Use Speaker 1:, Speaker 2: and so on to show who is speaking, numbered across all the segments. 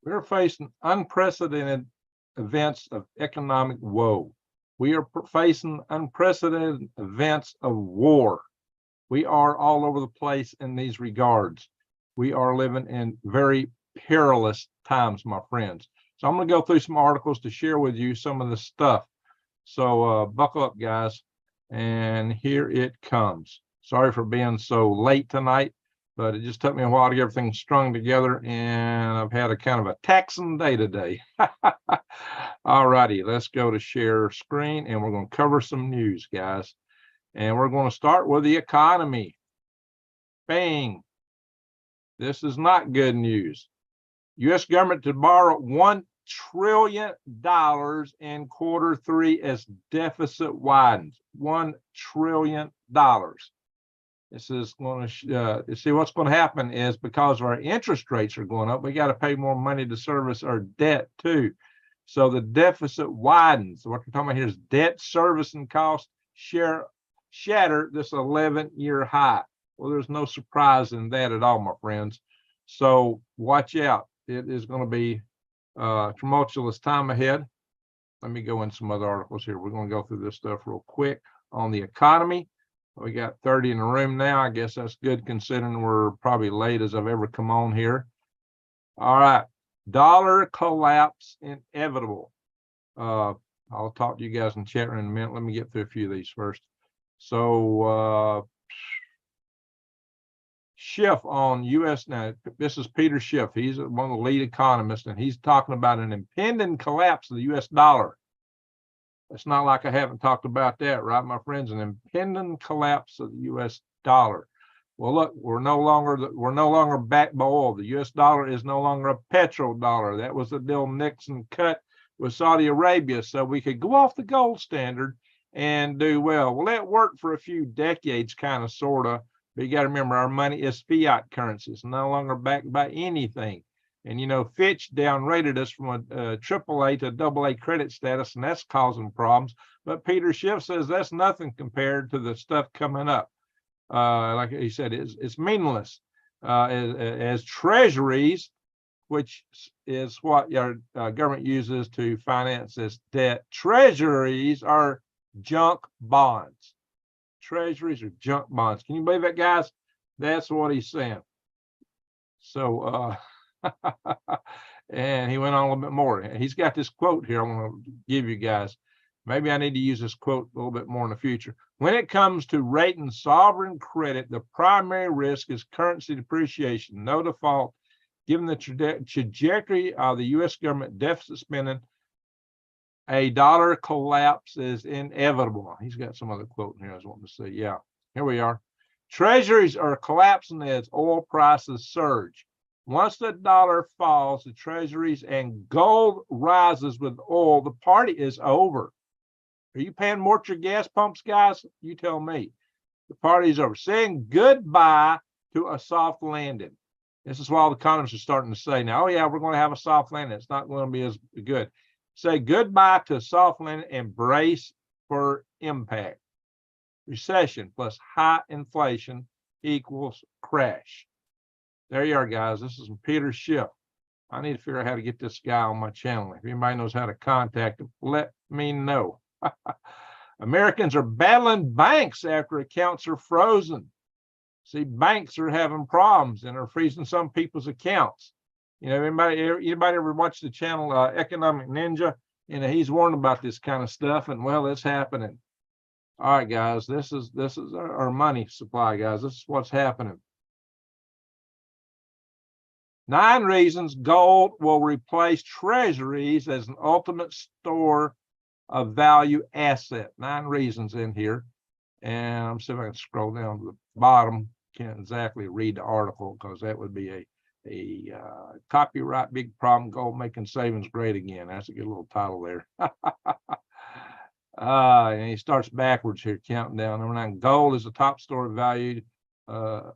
Speaker 1: We're facing unprecedented events of economic woe. We are facing unprecedented events of war. We are all over the place in these regards. We are living in very perilous times, my friends. So I'm going to go through some articles to share with you some of the stuff. So buckle up, guys. And here it comes. Sorry for being so late tonight, but it just took me a while to get everything strung together, and I've had a kind of a taxing day today. All righty, let's go to share screen, and we're going to cover some news, guys. And we're going to start with the economy. Bang. This is not good news. U.S. government to borrow $1 trillion in Q3 as deficit widens. $1 trillion. This is going to see what's going to happen is because our interest rates are going up, we got to pay more money to service our debt too. So the deficit widens. What we're talking about here is debt servicing costs shatter this 11-year high. Well, there's no surprise in that at all, my friends. So watch out. It is going to be a tumultuous time ahead. Let me go in some other articles here. We're going to go through this stuff real quick on the economy. We got 30 in the room now. I guess that's good considering we're probably late as I've ever come on here. All right. Dollar collapse inevitable. I'll talk to you guys in chat room in a minute. Let me get through a few of these first. So Schiff on U.S. Now, this is Peter Schiff. He's one of the lead economists, and he's talking about an impending collapse of the U.S. dollar. It's not like I haven't talked about that, right, my friends? An impending collapse of the U.S. dollar. Well, look, we're no longer backed by oil. The U.S. dollar is no longer a petrodollar. That was the deal Nixon cut with Saudi Arabia, so we could go off the gold standard and do well. Well, that worked for a few decades, kind of, sort of. But you got to remember, our money is fiat currency. It's no longer backed by anything. And, you know, Fitch downgraded us from a AAA to AA credit status, and that's causing problems. But Peter Schiff says that's nothing compared to the stuff coming up. Like he said, it's meaningless. As treasuries, which is what our government uses to finance this debt, treasuries are junk bonds. Treasuries are junk bonds. Can you believe that, guys? That's what he's saying. So, and he went on a little bit more. He's got this quote here I want to give you guys. Maybe I need to use this quote a little bit more in the future. When it comes to rating sovereign credit, the primary risk is currency depreciation. No default, given the trajectory of the U.S. government deficit spending, a dollar collapse is inevitable. He's got some other quote in here I was wanting to say. Yeah, here we are. Treasuries are collapsing as oil prices surge. Once the dollar falls, the treasuries and gold rises with oil, the party is over. Are you paying more at your gas pumps, guys? You tell me. The party's over. Saying goodbye to a soft landing. This is what all the economists are starting to say now. Oh, yeah, we're going to have a soft landing. It's not going to be as good. Say goodbye to a soft landing and brace for impact. Recession plus high inflation equals crash. There you are, guys. This is from Peter Schiff. I need to figure out how to get this guy on my channel. If anybody knows how to contact him, let me know. Americans are battling banks after accounts are frozen. See, banks are having problems and are freezing some people's accounts. You know, anybody ever watch the channel Economic Ninja? You know, he's warned about this kind of stuff, and well, it's happening. All right, guys, this is our money supply, guys. This is what's happening. 9 reasons gold will replace treasuries as an ultimate store of value asset. 9 reasons in here. And I'm seeing if I can scroll down to the bottom. Can't exactly read the article because that would be a copyright big problem. Gold making savings great again. That's a good little title there. And he starts backwards here, counting down. Number 9, gold is the top store of value.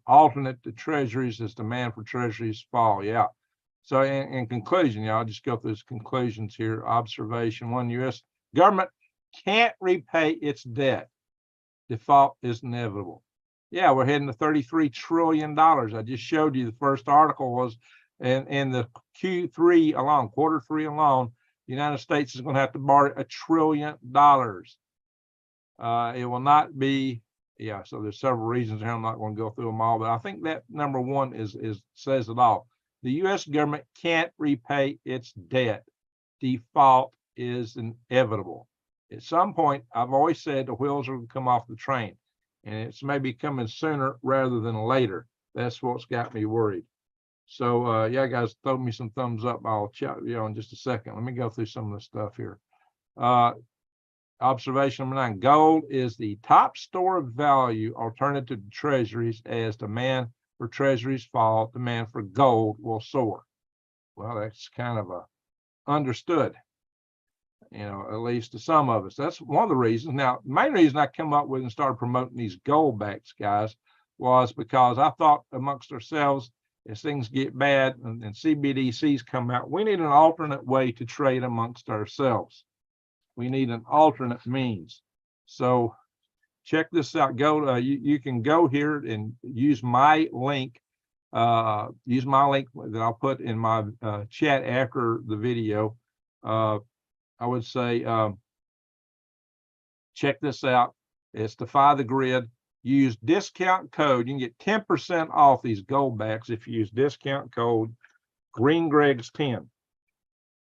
Speaker 1: Alternate to treasuries as demand for treasuries fall. Yeah. So in conclusion, y'all, I'll just go through his conclusions here. Observation 1, U.S. government can't repay its debt. Default is inevitable. Yeah, we're heading to $33 trillion. I just showed you the first article was And in the Q3 alone, Q3 alone, the United States is going to have to borrow $1 trillion. It will not be, yeah, so there's several reasons here. I'm not going to go through them all, but I think that number one is says it all. The U.S. government can't repay its debt. Default is inevitable. At some point, I've always said the wheels are going to come off the train, and it's maybe coming sooner rather than later. That's what's got me worried. So, yeah, guys, throw me some thumbs up. I'll chat with you in just a second. Let me go through some of the stuff here. Observation number 9, gold is the top store of value alternative to treasuries. As demand for treasuries fall, demand for gold will soar. Well, that's kind of understood, at least to some of us. That's one of the reasons. Now, the main reason I come up with and started promoting these gold backs, guys, was because I thought amongst ourselves, as things get bad and CBDCs come out, we need an alternate way to trade amongst ourselves. We need an alternate means. So check this out. Go. You can go here and use my link. Use my link that I'll put in my chat after the video. I would say check this out. It's Defy the Grid. Use discount code. You can get 10% off these gold backs if you use discount code GreenGregs10.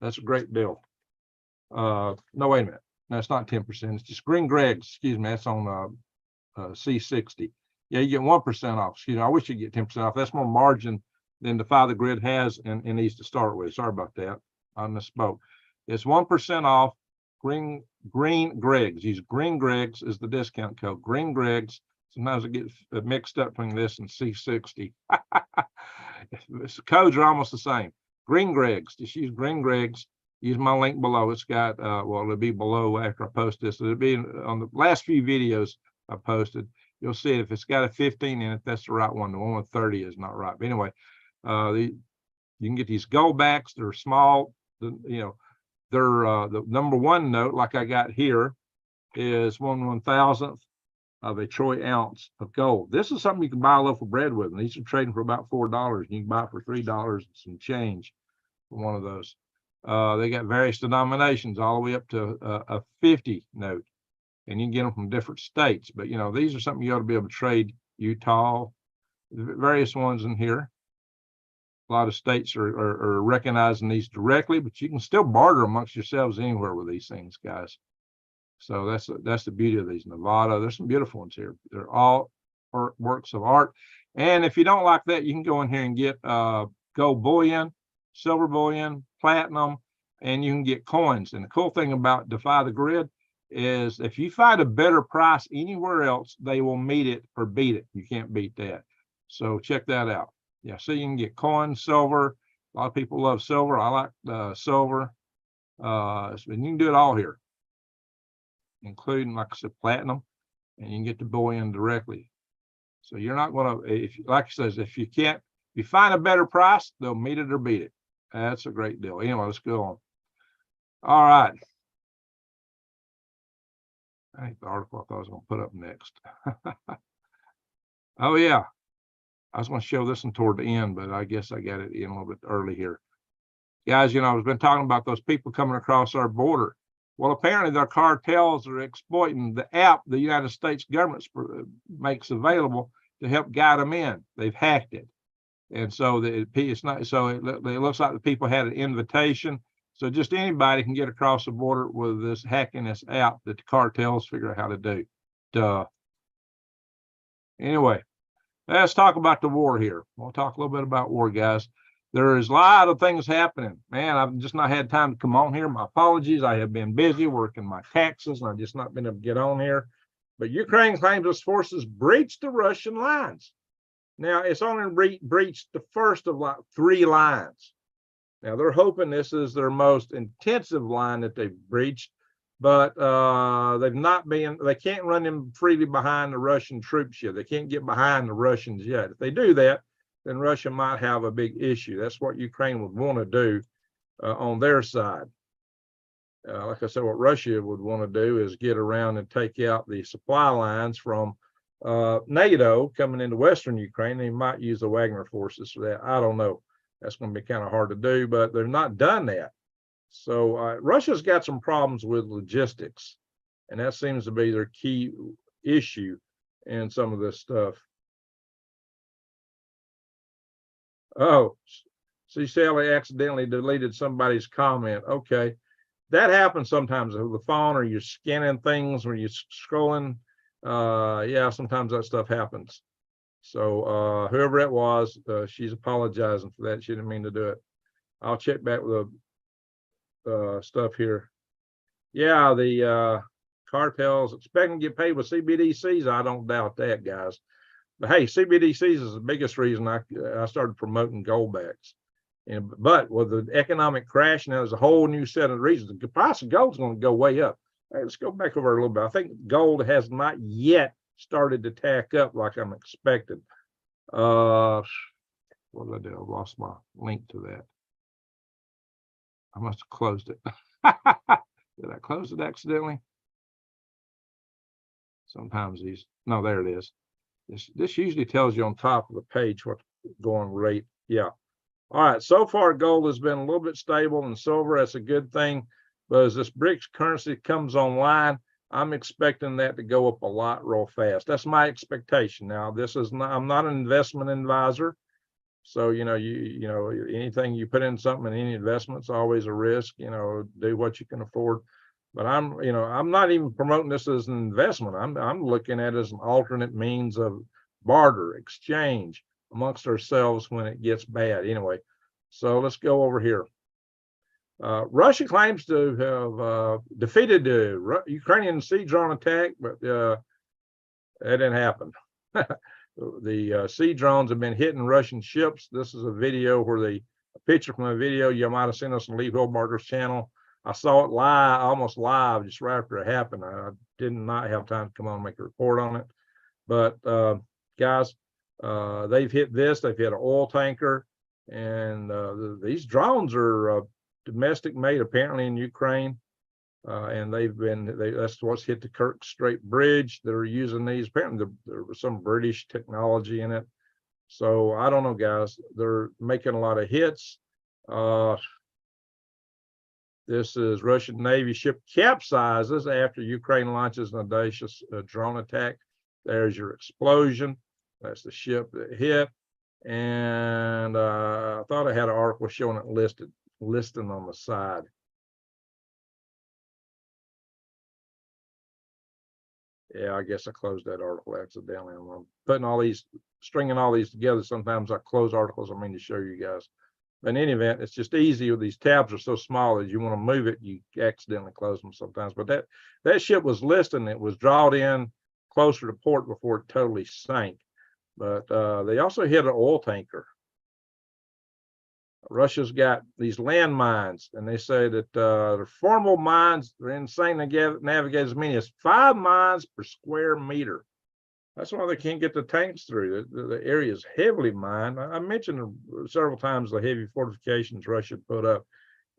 Speaker 1: That's a great deal. No, wait a minute. No, it's not 10%. It's just GreenGregs. Excuse me. That's on C60. Yeah, you get 1% off. Excuse me. I wish you get 10% off. That's more margin than Defy the Grid has and needs to start with. Sorry about that. I misspoke. It's 1% off. GreenGregs. Use GreenGregs as the discount code. GreenGregs. Sometimes it gets mixed up between this and C60. The codes are almost the same. GreenGregs. Just use GreenGregs. Use my link below. It's got, well, it'll be below after I post this. It'll be on the last few videos I posted. You'll see it. If it's got a 15 in it, that's the right one. The one with 30 is not right. But anyway, you can get these gold backs. They're small. They're the number one note, like I got here, is 1/1000th of a troy ounce of gold. This is something you can buy a loaf of bread with, and these are trading for about $4. You can buy it for $3 and some change for one of those. They got various denominations all the way up to a 50 note, and you can get them from different states. But these are something you ought to be able to trade. Utah, various ones in here. A lot of states are recognizing these directly, but you can still barter amongst yourselves anywhere with these things, guys. So that's the beauty of these. Nevada, there's some beautiful ones here. They're all works of art. And if you don't like that, you can go in here and get gold bullion, silver bullion, platinum, and you can get coins. And the cool thing about Defy the Grid is if you find a better price anywhere else, they will meet it or beat it. You can't beat that. So check that out. Yeah, so you can get coins, silver. A lot of people love silver. I like silver. So you can do it all here, including, like I said, platinum, and you can get the bullion directly. So you're not going to, if like it says, if you find a better price, they'll meet it or beat it. That's a great deal. Anyway, let's go on. All right. I think the article I thought I was going to put up next. Oh, yeah. I was going to show this one toward the end, but I guess I got it in a little bit early here. Guys, I've been talking about those people coming across our border. Well, apparently their cartels are exploiting the app the United States government makes available to help guide them in. They've hacked it. And so it's not, so it looks like the people had an invitation. So just anybody can get across the border with this hacking this app that the cartels figure out how to do. Duh. Anyway, let's talk about the war here. We'll talk a little bit about war, guys. There is a lot of things happening. Man, I've just not had time to come on here. My apologies. I have been busy working my taxes, and I've just not been able to get on here. But Ukraine claims its forces breached the Russian lines. Now, it's only breached the first of like 3 lines. Now, they're hoping this is their most intensive line that they've breached, but they've not been, they can't run them freely behind the Russian troops yet. They can't get behind the Russians yet. If they do that, then Russia might have a big issue. That's what Ukraine would want to do on their side. Like I said, what Russia would want to do is get around and take out the supply lines from NATO coming into Western Ukraine. They might use the Wagner forces for that. I don't know. That's going to be kind of hard to do, but they've not done that. So Russia's got some problems with logistics, and that seems to be their key issue in some of this stuff. Oh, see, Sally accidentally deleted somebody's comment. Okay, that happens sometimes with the phone, or you're scanning things, or you're scrolling. Yeah, sometimes that stuff happens. So whoever it was, she's apologizing for that. She didn't mean to do it. I'll check back with the stuff here. Yeah, the cartels expecting to get paid with CBDCs. I don't doubt that, guys. But hey, CBDCs is the biggest reason I started promoting goldbacks. But with the economic crash, now there's a whole new set of reasons. The price of gold is going to go way up. Hey, let's go back over a little bit. I think gold has not yet started to tack up like I'm expecting. What did I do? I lost my link to that. I must have closed it. Did I close it accidentally? Sometimes no, there it is. This usually tells you on top of the page what's going rate. Yeah. All right. So far, gold has been a little bit stable, and silver, that's a good thing. But as this BRICS currency comes online, I'm expecting that to go up a lot real fast. That's my expectation. Now, I'm not an investment advisor. So, you know, anything you put in something in any investment's always a risk, do what you can afford. But I'm not even promoting this as an investment. I'm looking at it as an alternate means of barter, exchange amongst ourselves when it gets bad. Anyway, so let's go over here. Russia claims to have defeated the Ukrainian sea drone attack, but that didn't happen. The sea drones have been hitting Russian ships. This is a video where a picture from a video you might have seen us on Lee Hillbarger's channel. I saw it live, almost live, just right after it happened. I did not have time to come on and make a report on it. But guys, they've hit this. They've hit an oil tanker, and these drones are domestic made, apparently in Ukraine. And that's what's hit the Kerch Strait Bridge. They're using these. Apparently there was some British technology in it. So I don't know, guys. They're making a lot of hits. This is Russian Navy ship capsizes after Ukraine launches an audacious drone attack. There's your explosion. That's the ship that hit. And I thought I had an article showing it listing on the side. Yeah, I guess I closed that article accidentally. I'm putting stringing all these together. Sometimes I close articles I mean to show you guys. But in any event, it's just easy with these tabs are so small that you want to move it, you accidentally close them sometimes. But that ship was listed, it was drawn in closer to port before it totally sank. But they also hit an oil tanker. Russia's got these landmines, and they say that the formal mines are insane to navigate as many as 5 mines per square meter. That's why they can't get the tanks through. The area is heavily mined. I mentioned several times the heavy fortifications Russia put up.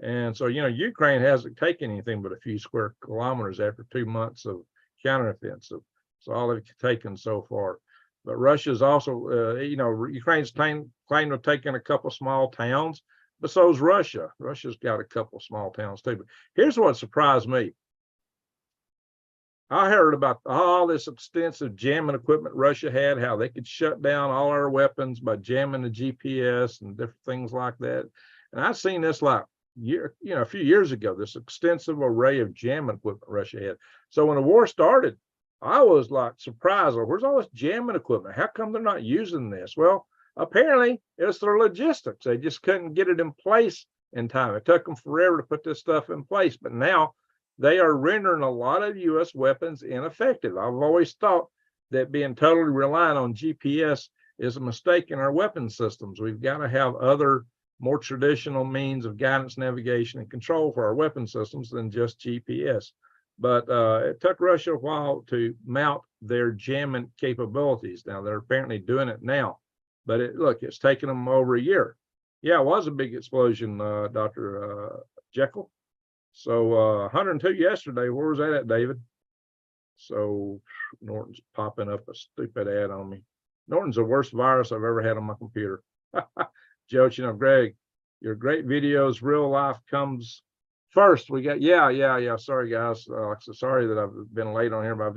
Speaker 1: And so, Ukraine hasn't taken anything but a few square kilometers after 2 months of counteroffensive. So all they've taken so far. But Russia's also, Ukraine's claimed to have taken a couple small towns, but so is Russia. Russia's got a couple small towns too. But here's what surprised me. I heard about all this extensive jamming equipment Russia had, how they could shut down all our weapons by jamming the GPS and different things like that. And I've seen this a few years ago, this extensive array of jamming equipment Russia had. So when the war started, I was like surprised. Where's all this jamming equipment? How come they're not using this? Well, apparently it's their logistics. They just couldn't get it in place in time. It took them forever to put this stuff in place. But now they are rendering a lot of U.S. weapons ineffective. I've always thought that being totally reliant on GPS is a mistake in our weapon systems. We've got to have other more traditional means of guidance, navigation, and control for our weapon systems than just GPS. But it took Russia a while to mount their jamming capabilities. Now they're apparently doing it now, but it's taken them over a year. Yeah, it was a big explosion, Dr. Jekyll. So 102 yesterday. Where was that at, David? So Norton's popping up a stupid ad on me. Norton's the worst virus I've ever had on my computer. Joe, Greg, your great videos, real life comes first. We got, yeah. Sorry, guys. So sorry that I've been late on here, but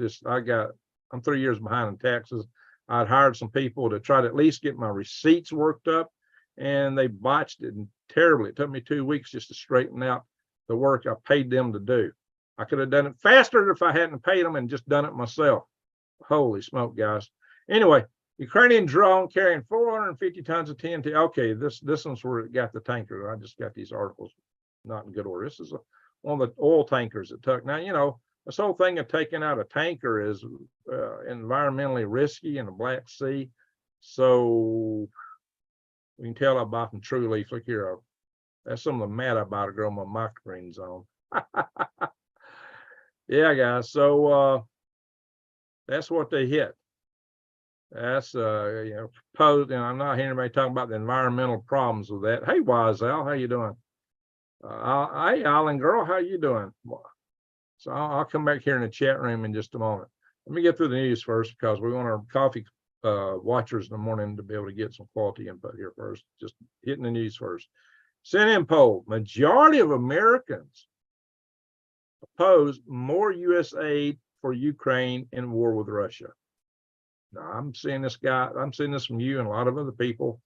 Speaker 1: I'm 3 years behind in taxes. I'd hired some people to try to at least get my receipts worked up, and they botched it terribly. It took me 2 weeks just to straighten out the work I paid them to do. I could have done it faster if I hadn't paid them and just done it myself. Holy smoke, guys. Anyway, Ukrainian drone carrying 450 tons of TNT. Okay, this one's where it got the tanker. I just got these articles not in good order. This is one of the oil tankers that took. Now, this whole thing of taking out a tanker is environmentally risky in the Black Sea. So we can tell I bought from True Leaf. Look here. That's some of the mat I bought to grow my microgreens on. Yeah, guys. So that's what they hit. That's proposed, and I'm not hearing anybody talking about the environmental problems with that. Hey, Wise Al, how you doing? Hey, Island Girl, how you doing? So I'll come back here in the chat room in just a moment. Let me get through the news first, because we want our coffee watchers in the morning to be able to get some quality input here first. Just hitting the news first. CNN poll: majority of Americans oppose more U.S. aid for Ukraine in war with Russia. Now, I'm seeing this from you and a lot of other people.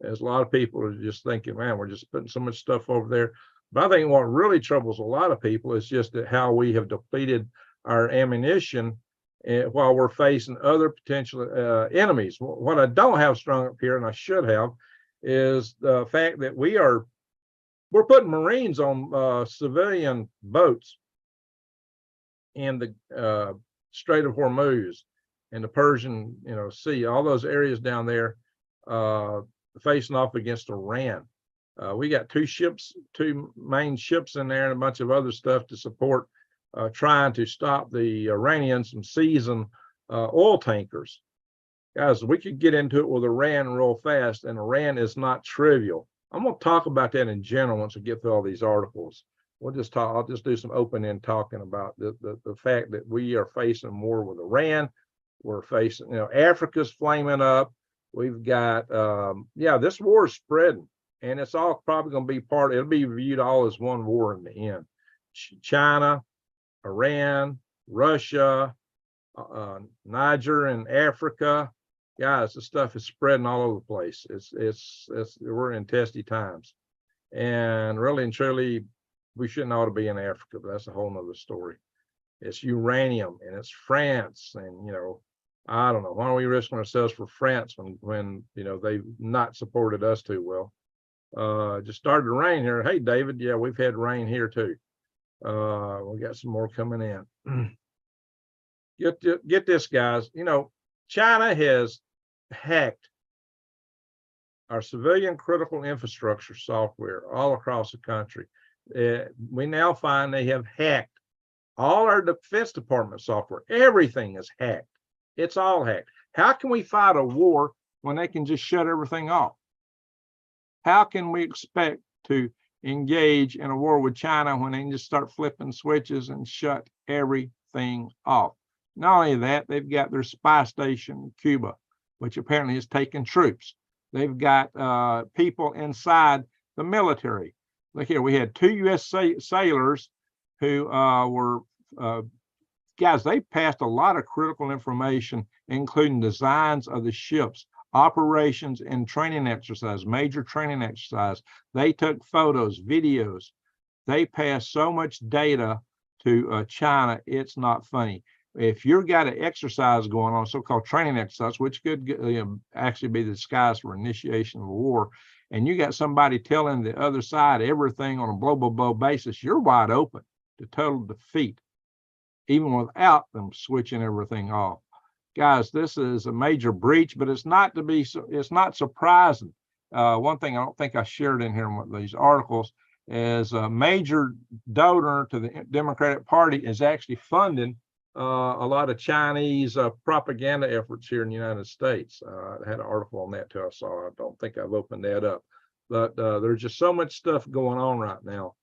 Speaker 1: There's a lot of people are just thinking, man, we're just putting so much stuff over there. But I think what really troubles a lot of people is just that how we have depleted our ammunition while we're facing other potential enemies. What I don't have strung up here, and I should have, is the fact that we're putting Marines on civilian boats in the Strait of Hormuz and the Persian, Sea, all those areas down there, facing off against Iran. We got two main ships in there, and a bunch of other stuff to support trying to stop the Iranians from seizing oil tankers. Guys, we could get into it with Iran real fast, and Iran is not trivial. I'm going to talk about that in general once we get through all these articles. I'll just do some open-end talking about the fact that we are facing war with Iran. We're facing, Africa's flaming up. We've got, this war is spreading, and it's all probably going to be it'll be viewed all as one war in the end. China, Iran, Russia, Niger and Africa. Guys, this stuff is spreading all over the place. We're in testy times. And really and truly, we shouldn't ought to be in Africa, but that's a whole nother story. It's uranium, and it's France, and I don't know. Why are we risking ourselves for France when they've not supported us too well? Just started to rain here. Hey, David, yeah, we've had rain here too. We got some more coming in. Get this, guys. China has hacked our civilian critical infrastructure software all across the country. We now find they have hacked all our Defense Department software. Everything is hacked. It's all hacked. How can we fight a war when they can just shut everything off? How can we expect to engage in a war with China when they can just start flipping switches and shut everything off? Not only that, they've got their spy station in Cuba, which apparently is taking troops. They've got people inside the military. Look here, we had 2 U.S. sailors who were, guys, they passed a lot of critical information, including designs of the ships, operations and training exercise, major training exercise. They took photos, videos. They passed so much data to China, it's not funny. If you've got an exercise going on, so-called training exercise, which could actually be the disguise for initiation of a war, and you got somebody telling the other side everything on a blow basis, you're wide open to total defeat, even without them switching everything off. Guys, this is a major breach, but it's not surprising. One thing I don't think I shared in here in one of these articles is a major donor to the Democratic Party is actually funding a lot of Chinese propaganda efforts here in the United States. I had an article on that too. I don't think I've opened that up, but there's just so much stuff going on right now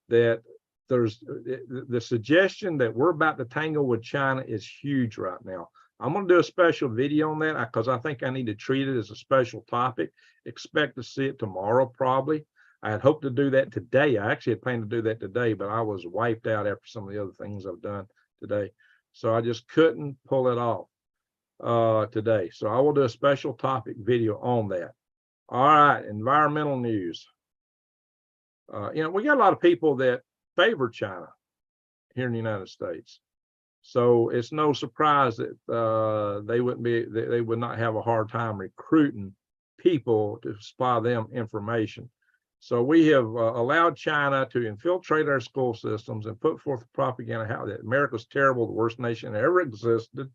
Speaker 1: that there's the suggestion that we're about to tangle with China is huge right now. I'm going to do a special video on that because I think I need to treat it as a special topic. Expect to see it tomorrow, probably. I had hoped to do that today. I actually had planned to do that today, but I was wiped out after some of the other things I've done today. So I just couldn't pull it off today. So I will do a special topic video on that. All right, environmental news. You know, we got a lot of people that favor China here in the United States. So it's no surprise that they would not have a hard time recruiting people to supply them information. So we have allowed China to infiltrate our school systems and put forth propaganda how that America's terrible, the worst nation that ever existed.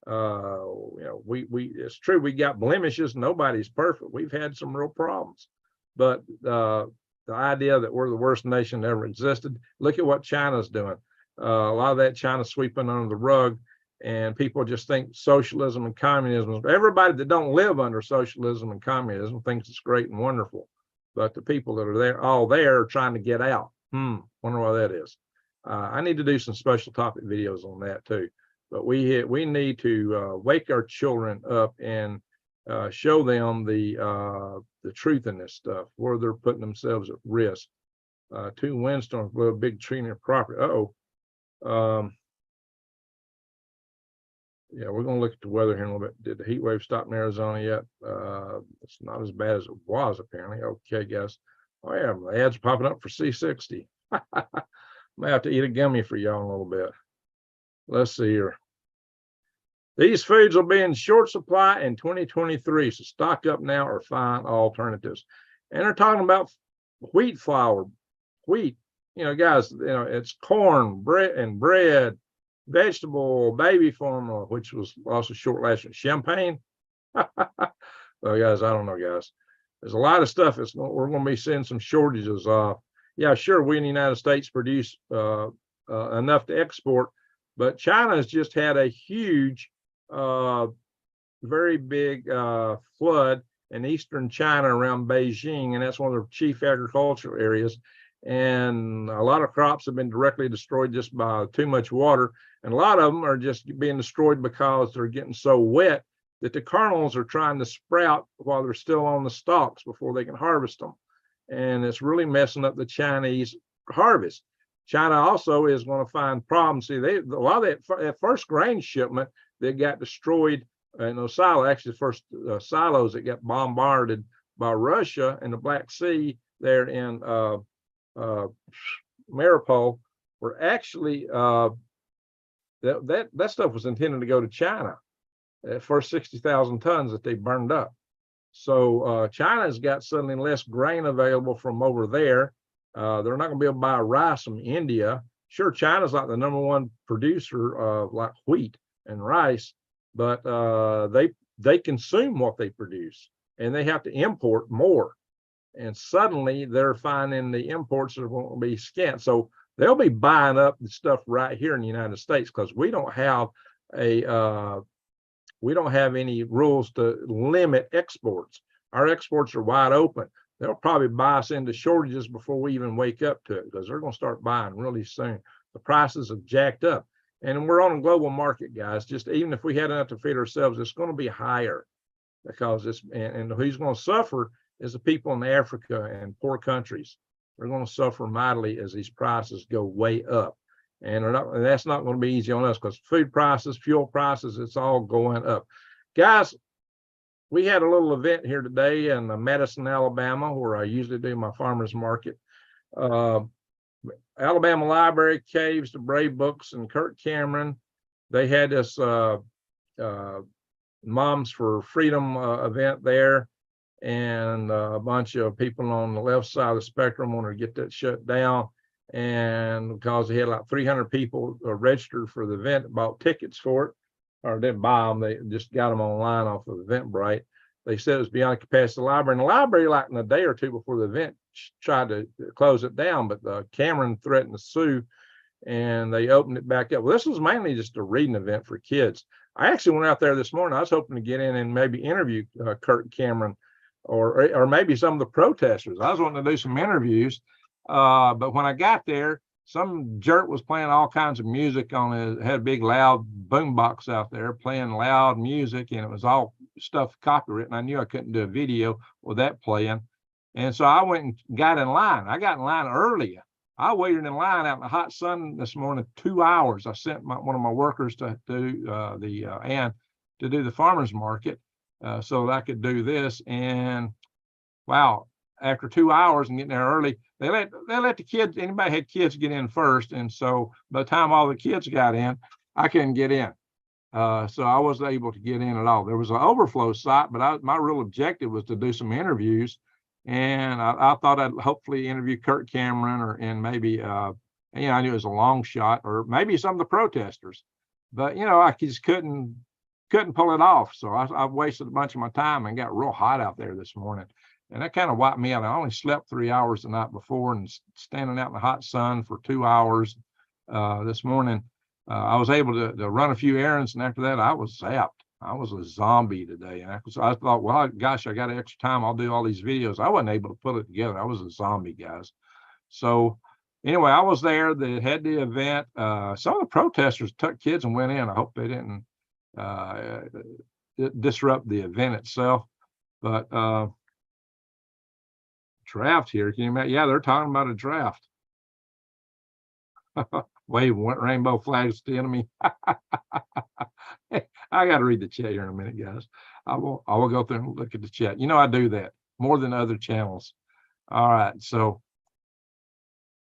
Speaker 1: You know, it's true, we got blemishes. Nobody's perfect. We've had some real problems, but the idea that we're the worst nation that ever existed. Look at what China's doing. A lot of that China sweeping under the rug, and people just think socialism and communism. Everybody that don't live under socialism and communism thinks it's great and wonderful, but the people that are all there are trying to get out. Wonder why that is. I need to do some special topic videos on that too. But we need to wake our children up and show them the truth in this stuff, where they're putting themselves at risk. 2 windstorms blew a big tree in their property. Yeah, we're going to look at the weather here in a little bit. Did the heat wave stop in Arizona yet? It's not as bad as it was, apparently. Okay, guys. Oh, yeah, the ads are popping up for C60. I may have to eat a gummy for y'all in a little bit. Let's see here. These foods will be in short supply in 2023, so stock up now or find alternatives. And they're talking about wheat flour, wheat. You know, guys, you know, it's corn, bread, vegetable, baby formula, which was also short lasting, champagne. Well, guys, I don't know, guys. There's a lot of stuff we're going to be seeing some shortages of. Yeah, sure, we in the United States produce enough to export, but China has just had a huge, very big flood in eastern China around Beijing, and that's one of the chief agricultural areas. And a lot of crops have been directly destroyed just by too much water, and a lot of them are just being destroyed because they're getting so wet that the kernels are trying to sprout while they're still on the stalks before they can harvest them, and it's really messing up the Chinese harvest. China also is going to find problems. See, a lot of that first grain shipment that got destroyed in those silos, actually the first silos that got bombarded by Russia in the Black Sea there in Mariupol, were actually that stuff was intended to go to China. At first 60,000 tons that they burned up. So China's got suddenly less grain available from over there. They're not going to be able to buy rice from India. Sure, China's like the #1 producer of like wheat and rice, but they consume what they produce, and they have to import more. And suddenly they're finding the imports are going to be scant. So they'll be buying up the stuff right here in the United States because we don't have any rules to limit exports. Our exports are wide open. They'll probably buy us into shortages before we even wake up to it because they're going to start buying really soon. The prices have jacked up. And we're on a global market, guys. Just even if we had enough to feed ourselves, it's going to be higher because and who's going to suffer is the people in Africa and poor countries. They're going to suffer mightily as these prices go way up. And that's not going to be easy on us because food prices, fuel prices, it's all going up. Guys, we had a little event here today in Madison, Alabama, where I usually do my farmers market. Alabama Library, Caves to Brave Books, and Kirk Cameron, they had this Moms for Freedom event there. And a bunch of people on the left side of the spectrum wanted to get that shut down. And because they had like 300 people registered for the event, bought tickets for it, or didn't buy them, they just got them online off of Eventbrite. They said it was beyond capacity of the library. And the library, like in a day or two before the event, tried to close it down, but Cameron threatened to sue, and they opened it back up. Well, this was mainly just a reading event for kids. I actually went out there this morning. I was hoping to get in and maybe interview Kirk Cameron or maybe some of the protesters. I was wanting to do some interviews, but when I got there, some jerk was playing all kinds of music on it, had a big loud boom box out there playing loud music, and it was all stuff copyrighted. I knew I couldn't do a video with that playing. And so I went and got in line. I got in line early. I waited in line out in the hot sun this morning 2 hours. I sent one of my workers to do to do the farmers market so that I could do this. And wow, after 2 hours and getting there early, they let the kids, anybody had kids, get in first. And so by the time all the kids got in, I couldn't get in. So I wasn't able to get in at all. There was an overflow site, but my real objective was to do some interviews. And I thought I'd hopefully interview Kurt Cameron and maybe, I knew it was a long shot, or maybe some of the protesters, but, I just couldn't pull it off. So I wasted a bunch of my time and got real hot out there this morning. And that kind of wiped me out. I only slept 3 hours the night before, and standing out in the hot sun for 2 hours this morning, I was able to run a few errands. And after that, I was zapped. I was a zombie today. And I thought, well, gosh, I got extra time. I'll do all these videos. I wasn't able to put it together. I was a zombie, guys. So anyway, I was there. They had the event. Some of the protesters took kids and went in. I hope they didn't disrupt the event itself. But draft here, can you imagine? Yeah, they're talking about a draft. Waving rainbow flags to the enemy. I got to read the chat here in a minute, guys. I will go through and look at the chat. I do that more than other channels. All right, so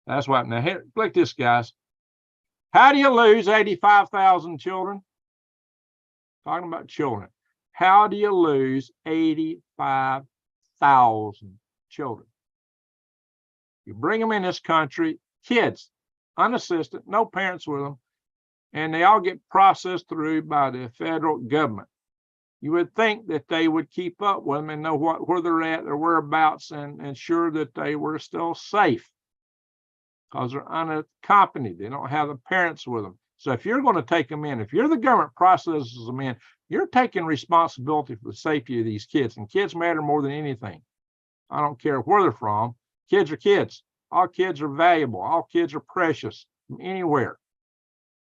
Speaker 1: that's why. Now here, click this, guys. How do you lose 85,000 children? Talking about children. How do you lose 85,000 children? You bring them in this country, kids, unassisted, no parents with them, and they all get processed through by the federal government. You would think that they would keep up with them and know where they're at, their whereabouts, and ensure that they were still safe, because they're unaccompanied. They don't have the parents with them. So if you're going to take them in, if you're the government processes them in, you're taking responsibility for the safety of these kids. And kids matter more than anything. I don't care where they're from. Kids are kids. All kids are valuable. All kids are precious from anywhere.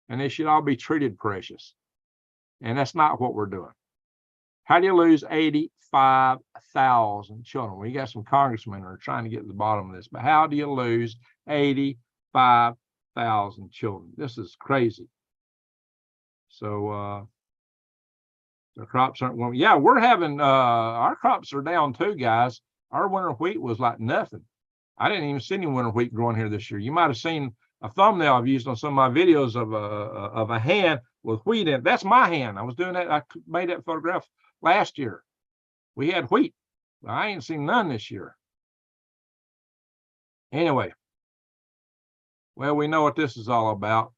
Speaker 1: And they should all be treated precious. And that's not what we're doing. How do you lose 85,000 children? We got some congressmen who are trying to get to the bottom of this, but how do you lose 85,000 children? This is crazy. So the crops aren't going. Yeah, we're having our crops are down too, guys. Our winter wheat was like nothing. I didn't even see any winter wheat growing here this year. You might have seen a thumbnail I've used on some of my videos of a hand with wheat in it. That's my hand. I was doing that. I made that photograph last year. We had wheat. I ain't seen none this year. Anyway, well, we know what this is all about.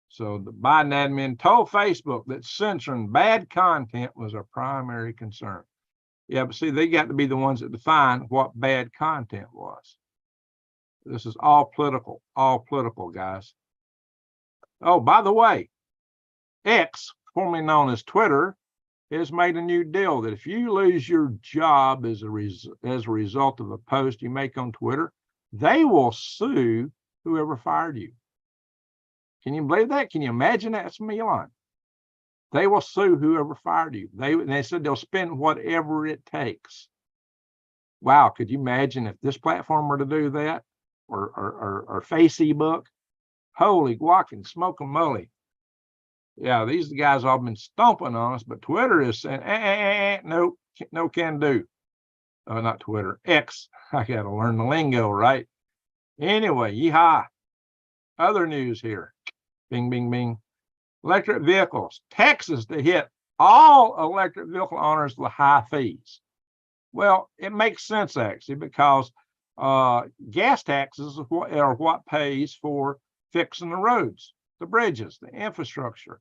Speaker 1: So the Biden admin told Facebook that censoring bad content was a primary concern. Yeah, but see, they got to be the ones that define what bad content was. This is all political, guys. Oh, by the way, X, formerly known as Twitter, has made a new deal that if you lose your job as a result of a post you make on Twitter, they will sue whoever fired you. Can you believe that? Can you imagine that? That's Elon. They will sue whoever fired you. They said they'll spend whatever it takes. Wow, could you imagine if this platform were to do that, or Facebook? Holy guac and smoke and moly. Yeah, these guys all been stomping on us, but Twitter is saying, nope, no can do. Oh, not Twitter, X. I got to learn the lingo, right? Anyway, yeehaw. Other news here. Bing, bing, bing. Electric vehicles. Texas to hit all electric vehicle owners with high fees. Well, it makes sense actually, because gas taxes are what pays for fixing the roads, the bridges, the infrastructure.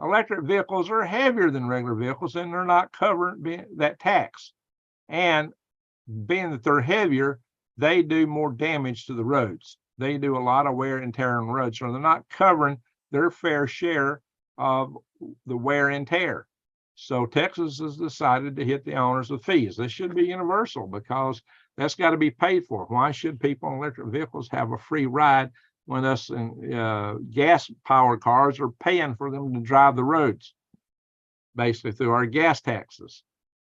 Speaker 1: Electric vehicles are heavier than regular vehicles, and they're not covering that tax. And being that they're heavier, they do more damage to the roads. They do a lot of wear and tear on the roads, so they're not covering their fair share of the wear and tear. So Texas has decided to hit the owners with fees. This should be universal, because that's got to be paid for. Why should people in electric vehicles have a free ride when us gas-powered cars are paying for them to drive the roads, basically through our gas taxes.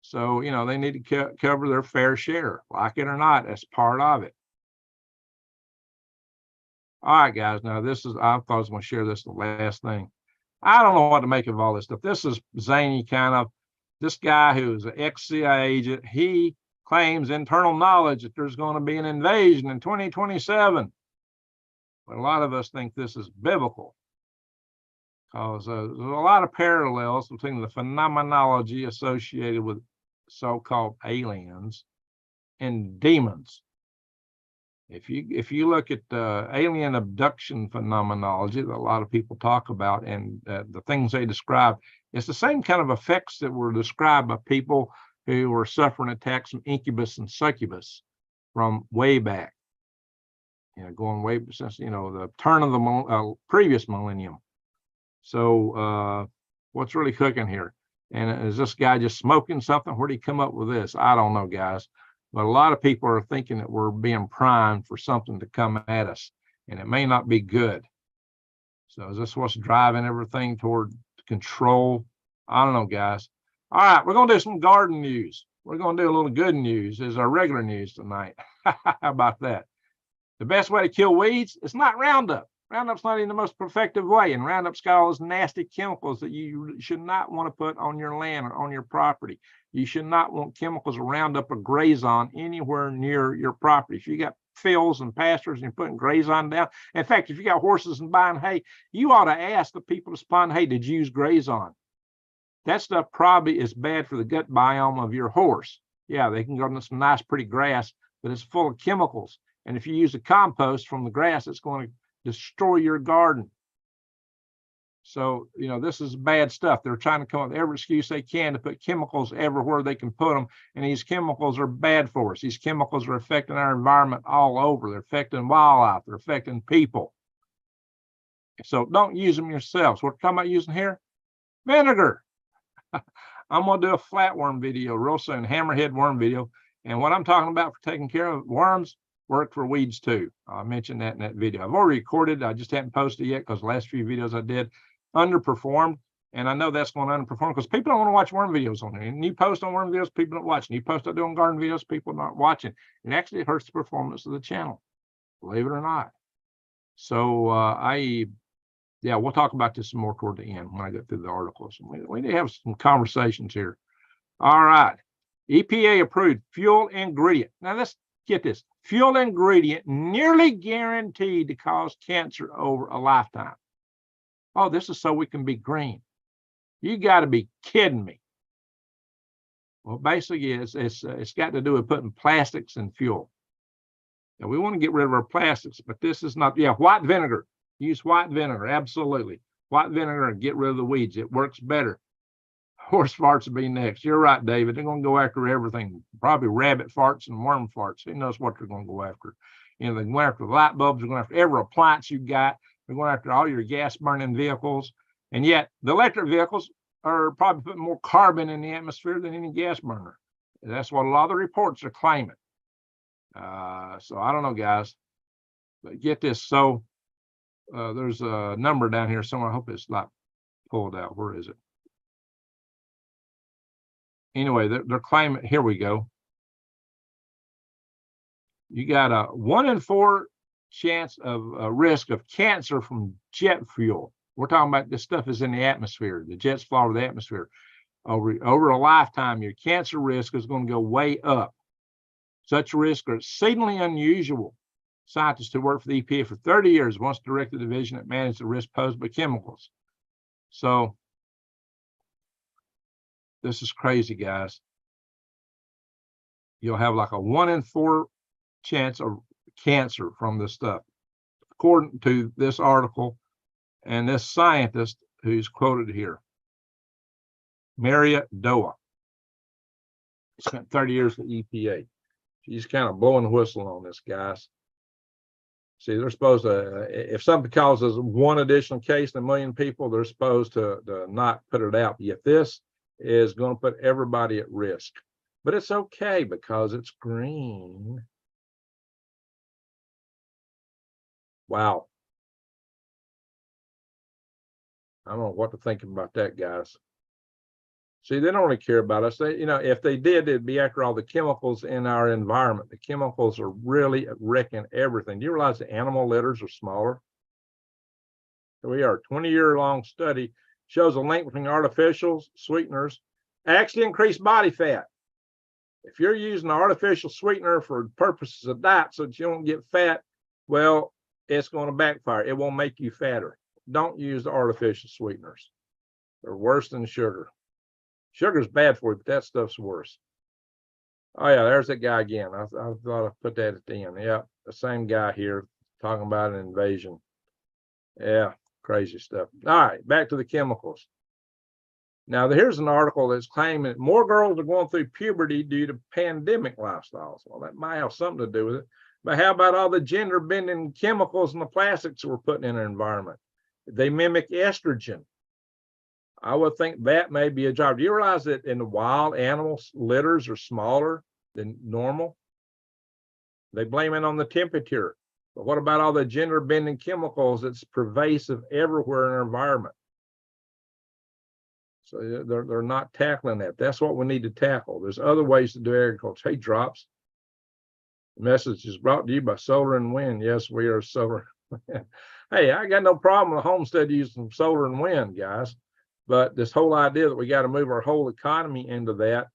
Speaker 1: So, you know, they need to cover their fair share, like it or not. That's part of it. All right, guys. Now, I thought I was going to share this the last thing. I don't know what to make of all this stuff. This is zany kind of. This guy who's an ex-CIA agent, he claims internal knowledge that there's going to be an invasion in 2027. But a lot of us think this is biblical, because there's a lot of parallels between the phenomenology associated with so-called aliens and demons. If you look at the alien abduction phenomenology that a lot of people talk about, and the things they describe, it's the same kind of effects that were described by people who were suffering attacks from incubus and succubus from way back, you know, going way since, you know, the turn of the previous millennium. So what's really cooking here? And is this guy just smoking something? Where'd he come up with this? I don't know, guys. But a lot of people are thinking that we're being primed for something to come at us, and it may not be good. So is this what's driving everything toward control? I don't know, guys. All right, we're going to do some garden news. We're going to do a little good news as our regular news tonight. How about that? The best way to kill weeds is not Roundup. Roundup's not even the most effective way, and Roundup's got all those nasty chemicals that you should not want to put on your land or on your property. You should not want chemicals of Roundup or Grazon anywhere near your property. If you got fields and pastures and you're putting Grazon down, in fact, if you got horses and buying hay, you ought to ask the people to spawn hay, did you use Grazon? That stuff probably is bad for the gut biome of your horse. Yeah, they can go on some nice, pretty grass, but it's full of chemicals. And if you use the compost from the grass, it's going to destroy your garden. So, you know, this is bad stuff. They're trying to come up with every excuse they can to put chemicals everywhere they can put them. And these chemicals are bad for us. These chemicals are affecting our environment all over. They're affecting wildlife. They're affecting people. So don't use them yourselves. What we're talking about using here? Vinegar. I'm going to do a flatworm video real soon, hammerhead worm video. And what I'm talking about for taking care of worms work for weeds too. I mentioned that in that video. I've already recorded. I just haven't posted yet because the last few videos I did underperformed. And I know that's going to underperform because people don't want to watch worm videos on there. And you post on worm videos, people don't watch. And you post on doing garden videos, people not watching. It actually hurts the performance of the channel, believe it or not. So yeah, we'll talk about this some more toward the end when I get through the articles. We need to have some conversations here. All right. EPA approved fuel ingredient. Now let's get this. Fuel ingredient nearly guaranteed to cause cancer over a lifetime. Oh, this is so we can be green. You got to be kidding me. Well, basically, it's got to do with putting plastics in fuel. Now, we want to get rid of our plastics, but this is not. Yeah, white vinegar. Use white vinegar, absolutely. White vinegar and get rid of the weeds. It works better. Horse farts will be next. You're right, David. They're going to go after everything. Probably rabbit farts and worm farts. Who knows what they're going to go after? You know, they're going after light bulbs. They're going after every appliance you got. They're going after all your gas-burning vehicles. And yet, the electric vehicles are probably putting more carbon in the atmosphere than any gas burner. That's what a lot of the reports are claiming. So I don't know, guys. But get this. So there's a number down here somewhere. I hope it's not pulled out. Where is it? Anyway, they're claiming, here we go. You got a 1 in 4 chance of risk of cancer from jet fuel. We're talking about this stuff is in the atmosphere. The jets fly over the atmosphere. Over a lifetime, your cancer risk is going to go way up. Such risks are exceedingly unusual. Scientists who worked for the EPA for 30 years once directed the division that managed the risk posed by chemicals. So this is crazy, guys. You'll have like a 1 in 4 chance of cancer from this stuff, according to this article and this scientist who's quoted here, Maria Doa. Spent 30 years at EPA. She's kind of blowing the whistle on this, guys. See, they're supposed to, if something causes one additional case in 1 million people, they're supposed to not put it out. Yet this is going to put everybody at risk. But it's okay because it's green. Wow. I don't know what to think about that, guys. See, they don't really care about us. They, if they did, it'd be after all the chemicals in our environment. The chemicals are really wrecking everything. Do you realize the animal litters are smaller? We are 20-year-long study shows a link between artificial sweeteners actually increase body fat. If you're using an artificial sweetener for purposes of diet so that you don't get fat, well, it's going to backfire. It won't make you fatter. Don't use the artificial sweeteners. They're worse than sugar. Sugar's bad for you, but that stuff's worse. Oh yeah, there's that guy again. I thought I'd put that at the end. Yeah, the same guy here talking about an invasion. Yeah, crazy stuff. All right, back to the chemicals. Now, here's an article that's claiming that more girls are going through puberty due to pandemic lifestyles. Well, that might have something to do with it. But how about all the gender bending chemicals and the plastics we're putting in our environment? They mimic estrogen. I would think that may be a job. Do you realize that in the wild, animals litters are smaller than normal? They blame it on the temperature. But what about all the gender bending chemicals that's pervasive everywhere in our environment? So they're not tackling that. That's what we need to tackle. There's other ways to do agriculture. Hey, Drops. The message is brought to you by Solar and Wind. Yes, we are solar. Hey, I got no problem with homestead using solar and wind, guys. But this whole idea that we got to move our whole economy into that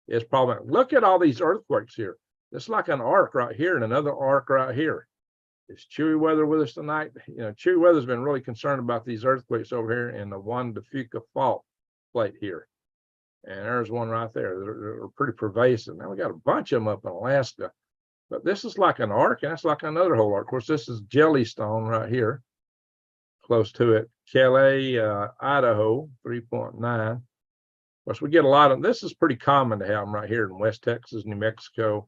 Speaker 1: is problematic. Look at all these earthquakes here. It's like an arc right here and another arc right here. Is Chewy Weather with us tonight? Chewy Weather's been really concerned about these earthquakes over here in the Juan de Fuca fault plate here. And there's one right there. They're pretty pervasive. Now we got a bunch of them up in Alaska. But this is like an arc, and that's like another whole arc. Of course, this is Jellystone right here, close to it. Kelly, Idaho, 3.9. Of course, we get a lot of, this is pretty common to have them right here in West Texas, New Mexico.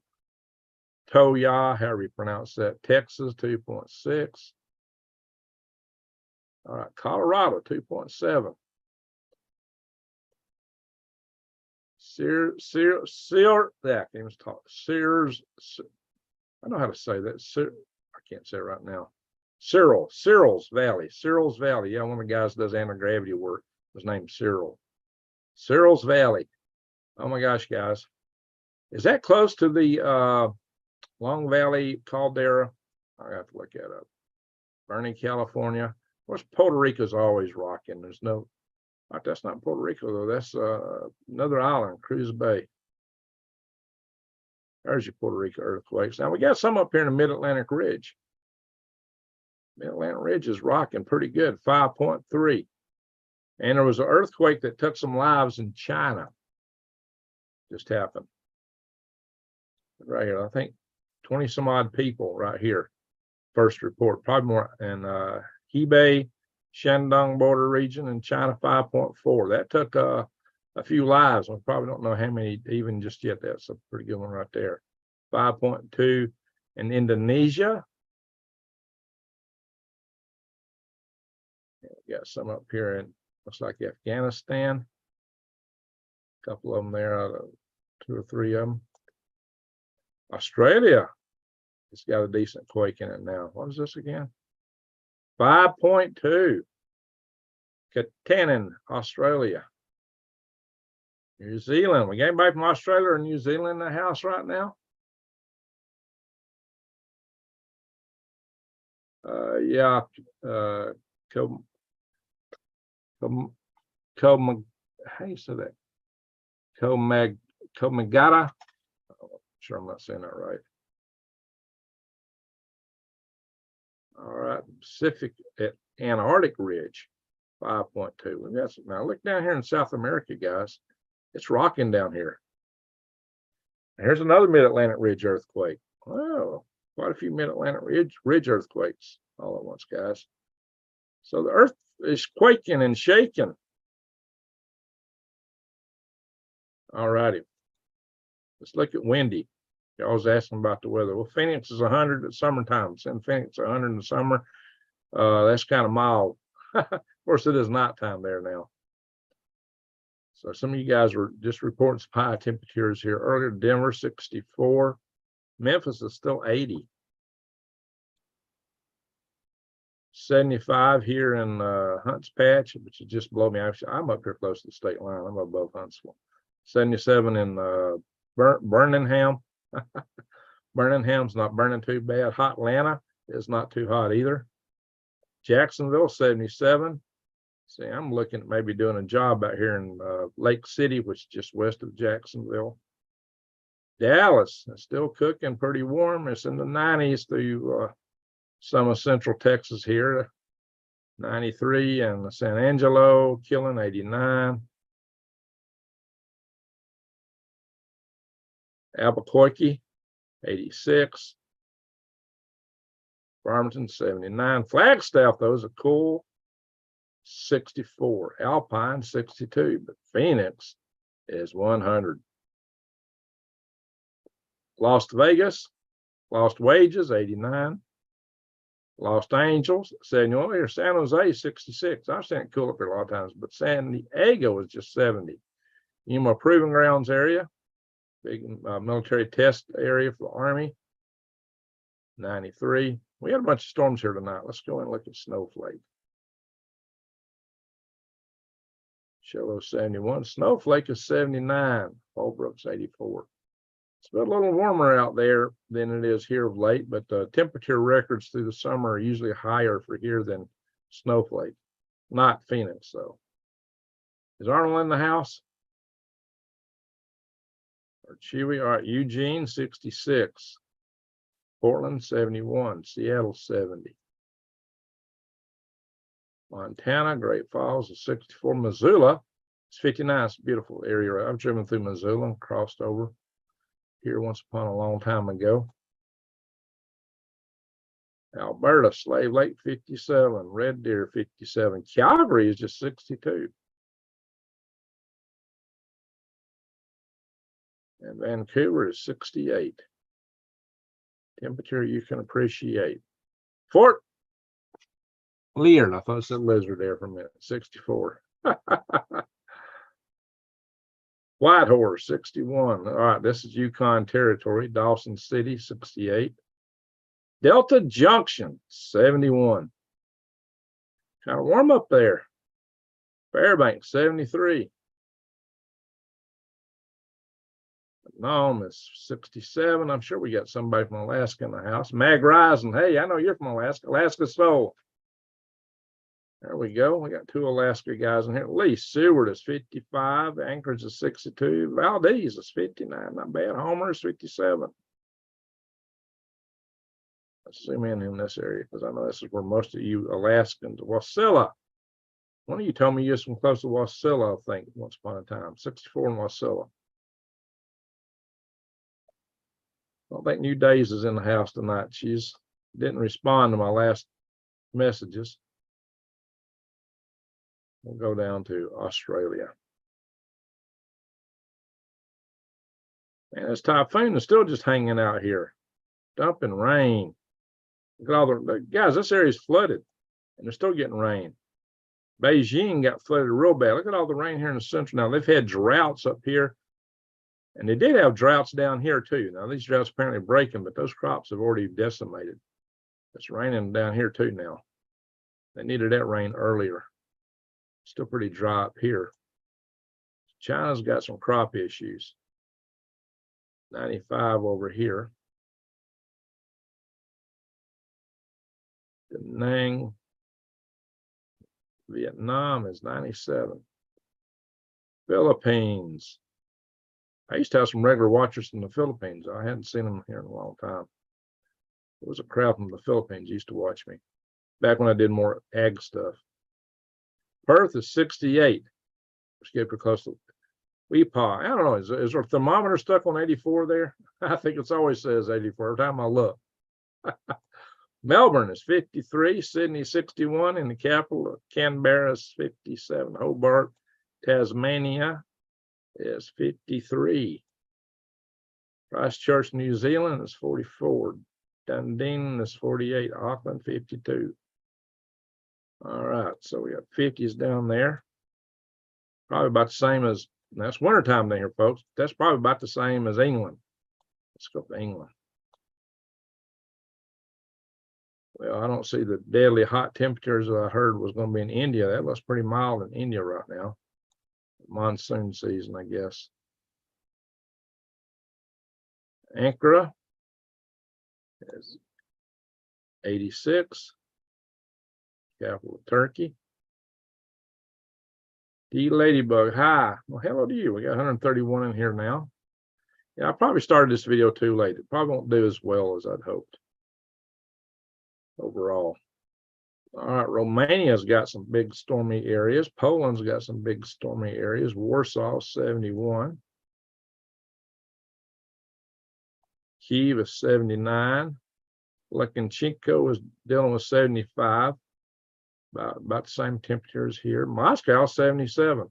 Speaker 1: Toya, however you pronounce that, Texas, 2.6. All right, Colorado, 2.7. Sears, I know how to say that. I can't say it right now. Cyril's Valley. Yeah, one of the guys that does anti-gravity work. His name's Cyril. Cyril's Valley. Oh my gosh, guys. Is that close to the Long Valley Caldera? I have to look that up. Bernie, California. Of course, Puerto Rico's always rocking. There's no, that's not Puerto Rico though. That's another island, Cruz Bay. There's your Puerto Rico earthquakes. Now we got some up here in the Mid-Atlantic Ridge. Mid-Atlantic Ridge is rocking pretty good, 5.3. And there was an earthquake that took some lives in China. Just happened. Right here, I think 20 some odd people right here. First report, probably more in Hebei, Shandong border region in China, 5.4. That took a few lives. We probably don't know how many even just yet. That's a pretty good one right there. 5.2 in Indonesia. We got some up here in, looks like Afghanistan. A couple of them there out of 2 or 3 of them. Australia, it's got a decent quake in it now. What is this again? 5.2. Katanen, Australia. New Zealand. We got anybody from Australia or New Zealand in the house right now? Yeah. How do you say that? Komagata. Sure, I'm not saying that right. All right, Pacific at Antarctic Ridge, 5.2. We got some, now look down here in South America, guys. It's rocking down here. And here's another Mid-Atlantic Ridge earthquake. Wow, quite a few Mid-Atlantic Ridge earthquakes all at once, guys. So the earth is quaking and shaking. All righty. Let's look at windy. Y'all was asking about the weather. Well, Phoenix is 100 at summertime. It's in Phoenix 100 in the summer. That's kind of mild. Of course, it is nighttime there now. So some of you guys were just reporting some high temperatures here earlier. Denver 64. Memphis is still 80. 75 here in Hunts Patch, which is just below me. Actually, I'm up here close to the state line. I'm above Huntsville. 77 in Birmingham. Birmingham's not burning too bad. Hot Atlanta is not too hot either. Jacksonville, 77. See, I'm looking at maybe doing a job out here in Lake City, which is just west of Jacksonville. Dallas is still cooking, pretty warm. It's in the 90s through some of central Texas here. 93, and San Angelo, killing 89. Albuquerque, 86. Farmington, 79. Flagstaff, those are cool, 64. Alpine, 62. But Phoenix is 100. Las Vegas, Lost Wages, 89. Lost Angels, 71. Here, San Jose, 66. I've seen it cool up here a lot of times, but San Diego is just 70. Yuma Proving Grounds area, big military test area for the Army, 93. We had a bunch of storms here tonight. Let's go and look at Snowflake. Show 71. Snowflake is 79. Fallbrook's 84. It's been a little warmer out there than it is here of late, but the temperature records through the summer are usually higher for here than Snowflake. Not Phoenix, though. Is Arnold in the house? Or Chewy? All right, Eugene, 66. Portland, 71. Seattle, 70. Montana, Great Falls is 64. Missoula, it's 59. It's a beautiful area. I've driven through Missoula and crossed over here once upon a long time ago. Alberta, Slave Lake, 57. Red Deer, 57. Calgary is just 62. And Vancouver is 68. Temperature you can appreciate. Fort Leard, I thought it said Lizard there for a minute, 64. Whitehorse, 61. All right, this is Yukon Territory. Dawson City, 68. Delta Junction, 71. Kind of warm up there. Fairbanks, 73. Nome is 67. I'm sure we got somebody from Alaska in the house. Mag Rising. Hey, I know you're from Alaska. Alaska Soul. There we go. We got two Alaska guys in here. Lee Seward is 55. Anchorage is 62. Valdez is 59. Not bad. Homer is 57. Let's zoom in this area because I know this is where most of you Alaskans. Wasilla. One of you told me you're from close to Wasilla, I think, once upon a time. 64 in Wasilla. I don't think New Days is in the house tonight. She's didn't respond to my last messages. We'll go down to Australia. And this typhoon is still just hanging out here, dumping rain. Look at all the guys, this area is flooded and they're still getting rain. Beijing got flooded real bad. Look at all the rain here in the central. Now they've had droughts up here, and they did have droughts down here too. Now these droughts apparently are breaking, but those crops have already decimated. It's raining down here too now. They needed that rain earlier. Still pretty dry up here. China's got some crop issues. 95 over here. Da Nang, Vietnam is 97. Philippines. I used to have some regular watchers from the Philippines. I hadn't seen them here in a long time. There was a crowd from the Philippines used to watch me back when I did more ag stuff. Perth is 68. Let's get pretty close to EPA. I don't know. Is there a thermometer stuck on 84 there? I think it's always says 84 every time I look. Melbourne is 53. Sydney 61. In the capital, Canberra is 57. Hobart, Tasmania is 53. Christchurch, New Zealand is 44. Dunedin is 48. Auckland 52. All right, so we got 50s down there. Probably about the same as, that's wintertime down here, folks. That's probably about the same as England. Let's go to England. Well, I don't see the deadly hot temperatures that I heard was going to be in India. That looks pretty mild in India right now. Monsoon season, I guess. Ankara is 86. Capital of Turkey. D Ladybug, hi. Well, hello to you. We got 131 in here now. Yeah, I probably started this video too late. It probably won't do as well as I'd hoped overall. All right, Romania's got some big stormy areas. Poland's got some big stormy areas. Warsaw, 71. Kyiv is 79. Lukashenko is dealing with 75. About the same temperatures here. Moscow, 77.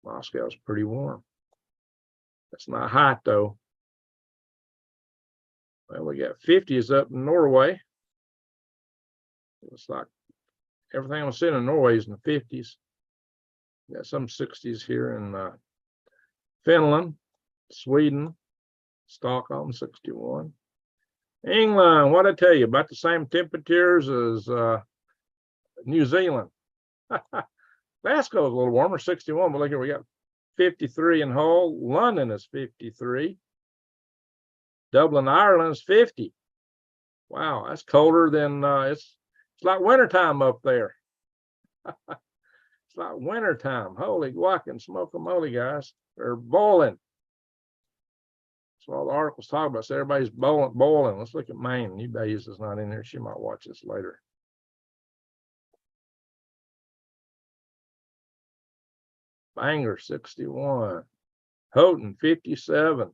Speaker 1: Moscow's pretty warm. That's not hot though. Well, we got 50s up in Norway. It's like everything I'm seeing in Norway is in the 50s. Got some 60s here in Finland, Sweden, Stockholm, 61. England, what I tell you, about the same temperatures as New Zealand. Glasgow's a little warmer, 61, but look here, we got 53 in Hull. London is 53. Dublin, Ireland is 50. Wow, that's colder than it's like wintertime up there. It's like wintertime. Holy guacamole, smoke-a-moly, guys. They're boiling. That's what all the articles talk about. So everybody's boiling. Let's look at Maine. New Days is not in there. She might watch this later. Bangor, 61. Houghton, 57.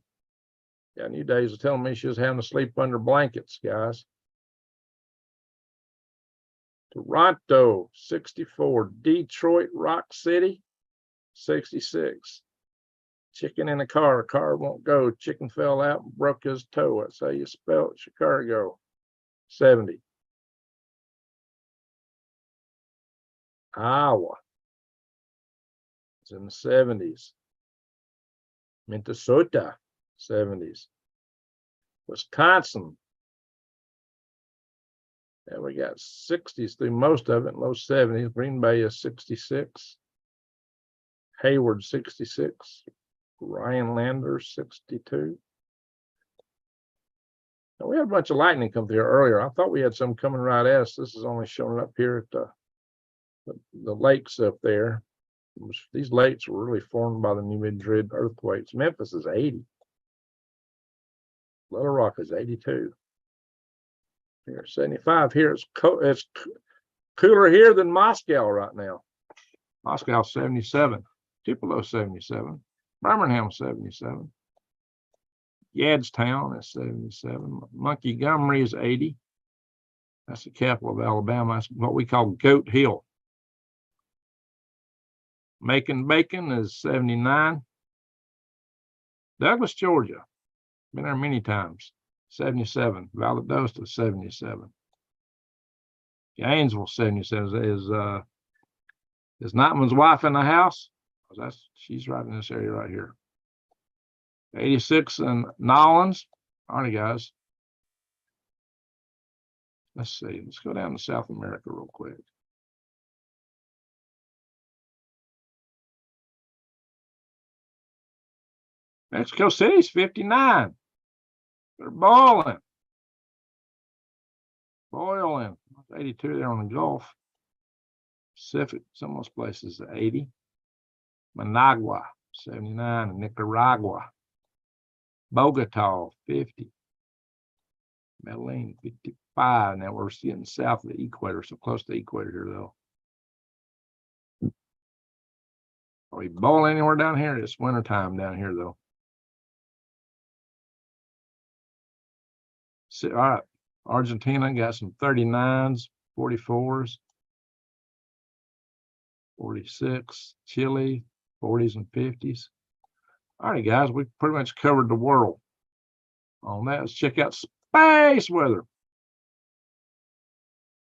Speaker 1: Yeah, New Days was telling me she was having to sleep under blankets, guys. Toronto, 64. Detroit, Rock City, 66. Chicken in the car won't go. Chicken fell out and broke his toe. That's how you spell it, Chicago, 70. Iowa, it's in the 70s. Minnesota, 70s. Wisconsin, yeah, we got 60s through most of it, low 70s. Green Bay is 66. Hayward, 66. Rhinelander, 62. Now, we had a bunch of lightning come through earlier. I thought we had some coming right at us. This is only showing up here at the lakes up there. These lakes were really formed by the New Madrid earthquakes. Memphis is 80. Little Rock is 82. Here, 75. Here it's cooler here than Moscow right now. Moscow 77. Tupelo 77. Birmingham 77. Yadstown is 77. Montgomery is 80. That's the capital of Alabama. That's what we call Goat Hill. Macon Bacon is 79. Douglas, Georgia. Been there many times. 77. Valdosta 77. Gainesville 77. Is Notman's wife in the house? She's right in this area right here. 86 in Nolans. All right, guys. Let's see. Let's go down to South America real quick. Mexico City's 59. They're boiling. Boiling. 82 there on the Gulf. Pacific, some of those places are 80. Managua, 79. And Nicaragua. Bogota, 50. Medellin, 55. Now we're getting south of the equator, so close to the equator here, though. Are we boiling anywhere down here? It's wintertime down here, though. So, all right, Argentina got some 39s, 44s, 46, Chile, 40s and 50s. All right, guys, we pretty much covered the world on that. Let's check out space weather.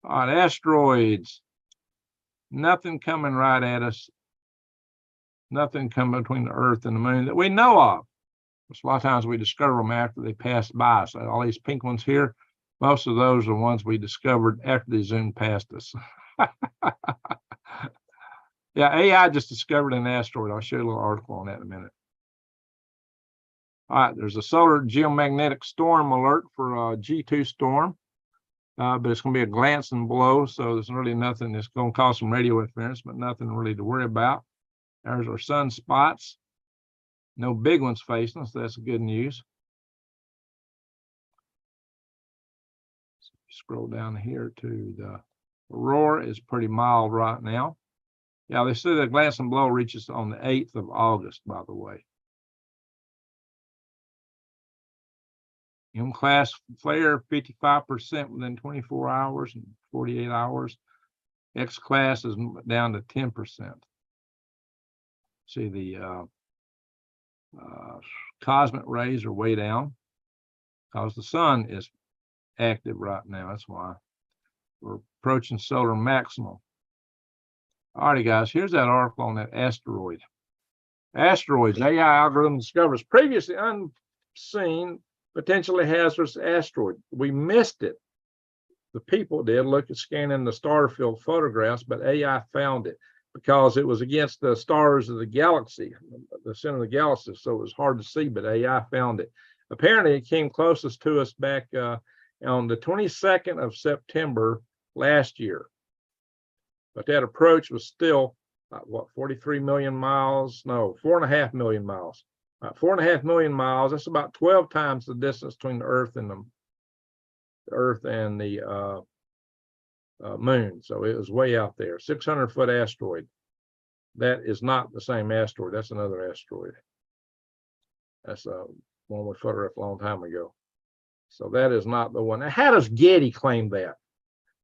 Speaker 1: All right, asteroids. Nothing coming right at us. Nothing coming between the Earth and the Moon that we know of. A lot of times we discover them after they pass by. So all these pink ones here, Most of those are ones we discovered after they zoomed past us. Yeah, AI just discovered an asteroid. I'll show you a little article on that in a minute. All right, there's a solar geomagnetic storm alert for a G2 storm, but it's going to be a glancing blow, so there's really nothing. It's going to cause some radio interference, but nothing really to worry about. There's our sunspots. No big ones facing us. That's good news. Scroll down here to the aurora is pretty mild right now. Yeah, they say the glancing blow reaches on the 8th of August, by the way. M-class flare, 55% within 24 hours and 48 hours. X-class is down to 10%. See, the cosmic rays are way down because the sun is active right now. That's why we're approaching solar maximum. All righty, guys, here's that article on that asteroid. Asteroids, AI algorithm discovers previously unseen potentially hazardous asteroid. We missed it. The people did look at scanning the star field photographs, but AI found it because it was against the stars of the galaxy, the center of the galaxy, so it was hard to see, but AI found it. Apparently, it came closest to us back on the 22nd of September last year. But that approach was still, what, 43 million miles? No, 4.5 million miles. 4.5 million miles, that's about 12 times the distance between the Earth and the moon. So it was way out there. 600-foot asteroid. That is not the same asteroid. That's another asteroid. That's one we photographed a long time ago. So that is not the one. Now, how does Getty claim that?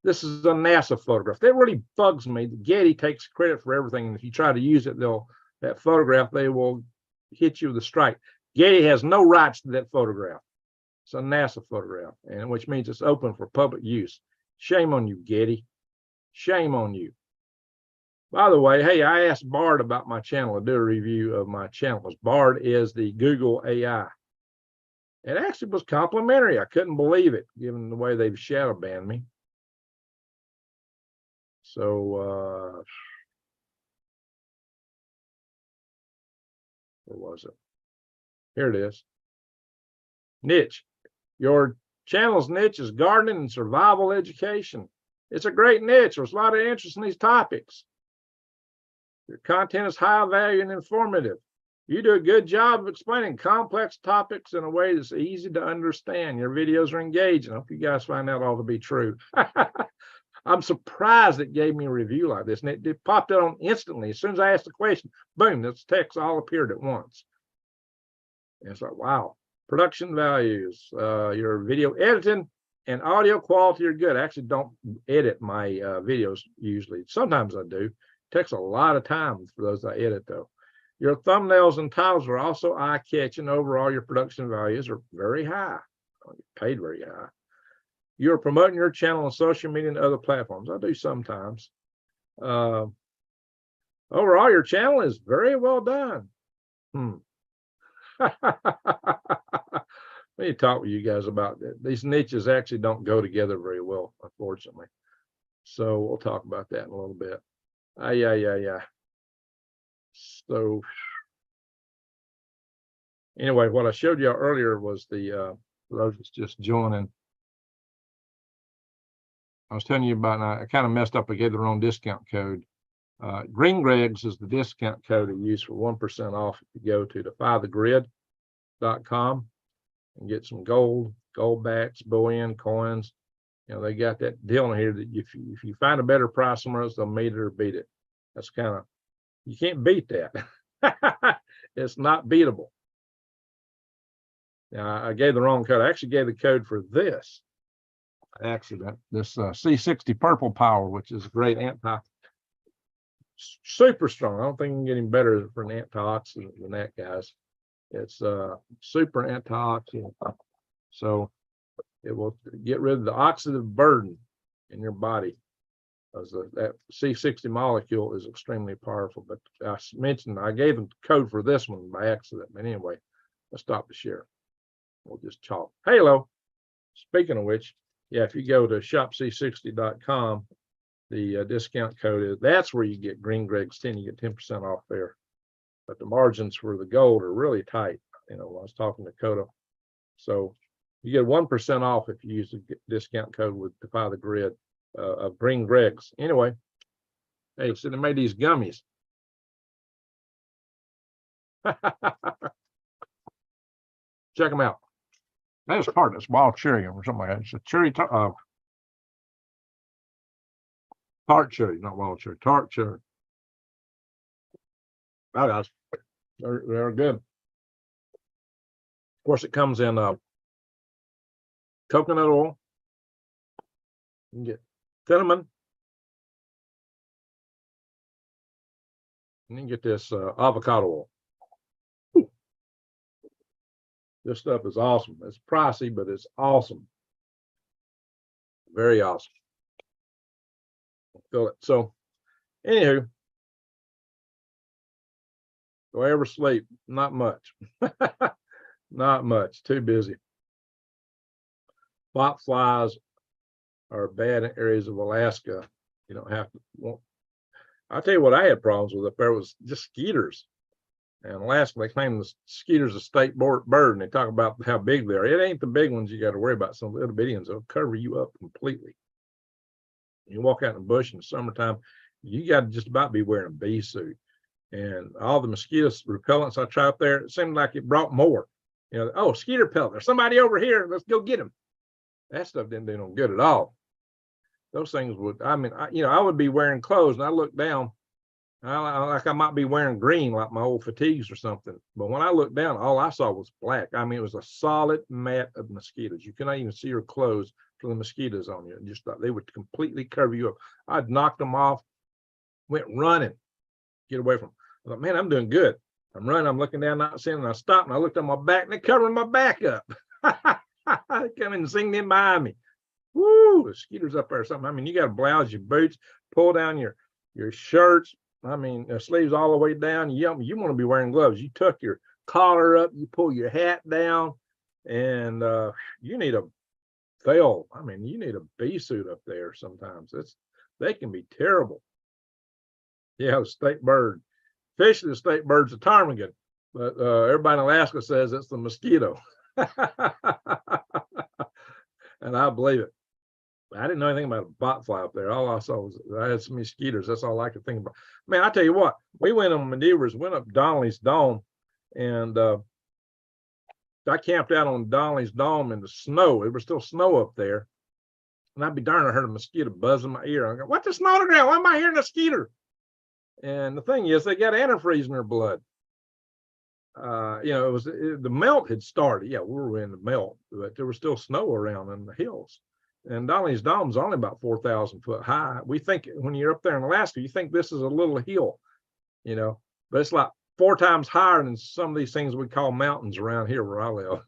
Speaker 1: This is a NASA photograph. That really bugs me. Getty takes credit for everything, and if you try to use it, that photograph, they will hit you with a strike. Getty has no rights to that photograph. It's a NASA photograph, and which means it's open for public use. Shame on you, Getty. Shame on you. By the way, hey, I asked Bard about my channel to do a review of my channel. Bard is the Google AI. It actually was complimentary. I couldn't believe it, given the way they've shadow banned me. So, where was it? Here it is. Niche. Your channel's niche is gardening and survival education. It's a great niche. There's a lot of interest in these topics. Your content is high value and informative. You do a good job of explaining complex topics in a way that's easy to understand. Your videos are engaging. I hope you guys find that all to be true. I'm surprised it gave me a review like this, and it popped out on instantly. As soon as I asked the question, boom, this text all appeared at once. And it's like, wow. Production values, your video editing and audio quality are good. I actually don't edit my videos usually. Sometimes I do. It takes a lot of time for those I edit, though. Your thumbnails and titles are also eye-catching. Overall, your production values are very high. You get paid very high. You're promoting your channel on social media and other platforms. I do sometimes. Overall, your channel is very well done. Let me talk with you guys about that. These niches actually don't go together very well, unfortunately. So we'll talk about that in a little bit. Yeah. So anyway, what I showed you earlier was the for those that's just joining. I was telling you about, I kind of messed up. I gave the wrong discount code. Green Gregs is the discount code to use for 1% off if you go to defythegrid.com and get some gold backs, bullion, coins. You know, they got that deal in here that if you find a better price somewhere else, they'll meet it or beat it. That's kind of, you can't beat that. It's not beatable. Now, I gave the wrong code. I actually gave the code for this accident, this C60 Purple Power, which is a great super strong. I don't think you can get any better for an antioxidant than that, guys. It's super antioxidant. So it will get rid of the oxidative burden in your body. As that C60 molecule is extremely powerful. But I mentioned I gave them the code for this one by accident. But anyway, let's stop the share. We'll just talk. Halo. Speaking of which, Yeah, if you go to shopc60.com, the discount code is, that's where you get Green Greg's 10, you get 10% off there. But the margins for the gold are really tight. You know, when I was talking to Coda. So you get 1% off if you use the discount code with Defy the Grid of Green Greg's. Anyway, hey, so they made these gummies. Check them out. That's part. That's wild cherry or something like that. It's a cherry tart cherry, not wild cherry. Tart cherry. Oh, guys, they're good. Of course, it comes in coconut oil. You can get cinnamon. And you can get this avocado oil. Ooh. This stuff is awesome. It's pricey, but it's awesome. Very awesome. Feel it. So, anywho, do I ever sleep? Not much. Not much. Too busy. Bot flies are bad in areas of Alaska. You don't have to. Well, I'll tell you what I had problems with up there was just skeeters. And Alaska, they claim the skeeter's a state bird, and they talk about how big they are. It ain't the big ones you got to worry about. Some little bitty ones will cover you up completely. You walk out in the bush in the summertime, you got to just about be wearing a bee suit. And all the mosquito repellents I tried up there, it seemed like it brought more. You know, oh, skeeter repellent, there's somebody over here, let's go get him. That stuff didn't do no good at all. Those things would, I mean, I would be wearing clothes and I look down, like I might be wearing green, like my old fatigues or something. But when I looked down, all I saw was black. I mean, it was a solid mat of mosquitoes. You cannot even see your clothes for the mosquitoes on you. And just thought they would completely cover you up. I'd knocked them off, went running, get away from them. I thought, man, I'm doing good. I'm running, I'm looking down, not seeing them. I stopped and I looked on my back and they're covering my back up. They come in and sing in behind me. Woo, the skeeters up there or something. I mean, you got to blouse your boots, pull down your shirts. I mean, the sleeves all the way down. You want to be wearing gloves. You tuck your collar up, you pull your hat down, and you need a veil. I mean, you need a bee suit up there sometimes. They can be terrible. Yeah, the state bird. Officially, the state bird's a ptarmigan, but everybody in Alaska says it's the mosquito. And I believe it. I didn't know anything about a botfly up there. All I saw was I had some mosquitoes. That's all I could think about. Man, I tell you what, we went on maneuvers, went up Donnelly's Dome, and I camped out on Donnelly's Dome in the snow. It was still snow up there. And I'd be darned, I heard a mosquito buzz in my ear. I go, what's the snow on the ground? Why am I hearing a skeeter? And the thing is, they got antifreeze in their blood. The melt had started. Yeah, we were in the melt, but there was still snow around in the hills. And Donnelly's Dome's only about 4,000 foot high. We think when you're up there in Alaska, you think this is a little hill, but it's like 4 times higher than some of these things we call mountains around here where I live.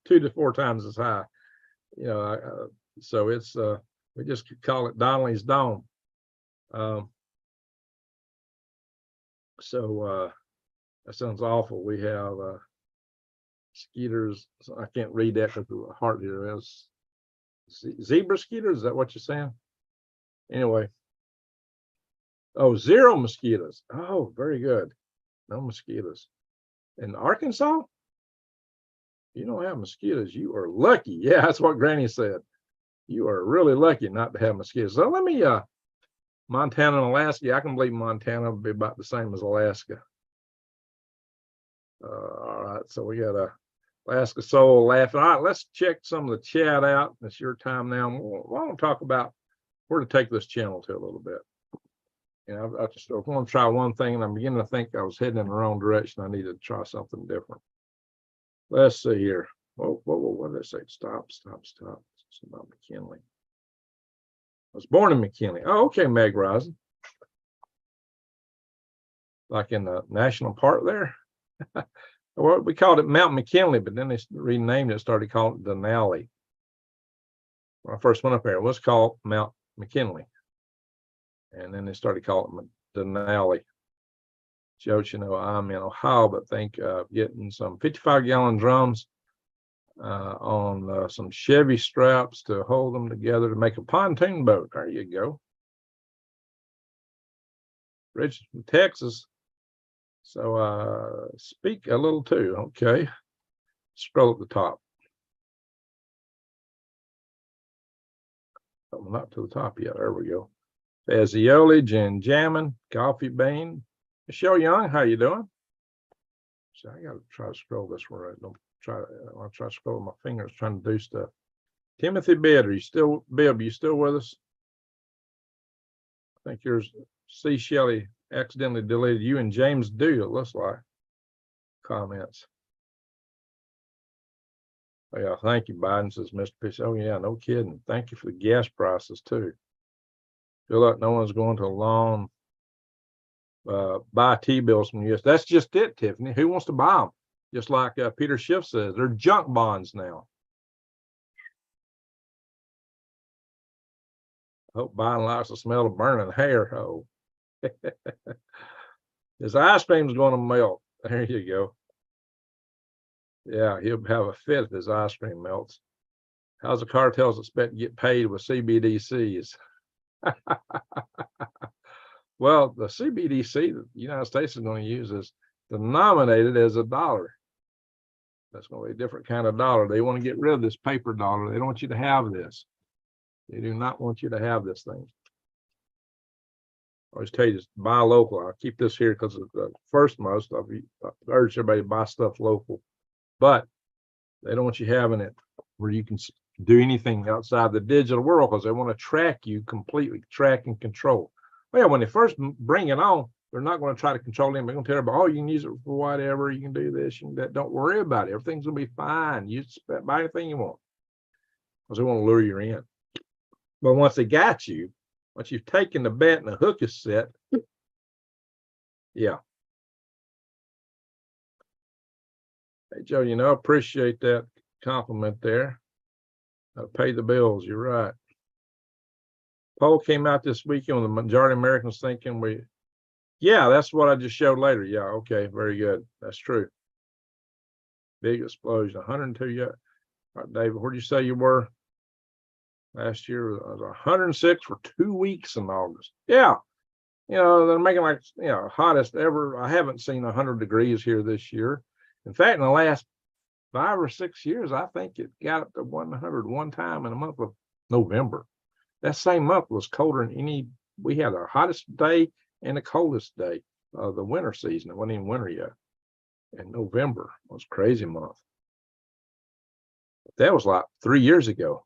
Speaker 1: 2 to 4 times as high, so it's we just call it Donnelly's Dome. That sounds awful. We have skeeters. I can't read that because of the heart here. Zebra skeeters, is that what you're saying? Anyway. Oh, 0 mosquitoes. Oh, very good. No mosquitoes. In Arkansas, you don't have mosquitoes. You are lucky. Yeah, that's what Granny said. You are really lucky not to have mosquitoes. So let me, Montana and Alaska, I can believe Montana will be about the same as Alaska. All right, so we got a Alaska Soul laughing. All right, let's check some of the chat out. It's your time now. Why don't we talk about where to take this channel to a little bit. I just want to try one thing, and I'm beginning to think I was heading in the wrong direction. I need to try something different. Let's see here. Whoa, what did I say? Stop. It's about McKinley. I was born in McKinley. Oh, okay, Meg Rising. Like in the national park there. Well, we called it Mount McKinley, but then they renamed it, started calling it Denali. When I first went up there, it was called Mount McKinley. And then they started calling it Denali. Joe, I'm in Ohio, but think of getting some 55-gallon drums on some Chevy straps to hold them together to make a pontoon boat. There you go. Rich from Texas. So speak a little too. Okay. Scroll at the top. Oh, not to the top yet. There we go. Fazioli, Jen Jammin, Coffee Bean. Michelle Young, how you doing? So I gotta try to scroll this where I don't try. I'll try to scroll with my fingers trying to do stuff. Timothy Bibb, you still with us? I think yours. C. Shelley accidentally deleted you and James Do. It looks like comments. Oh, yeah, thank you, Biden, says Mr. Pitch. Oh yeah, no kidding. Thank you for the gas prices too. Feel like no one's going to long buy T-bills from US. That's just it, Tiffany. Who wants to buy them? Just like Peter Schiff says, they're junk bonds now. I hope Biden likes the smell of burning hair. Oh, his ice cream's going to melt. There you go. Yeah, he'll have a fit if his ice cream melts. How's the cartels expect to get paid with CBDCs? Well, the CBDC that the United States is going to use is denominated as a dollar. That's going to be a different kind of dollar. They want to get rid of this paper dollar. They don't want you to have this. They do not want you to have this thing. I always tell you, just buy local. I'll keep this here because of the first most. I urge everybody to buy stuff local. But they don't want you having it where you can do anything outside the digital world because they want to track you completely, track and control. Well, when they first bring it on, they're not going to try to control them. They're going to tell everybody, oh, you can use it for whatever. You can do this, you can do that. Don't worry about it. Everything's going to be fine. You buy anything you want because they want to lure you in. But once they got you, once you've taken the bet and the hook is set, yeah. Hey, Joe, I appreciate that compliment there. Pay the bills. You're right. Poll came out this weekend with the majority of Americans thinking yeah, that's what I just showed later. Yeah, okay, very good. That's true. Big explosion, 102. Yeah. All right, David, where did you say you were? Last year I was 106 for 2 weeks in August. Yeah. They're making like, hottest ever. I haven't seen 100 degrees here this year. In fact, in the last 5 or 6 years, I think it got up to 100 one time in the month of November. That same month was colder than we had our hottest day and the coldest day of the winter season. It wasn't even winter yet. In November was a crazy month. But that was like 3 years ago.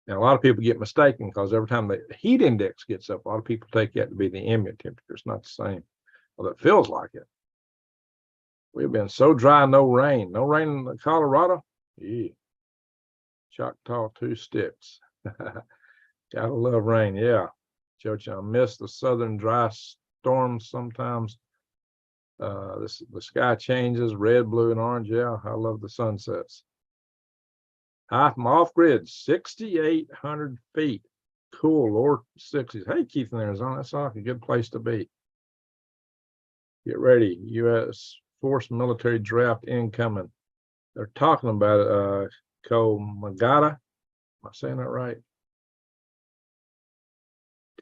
Speaker 1: And a lot of people get mistaken because every time the heat index gets up, a lot of people take that to be the ambient temperature. It's not the same. Well, it feels like it. We've been so dry, no rain. No rain in Colorado? Yeah. Choctaw 2 sticks. Gotta love rain, yeah. Judge, I miss the southern dry storms sometimes. The sky changes, red, blue, and orange. Yeah, I love the sunsets. Hi from off-grid, 6,800 feet. Cool, lower 60s. Hey, Keith in Arizona, that's like a good place to be. Get ready, U.S. forced military draft incoming. They're talking about Komagata. Am I saying that right?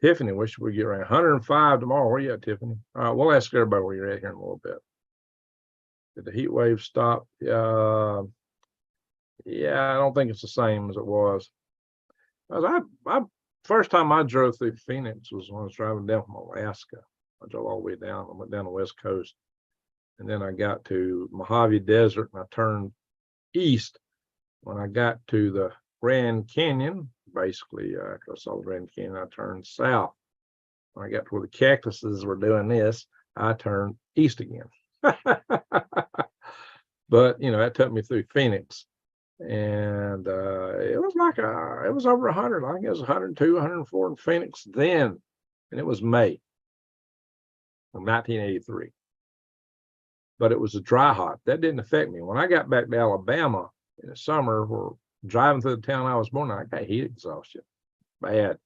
Speaker 1: Tiffany, wish we get around 105 tomorrow. Where you at, Tiffany? All right, we'll ask everybody where you're at here in a little bit. Did the heat wave stop? Yeah, I don't think it's the same as it was. First time I drove through Phoenix was when I was driving down from Alaska. I drove all the way down. I went down the West Coast. And then I got to Mojave Desert and I turned east. When I got to the Grand Canyon, basically, after I saw the Grand Canyon, I turned south. When I got to where the cactuses were doing this, I turned east again. But, that took me through Phoenix. And it was like it was over 100. I think it was 102, 104 in Phoenix then. And it was May of 1983. But it was a dry hot. That didn't affect me. When I got back to Alabama in the summer, we're driving through the town I was born in, I got heat exhaustion. Bad.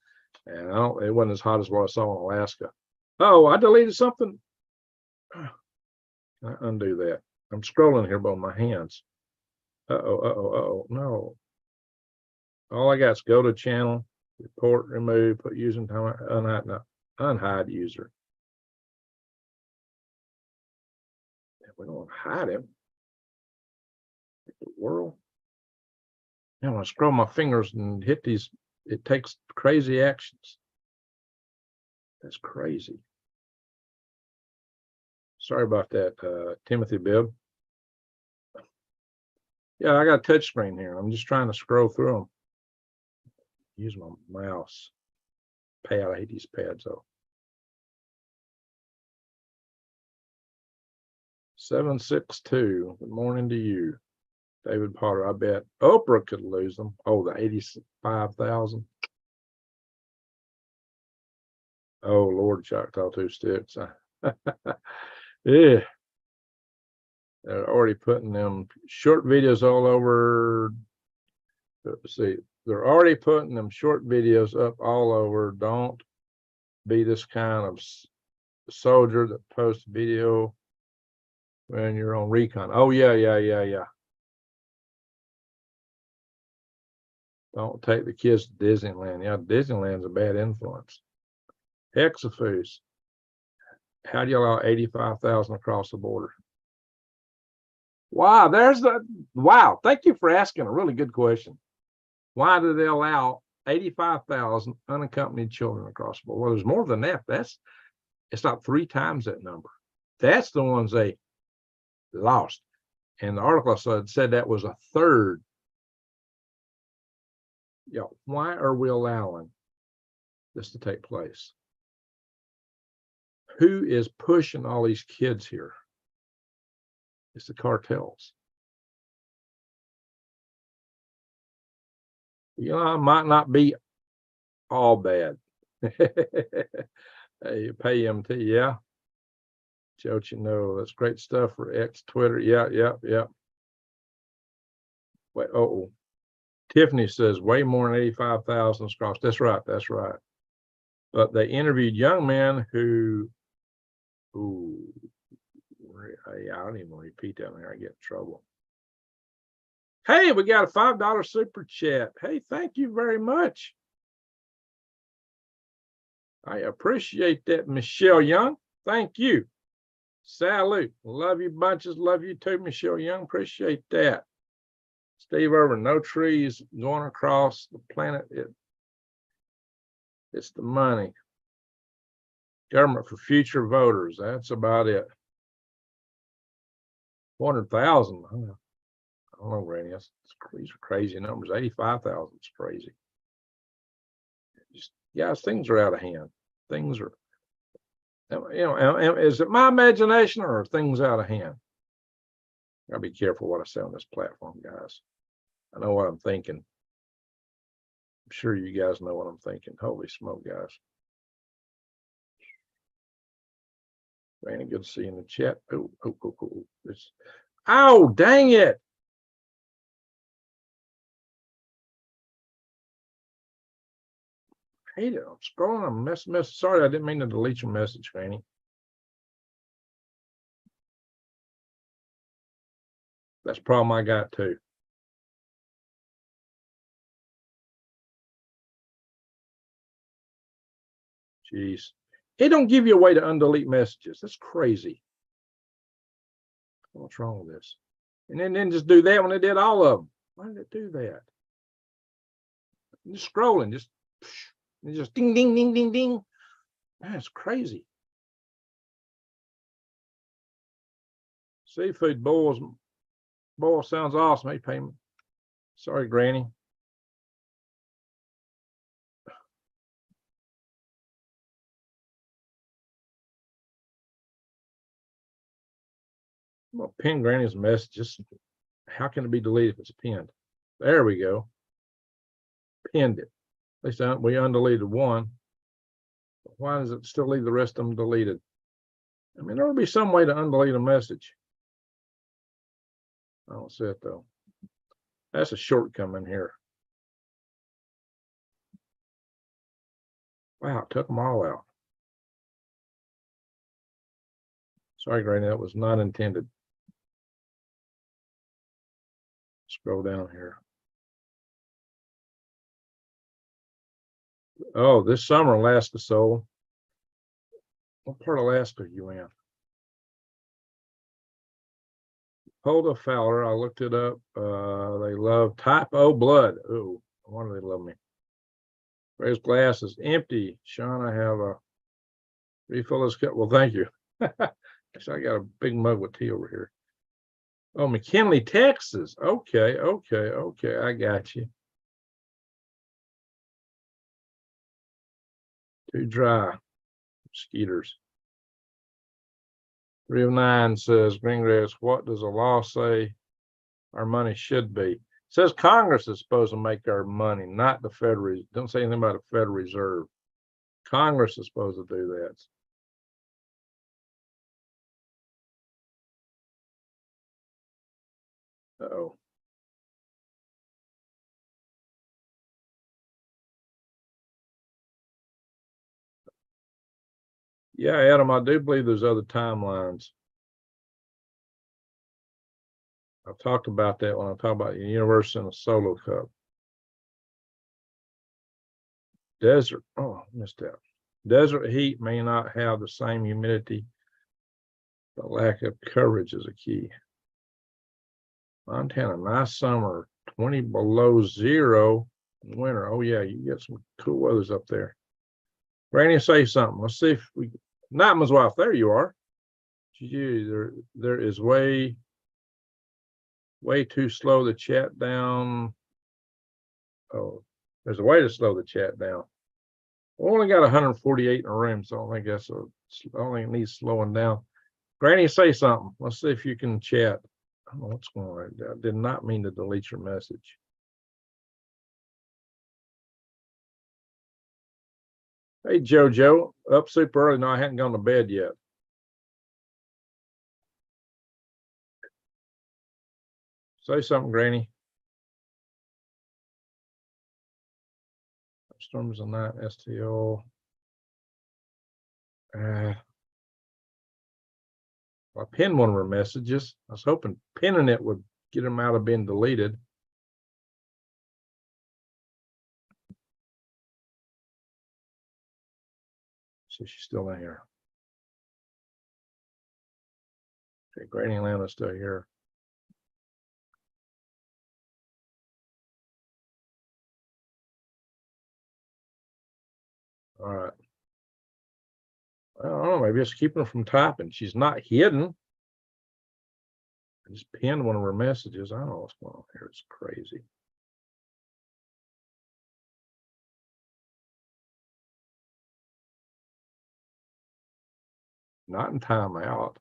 Speaker 1: And it wasn't as hot as what I saw in Alaska. Oh, I deleted something. I undo that. I'm scrolling here by my hands. No. All I got is go to channel, report, remove, put using time, unhide, no, unhide user. We don't hide him. The world. And when I scroll my fingers and hit these, it takes crazy actions. That's crazy. Sorry about that, Timothy Bibb. Yeah, I got a touch screen here. I'm just trying to scroll through them. Use my mouse pad. I hate these pads though. 762. Good morning to you, David Potter. I bet Oprah could lose them. Oh, the 85,000. Oh Lord, Choctaw Two Sticks. Yeah, they're already putting them short videos all over. Let's see, they're already putting them short videos up all over. Don't be this kind of soldier that posts video when you're on recon. Oh yeah. Don't take the kids to Disneyland. Yeah, Disneyland's a bad influence. Hexafuse. How do you allow 85,000 across the border? Wow, wow. Thank you for asking a really good question. Why do they allow 85,000 unaccompanied children across the border? Well, there's more than that. It's not 3 times that number. That's the ones they lost. And the article I said that was a third. Yeah, why are we allowing this to take place? Who is pushing all these kids here? It's the cartels. You know, it might not be all bad. Hey, pay MT, yeah. Joe, you know, that's great stuff for X, Twitter. Yeah. Wait, Tiffany says way more than 85,000 across. That's right. But they interviewed young men who, I don't even want to repeat that when I get in trouble. Hey, we got a $5 super chat. Hey, thank you very much. I appreciate that, Michelle Young. Thank you. Salute. Love you bunches. Love you too, Michelle Young. Appreciate that. Steve Irwin, no trees going across the planet. It's the money. Government for future voters. That's about it. 400,000. I don't know, Randy. These are crazy numbers. 85,000 is crazy. Just, guys, things are out of hand. Things are, you know, is it my imagination or are things out of hand? Gotta be careful what I say on this platform, guys. I know what I'm thinking. I'm sure you guys know what I'm thinking. Holy smoke, guys. Randy, good to see you in the chat. Oh, dang it. I hate it. I'm scrolling. I'm messing. Sorry, I didn't mean to delete your message, Randy. That's a problem I got too. Jeez. It don't give you a way to undelete messages. That's crazy. What's wrong with this? And then just do that when it did all of them. Why did it do that? I'm just scrolling, just ding, ding, ding, ding, ding. That's crazy. Seafood boil sounds awesome. Hey, payment. Sorry, Granny. I'm gonna pin Granny's message. Just how can it be deleted if it's pinned? There we go. Pinned it. At least we undeleted one. But why does it still leave the rest of them deleted? I mean, there will be some way to undelete a message. I don't see it though. That's a shortcoming here. Wow, it took them all out. Sorry, Granny, that was not intended. Scroll down here. Oh, this summer, Alaska sold. What part of Alaska are you in? Hulda Fowler, I looked it up. They love type O blood. Oh, no wonder they love me. Ray's glass is empty. Sean, I have a refill this cup. Well, thank you. Actually, I got a big mug with tea over here. Oh, McKinley, Texas. Okay, I got you. Too dry. Skeeters. 309 says, Greengrass, what does the law say our money should be? It says Congress is supposed to make our money, not the Federal. Don't say anything about the Federal Reserve. Congress is supposed to do that. Uh-oh. Yeah, Adam, I do believe there's other timelines. I've talked about that when I talk about the universe in a solo cup. Desert, oh, missed that. Desert heat may not have the same humidity, but lack of coverage is a key. Montana, nice summer, 20 below zero in winter. Oh yeah, you get some cool weathers up there. Granny, say something. Let's see if we, Nightman's wife, there you are. Gee, there is way too slow the chat down. Oh, there's a way to slow the chat down. We only got 148 in a room, so I don't think I don't think it needs slowing down. Granny, say something. Let's see if you can chat. I don't know what's going on. I did not mean to delete your message. Hey, JoJo, up super early. No, I hadn't gone to bed yet. Say something, Granny. Storms of night, STO. I pinned one of her messages. I was hoping pinning it would get them out of being deleted. So she's still in here. Okay, Granny Atlanta's still here. All right. I don't know, maybe it's keeping her from typing. She's not hidden. I just pinned one of her messages. I don't know what's going on here. It's crazy. Not in timeout.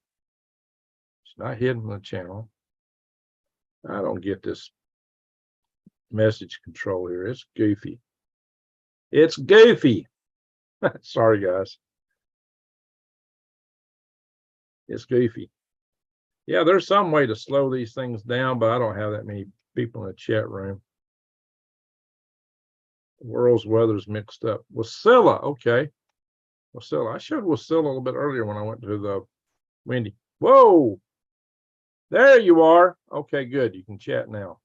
Speaker 1: It's not hidden from the channel. I don't get this message control here. It's goofy. It's goofy. Sorry, guys. It's goofy. Yeah, there's some way to slow these things down, but I don't have that many people in the chat room. The world's weather's mixed up. Wasilla, okay. Wasilla. I showed Wasilla a little bit earlier when I went to the Wendy. Whoa, there you are. Okay, good. You can chat now.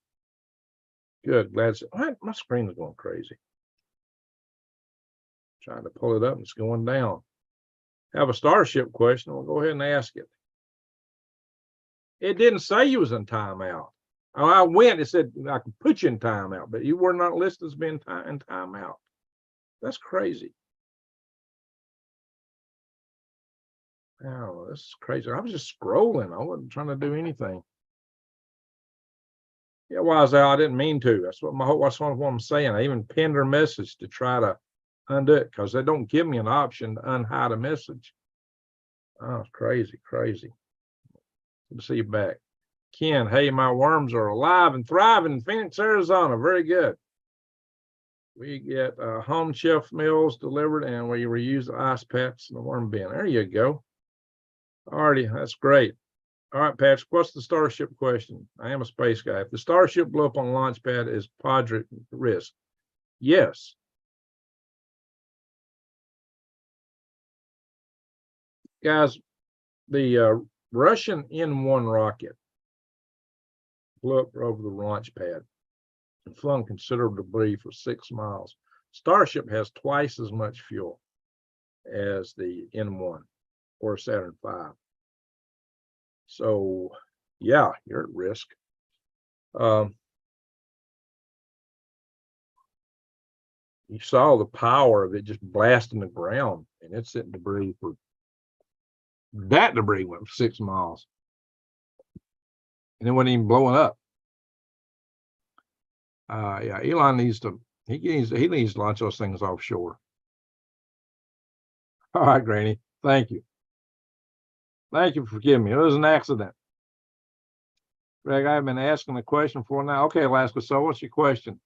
Speaker 1: Good. Glad my screen is going crazy. Trying to pull it up and it's going down. Have a Starship question. We'll go ahead and ask it. It didn't say you was in timeout. Oh, I went. It said I could put you in timeout, but you were not listed as being in timeout. That's crazy. Oh, this is crazy. I was just scrolling. I wasn't trying to do anything. Yeah, Wise Al, I didn't mean to. That's what I'm saying. I even pinned her message to try to undo it because they don't give me an option to unhide a message. Oh, it's crazy, crazy. Good to see you back. Ken, hey, my worms are alive and thriving in Phoenix, Arizona. Very good. We get home chef meals delivered and we reuse the ice packs in the worm bin. There you go. Alrighty, that's great. All right, Patrick, what's the Starship question? I am a space guy. If the Starship blew up on launch pad, is Padre risk? Yes. Guys, the Russian N1 rocket flew up over the launch pad and flung considerable debris for 6 miles. Starship has twice as much fuel as the N1 or Saturn V. So, yeah, you're at risk. You saw the power of it just blasting the ground, and it's hitting debris for that debris went for 6 miles, and it wasn't even blowing up. Yeah, Elon needs to he needs to launch those things offshore. All right, Granny, thank you. Thank you for forgiving me. It was an accident. Greg, I've been asking the question for now. Okay, Alaska. So what's your question?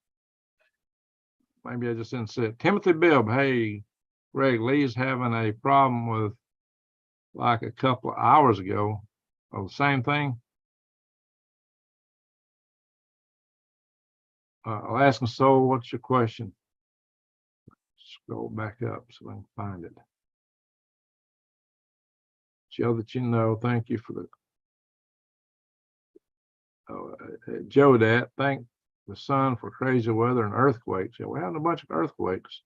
Speaker 1: Maybe I just didn't see it. Timothy Bibb, hey, Greg, Lee's having a problem with like a couple of hours ago. Oh, the same thing. Alaska Soul, what's your question? Scroll back up so I can find it. Joe, that you know, thank you for the Joe, that thank the sun for crazy weather and earthquakes. Yeah, we're having a bunch of earthquakes.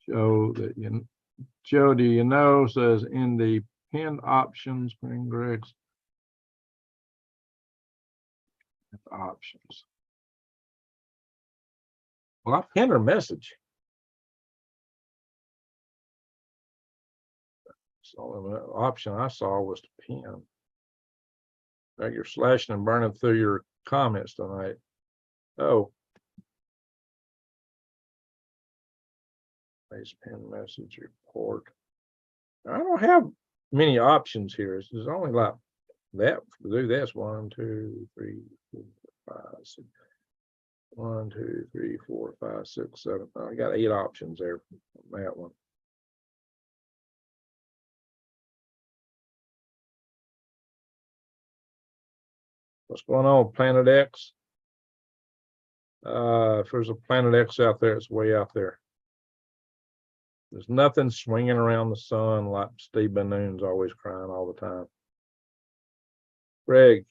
Speaker 1: Joe, Joe, do you know, says in the pinned options, bring Greg's options. Well, I pinned her message. So the option I saw was to pin. Now you're slashing and burning through your comments tonight. Oh. Base pin message report. I don't have many options here. There's only like that to do this. 1, 2, 3, 4, 5, 6. 1, 2, 3, 4, 5, 6, 7. I got 8 options there from that one. What's going on with Planet X? If there's a Planet X out there, it's way out there. There's nothing swinging around the sun like Steve Bannoon's always crying all the time. Greg,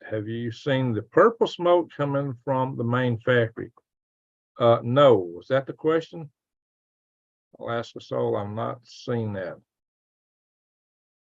Speaker 1: have you seen the purple smoke coming from the main factory? No. Was that the question? Alaska Soul, I'm not seeing that.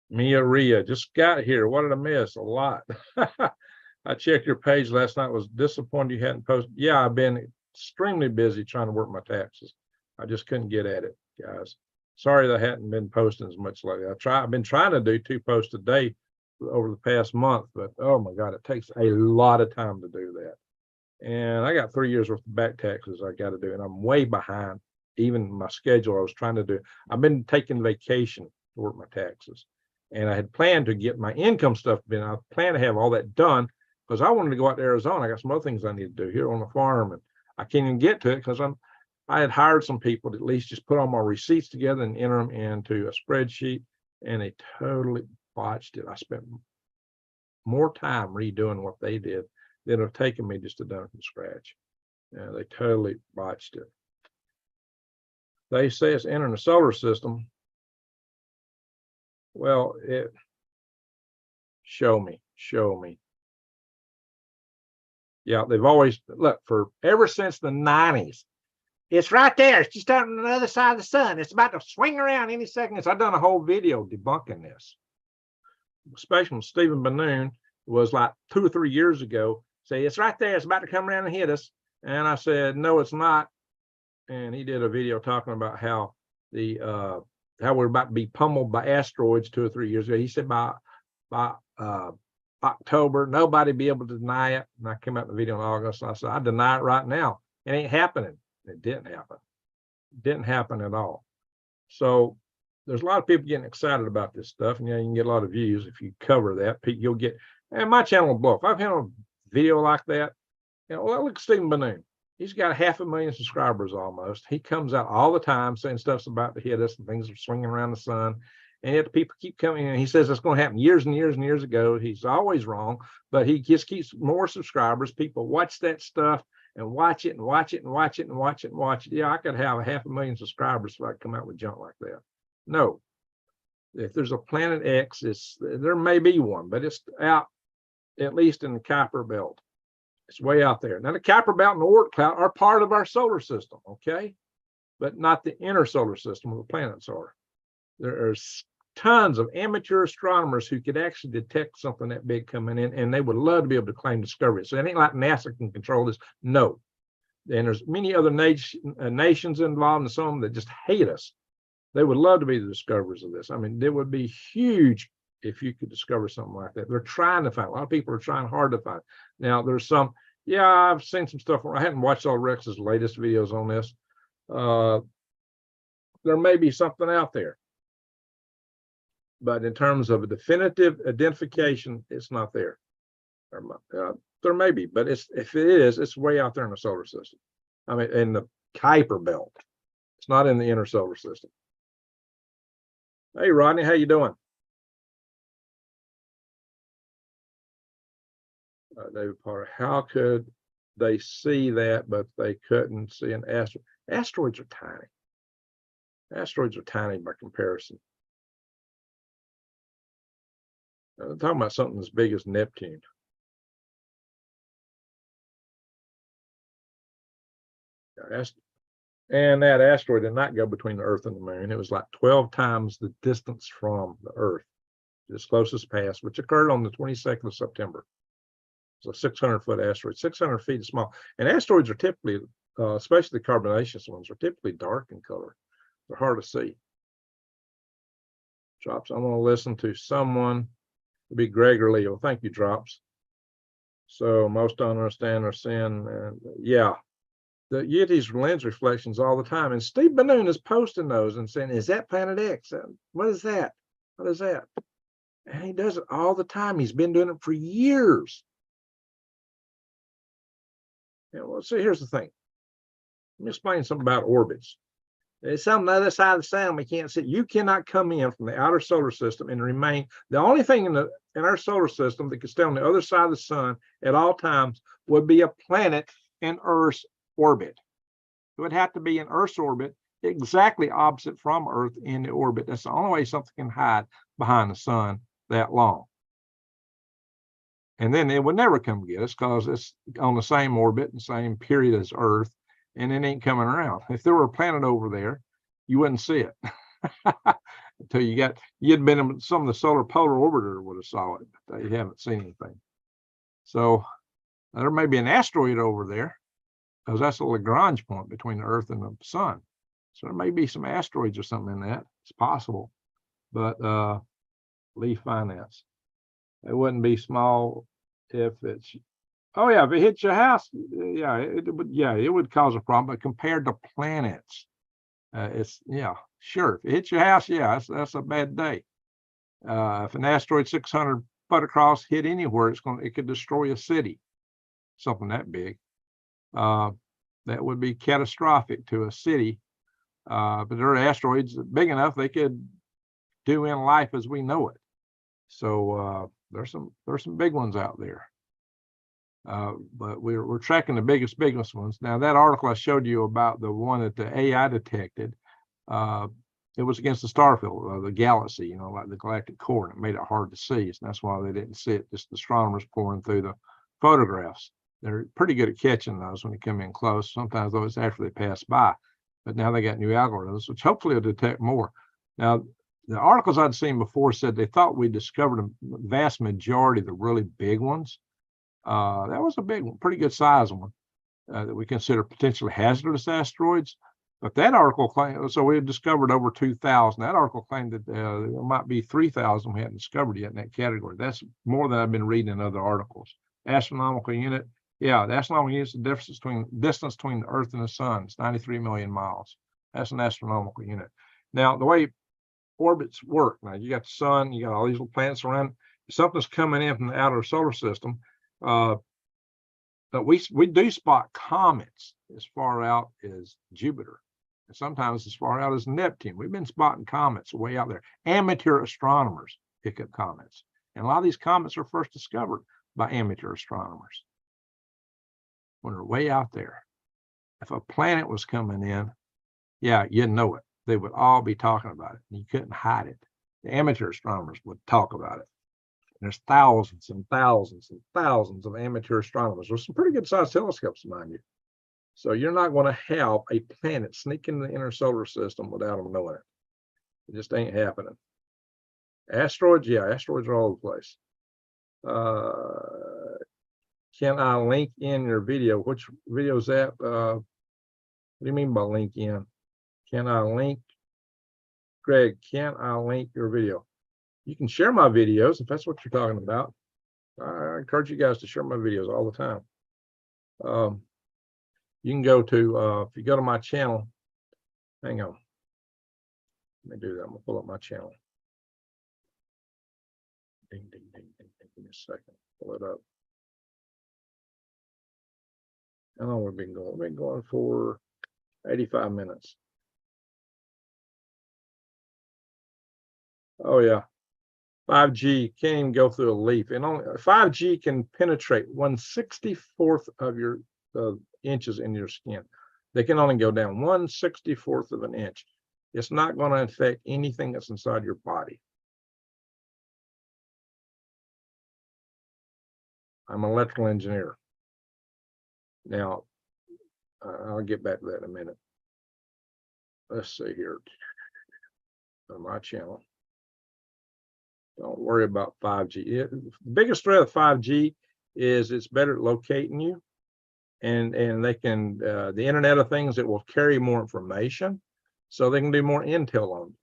Speaker 1: Mia Ria just got here. What did I miss? A lot. I checked your page last night. Was disappointed you hadn't posted. Yeah, I've been extremely busy trying to work my taxes. I just couldn't get at it, guys. Sorry that I hadn't been posting as much lately. I've been trying to do 2 posts a day over the past month, but oh my God, it takes a lot of time to do that. And I got 3 years worth of back taxes I got to do, and I'm way behind even my schedule I was trying to do. I've been taking vacation to work my taxes, and I had planned to get my income stuff done. I planned to have all that done because I wanted to go out to Arizona. I got some other things I need to do here on the farm, and I can't even get to it because I had hired some people to at least just put all my receipts together and enter them into a spreadsheet, and they totally botched it. I spent more time redoing what they did than it would have taken me just to do it from scratch. They totally botched it. They say it's entering the solar system. Well, show me. Yeah, they've always, look, ever since the 90s, it's right there. It's just on the other side of the sun. It's about to swing around any second. I've done a whole video debunking this. Especially when Stephen Bannoon was like 2 or 3 years ago. Say, it's right there. It's about to come around and hit us. And I said, no, it's not. And he did a video talking about how we're about to be pummeled by asteroids 2 or 3 years ago. He said by October, nobody be able to deny it. And I came out in the video in August. And I said, I deny it right now. It ain't happening. It didn't happen. It didn't happen at all. So there's a lot of people getting excited about this stuff, and you can get a lot of views if you cover that. You'll get, and my channel will blow up. I've had a video like that. Look at Stephen Bannoon. He's got 500,000 subscribers almost. He comes out all the time saying stuff's about to hit us and things are swinging around the sun. And yet people keep coming in. He says it's going to happen years and years and years ago. He's always wrong, but he just keeps more subscribers. People watch that stuff and watch it and watch it and watch it and watch it and watch it. Yeah, I could have 500,000 subscribers if I come out with junk like that. No. If there's a planet X, there may be one, but it's out at least in the Kuiper Belt. It's way out there. Now, the Kuiper Belt and the Oort cloud are part of our solar system, okay? But not the inner solar system where the planets are. There's tons of amateur astronomers who could actually detect something that big coming in, and they would love to be able to claim discovery. So it ain't like NASA can control this. No. And there's many other nations involved, and some of them that just hate us. They would love to be the discoverers of this. I mean, it would be huge if you could discover something like that. They're trying to find. A lot of people are trying hard to find. Now, there's some. Yeah, I've seen some stuff. I haven't watched all Rex's latest videos on this. There may be something out there, but in terms of a definitive identification, it's not there. There may be, but if it is, it's way out there in the solar system. I mean, in the Kuiper Belt. It's not in the inner solar system. Hey, Rodney, how you doing? David Potter, how could they see that, but they couldn't see an asteroid? Asteroids are tiny. Asteroids are tiny by comparison. I'm talking about something as big as Neptune. And that asteroid did not go between the Earth and the Moon. It was like 12 times the distance from the Earth, its closest pass, which occurred on the 22nd of September. It's a 600-foot asteroid. 600 feet is small. And asteroids are typically, especially the carbonaceous ones, are typically dark in color. They're hard to see. Drops, I'm going to listen to someone. It'll be Greg or Leo. Thank you, Drops. So most don't understand or sin. And yeah. The Yeti's lens reflections all the time. And Steve Benoon is posting those and saying, is that Planet X? What is that? What is that? And he does it all the time. He's been doing it for years. Yeah, well, see, here's the thing. Let me explain something about orbits. There's something on the other side of the sun we can't see. You cannot come in from the outer solar system and remain. The only thing in our solar system that could stay on the other side of the sun at all times would be a planet in Earth's orbit. It would have to be in Earth's orbit, exactly opposite from Earth in the orbit. That's the only way something can hide behind the sun that long. And then it would never come get us because it's on the same orbit and same period as Earth, and it ain't coming around. If there were a planet over there, you wouldn't see it until you'd been in some of the solar polar orbiter would have saw it, but they haven't seen anything. So there may be an asteroid over there, because that's a Lagrange point between the Earth and the sun. So there may be some asteroids or something in that. It's possible. But Lee Finance. It wouldn't be small if it's, oh yeah, if it hits your house, yeah, it would cause a problem. But compared to planets, it's, yeah, sure. If it hits your house, yeah, that's a bad day. If an asteroid 600 foot across hit anywhere, it could destroy a city, something that big. That would be catastrophic to a city. But there are asteroids big enough they could do in life as we know it. So there's some big ones out there. But we're tracking the biggest ones. Now that article I showed you about the one that the AI detected, it was against the star field, the galaxy, like the galactic core, and it made it hard to see. And that's why they didn't see it. Just astronomers pouring through the photographs. They're pretty good at catching those when they come in close. Sometimes though it's after they pass by, but now they got new algorithms, which hopefully will detect more. Now, the articles I'd seen before said they thought we discovered a vast majority of the really big ones. That was a big one, pretty good size one that we consider potentially hazardous asteroids. But that article claimed, so we had discovered over 2,000. That article claimed that there might be 3,000 we hadn't discovered yet in that category. That's more than I've been reading in other articles. Astronomical unit. Yeah, the astronomical unit is the distance between the Earth and the sun. It's 93 million miles. That's an astronomical unit. Now, the way orbits work, now you got the sun, you got all these little planets around. If something's coming in from the outer solar system, but we do spot comets as far out as Jupiter, and sometimes as far out as Neptune. We've been spotting comets way out there. Amateur astronomers pick up comets, and a lot of these comets are first discovered by amateur astronomers. when they're way out there. If a planet was coming in, yeah, you'd know it. They would all be talking about it. You couldn't hide it. The amateur astronomers would talk about it. There's thousands and thousands and thousands of amateur astronomers with some pretty good sized telescopes, mind you. So you're not going to have a planet sneak into the inner solar system without them knowing it. It just ain't happening. Asteroids, yeah, asteroids are all over the place. Can I link in your video? Which video is that? What do you mean by link in? Can I link? Greg, can I link your video? You can share my videos if that's what you're talking about. I encourage you guys to share my videos all the time. You can go to, if you go to my channel, hang on. Let me do that. I'm going to pull up my channel. Ding, ding, ding, ding, ding. Give me a second. Pull it up. How long have we been going? We've been going for 85 minutes. Oh, yeah. 5G can't even go through a leaf. And only 5G can penetrate 1/64th of your inches in your skin. They can only go down 1/64th of an inch. It's not going to affect anything that's inside your body. I'm an electrical engineer. Now, I'll get back to that in a minute. Let's see here. On my channel. Don't worry about 5G. The biggest threat of 5G is it's better at locating you. And they can, the Internet of Things, it will carry more information. So they can do more intel on you.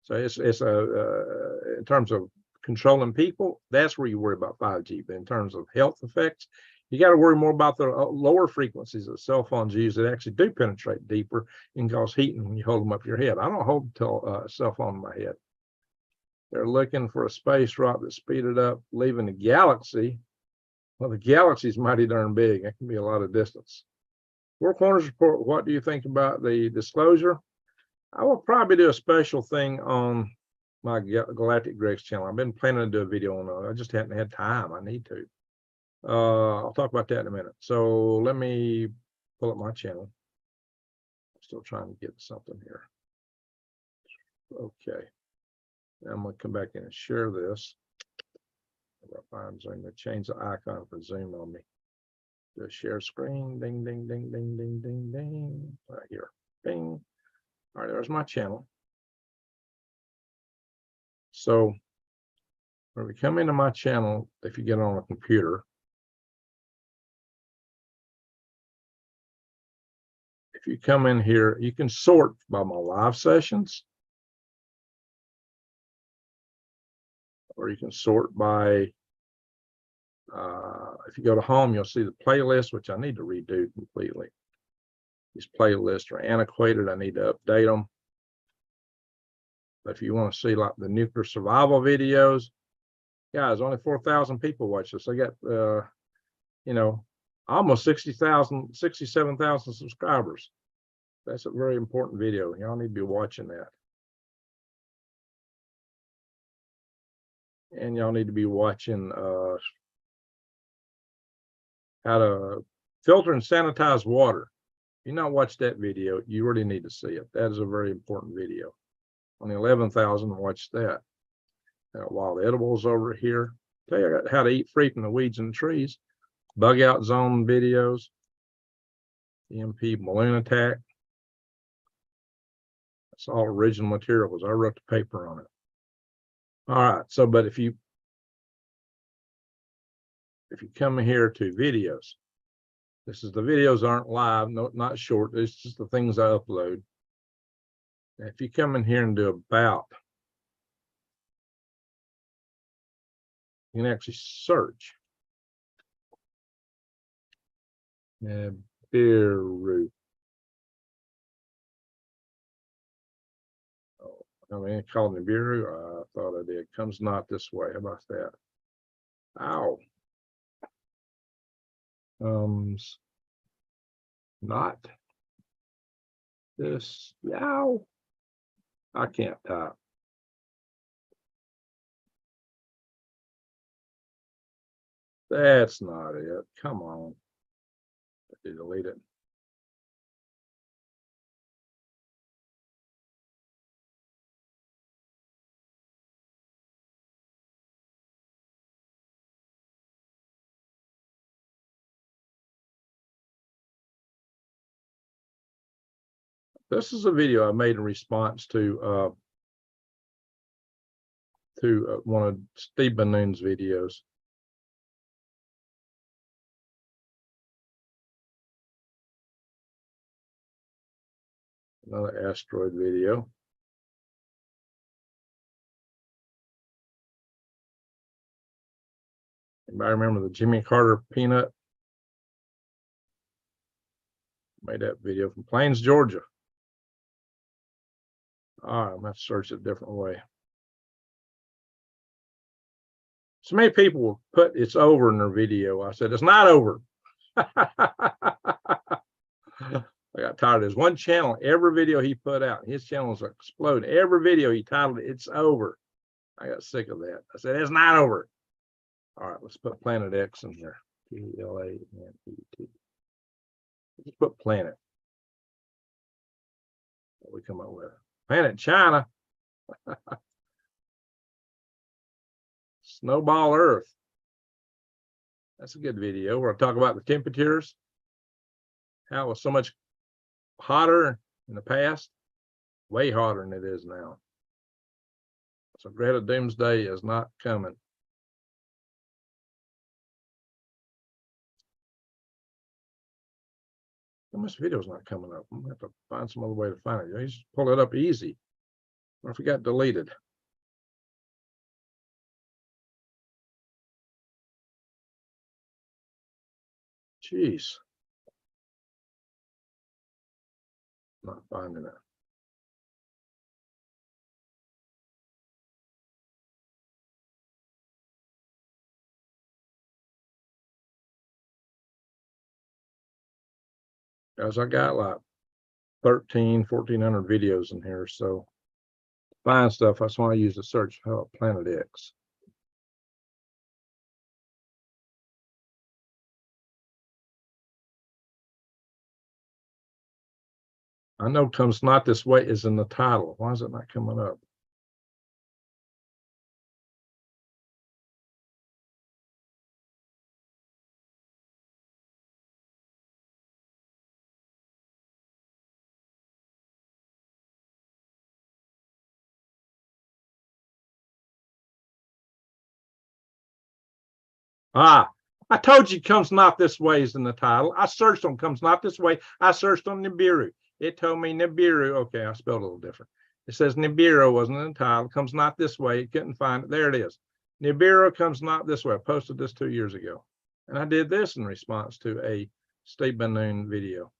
Speaker 1: So it's in terms of controlling people, that's where you worry about 5G. But in terms of health effects, you got to worry more about the lower frequencies that cell phones use that actually do penetrate deeper and cause heating when you hold them up your head. I don't hold a cell phone in my head. They're looking for a space rock that's speeded up, leaving the galaxy. Well, the galaxy is mighty darn big. It can be a lot of distance. Four Corners Report, what do you think about the disclosure? I will probably do a special thing on my Galactic Greg's channel. I've been planning to do a video on it. I just haven't had time. I need to. I'll talk about that in a minute. So let me pull up my channel. I'm still trying to get something here. Okay. Now I'm going to come back in and share this. If I find Zoom, they change the icon for Zoom on me. Do a share screen. Ding, ding, ding, ding, ding, ding, ding. Right here. Bing. All right, there's my channel. So when we come into my channel, if you get on a computer, if you come in here, you can sort by my live sessions, or you can sort by, if you go to home, you'll see the playlist, which I need to redo completely. These playlists are antiquated. I need to update them. But if you want to see like the nuclear survival videos, guys, only 4,000 people watch this. I got, you know, almost 60,000, 67,000 subscribers. That's a very important video. Y'all need to be watching that. And y'all need to be watching how to filter and sanitize water. If you not watch that video, you really need to see it. That is a very important video. Only 11,000 watched that. Wild edibles over here. Tell you how to eat free from the weeds and the trees. Bug out zone videos. EMP balloon attack. That's all original materials. I wrote the paper on it. All right. So, but if you come here to videos, this is the videos aren't live, no, not short. It's just the things I upload. And if you come in here and do about, you can actually search. Beirut. Oh, I mean, it's called Nibiru. I thought I did. Comes not this way. How about that? Ow. Not this. Ow. I can't type. That's not it. Come on. Delete it. This is a video I made in response to one of Steve Bannon's videos. Another asteroid video. Anybody remember the Jimmy Carter peanut? Made that video from Plains, Georgia. All right, I'm going to search it a different way. So many people will put "it's over" in their video. I said, it's not over. I got tired. There's one channel, every video he put out, his channel was exploding. Every video he titled it, "It's over." I got sick of that. I said, it's not over. All right, let's put Planet X in here. P-L-A-N-E-T. Let's put planet. What we come up with? Planet China. Snowball Earth. That's a good video where I talk about the temperatures, how it was so much hotter in the past, way hotter than it is now. So Greta Doomsday is not coming. This video's not coming up. I'm gonna have to find some other way to find it. You just pull it up easy. Or if it got deleted. Jeez. Not finding it. Guys, I got like 1,400 videos in here, so find stuff. That's why I use the search Planet X. I know "comes not this way" is in the title. Why is it not coming up? Ah, I told you "comes not this way" is in the title. I searched on "comes not this way." I searched on Nibiru. It told me Nibiru. Okay, I spelled it a little different. It says Nibiru wasn't in the title. "Comes not this way." It couldn't find it. There it is. Nibiru "comes not this way." I posted this 2 years ago. And I did this in response to a Steve Bannon video.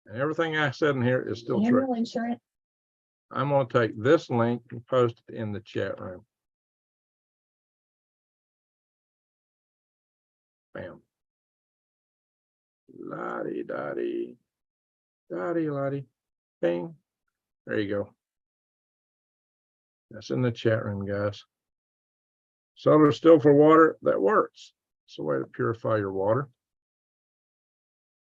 Speaker 1: And everything I said in here is still true. Insurance. I'm going to take this link and post it in the chat room. Bam. Lottie-dottie. Dottie-lottie. Bing. There you go. That's in the chat room, guys. Solar still for water, that works. It's a way to purify your water.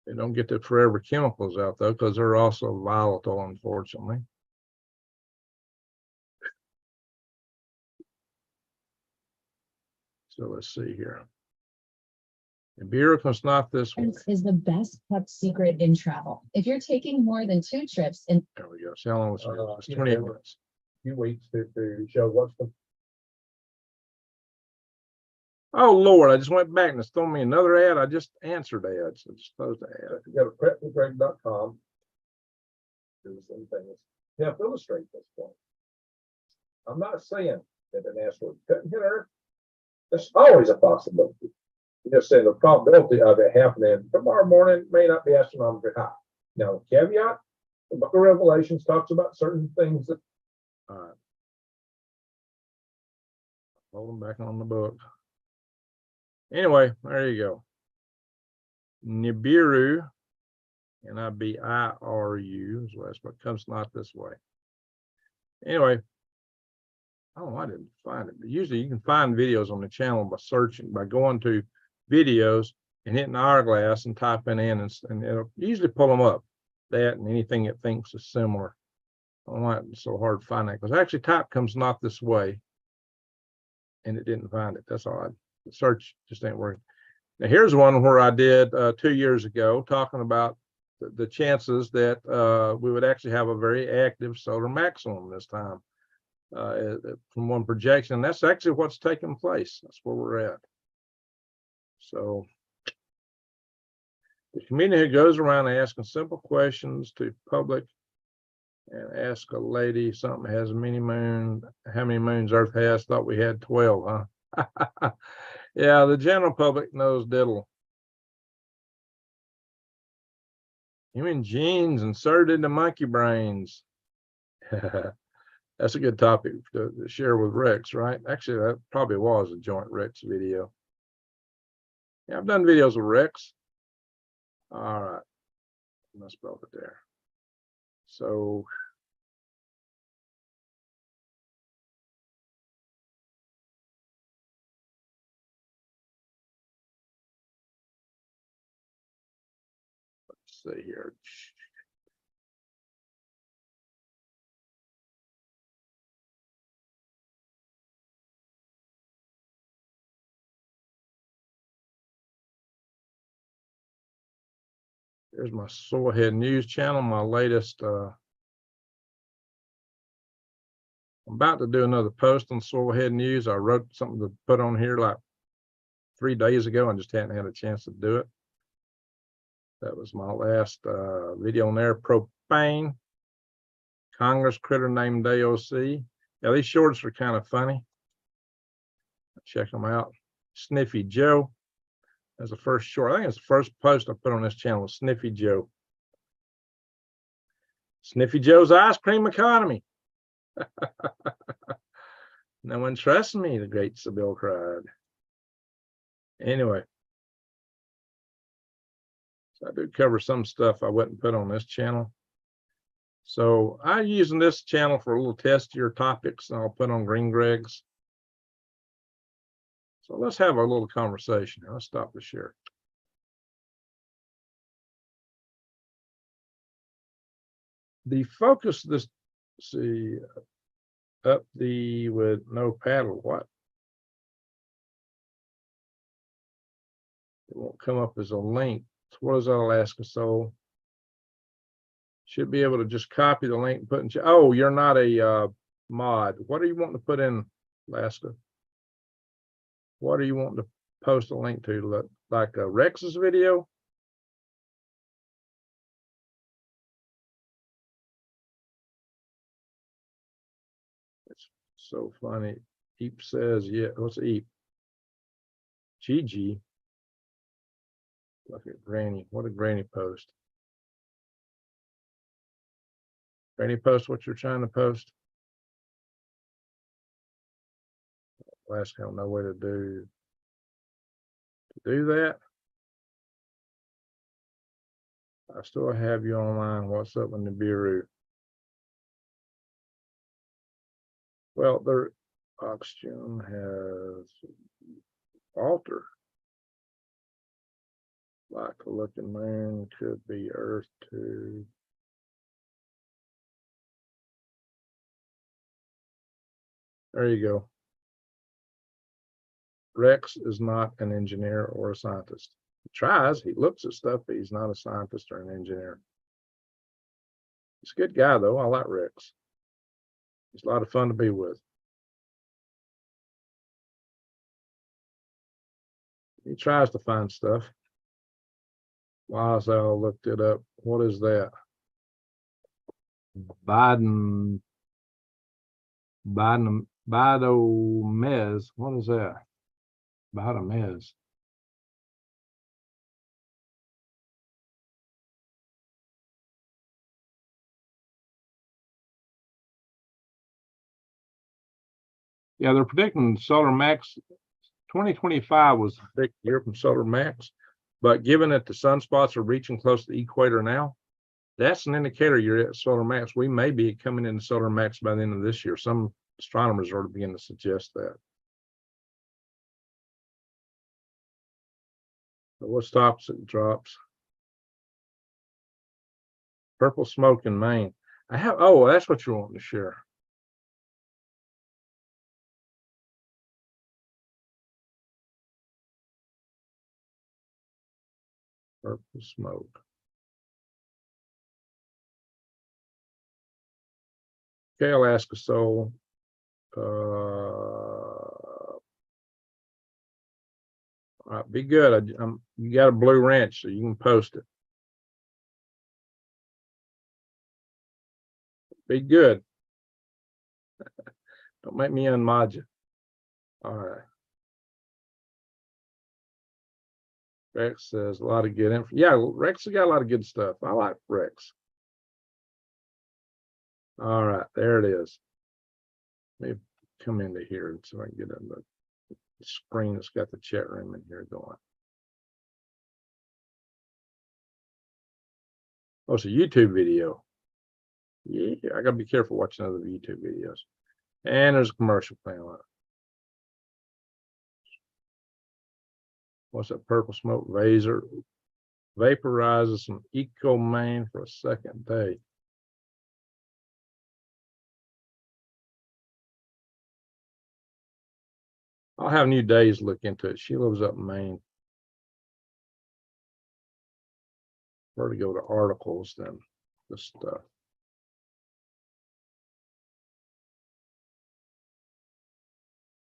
Speaker 1: They don't get the forever chemicals out though, because they're also volatile, unfortunately. So let's see here. Nibiru "comes not this way"
Speaker 2: is the best kept secret in travel. If you're taking more than 2 trips in
Speaker 1: there we go. See how long was it? It's 28 minutes.
Speaker 3: Few weeks to show what's the.
Speaker 1: Oh Lord, I just went back and it's thrown me another ad. I just answered ads. I just closed the ad.
Speaker 3: You go to prepforgreg.com. Do the same thing. To help illustrate this point. I'm not saying that an asteroid couldn't hit Earth. There's always a possibility. You just say the probability of it happening tomorrow morning may not be astronomically high. Now, caveat: the Book of Revelations talks about certain things that.
Speaker 1: All right. Hold them back on the book. Anyway, there you go. Nibiru, Nibiru is what it comes not this way. Anyway, oh, I didn't find it. But usually you can find videos on the channel by searching, by going to videos and hit an hourglass and typing in, and it'll usually pull them up, that and anything it thinks is similar. I don't know why it's so hard to find that, because actually type comes not this way, and it didn't find it. That's all. The search just ain't working. Now here's one where I did 2 years ago, talking about the chances that we would actually have a very active solar maximum this time from one projection. And that's actually what's taking place. That's where we're at. So the community who goes around asking simple questions to public and ask a lady something has many moons, how many moons Earth has, thought we had 12, huh? Yeah, the general public knows diddle. Human genes inserted into monkey brains. That's a good topic to share with Rex, right? Actually, that probably was a joint Rex video. Yeah, I've done videos with Rex. All right, I spelled it there. So let's see here. Here's my Soilhead News channel, my latest. I'm about to do another post on Soilhead News. I wrote something to put on here like 3 days ago. I just hadn't had a chance to do it. That was my last video on there. Propane. Congress critter named AOC. Yeah, these shorts are kind of funny. Check them out. Sniffy Joe. That's the first short. I think it's the first post I put on this channel, Sniffy Joe. Sniffy Joe's ice cream economy. No one trusts me, the great Sybil cried. Anyway, so I do cover some stuff I wouldn't put on this channel. So I'm using this channel for a little testier topics, and I'll put on Green Greg's. So let's have a little conversation. Let's stop the share. The focus of this, see, up the with no paddle, what? It won't come up as a link. So what is that, Alaska Soul? Should be able to just copy the link and put in. Oh, you're not a mod. What are you wanting to put in, Alaska? What are you wanting to post a link to? Like Rex's video? It's so funny. Eep says, yeah, what's Eep? Gigi. Look at Granny. What did Granny post? Granny post what you're trying to post? Last I don't know way to do that. I still have you online. What's up in the Bureau? Well, their oxygen has alter. Like a looking moon, could be Earth too. There you go. Rex is not an engineer or a scientist. He tries, he looks at stuff, but he's not a scientist or an engineer. He's a good guy though. I like Rex. He's a lot of fun to be with. He tries to find stuff. Lyle looked it up. What is that? Bidomez. What is that? Bidomez. Yeah, they're predicting solar max. 2025 was a big year from solar max, but given that the sunspots are reaching close to the equator now, that's an indicator you're at solar max. We may be coming into solar max by the end of this year. Some astronomers are beginning to suggest that. What stops it drops? Purple smoke in Maine. I have, oh, that's what you're wanting to share. Purple smoke. Okay, Alaska Soul. All right, be good. You got a blue ranch, so you can post it. Be good. Don't make me unmod you. All right. Rex says a lot of good info. Yeah, Rex has got a lot of good stuff. I like Rex. All right, there it is. Let me come into here so I can get on the screen that's got the chat room in here going. Oh, it's a YouTube video. Yeah, I gotta be careful watching other YouTube videos. And there's a commercial playing on it. What's that purple smoke? Vaporizes some eco main for a second day. I'll have New Days look into it. She lives up in Maine. Where to go to articles than this stuff.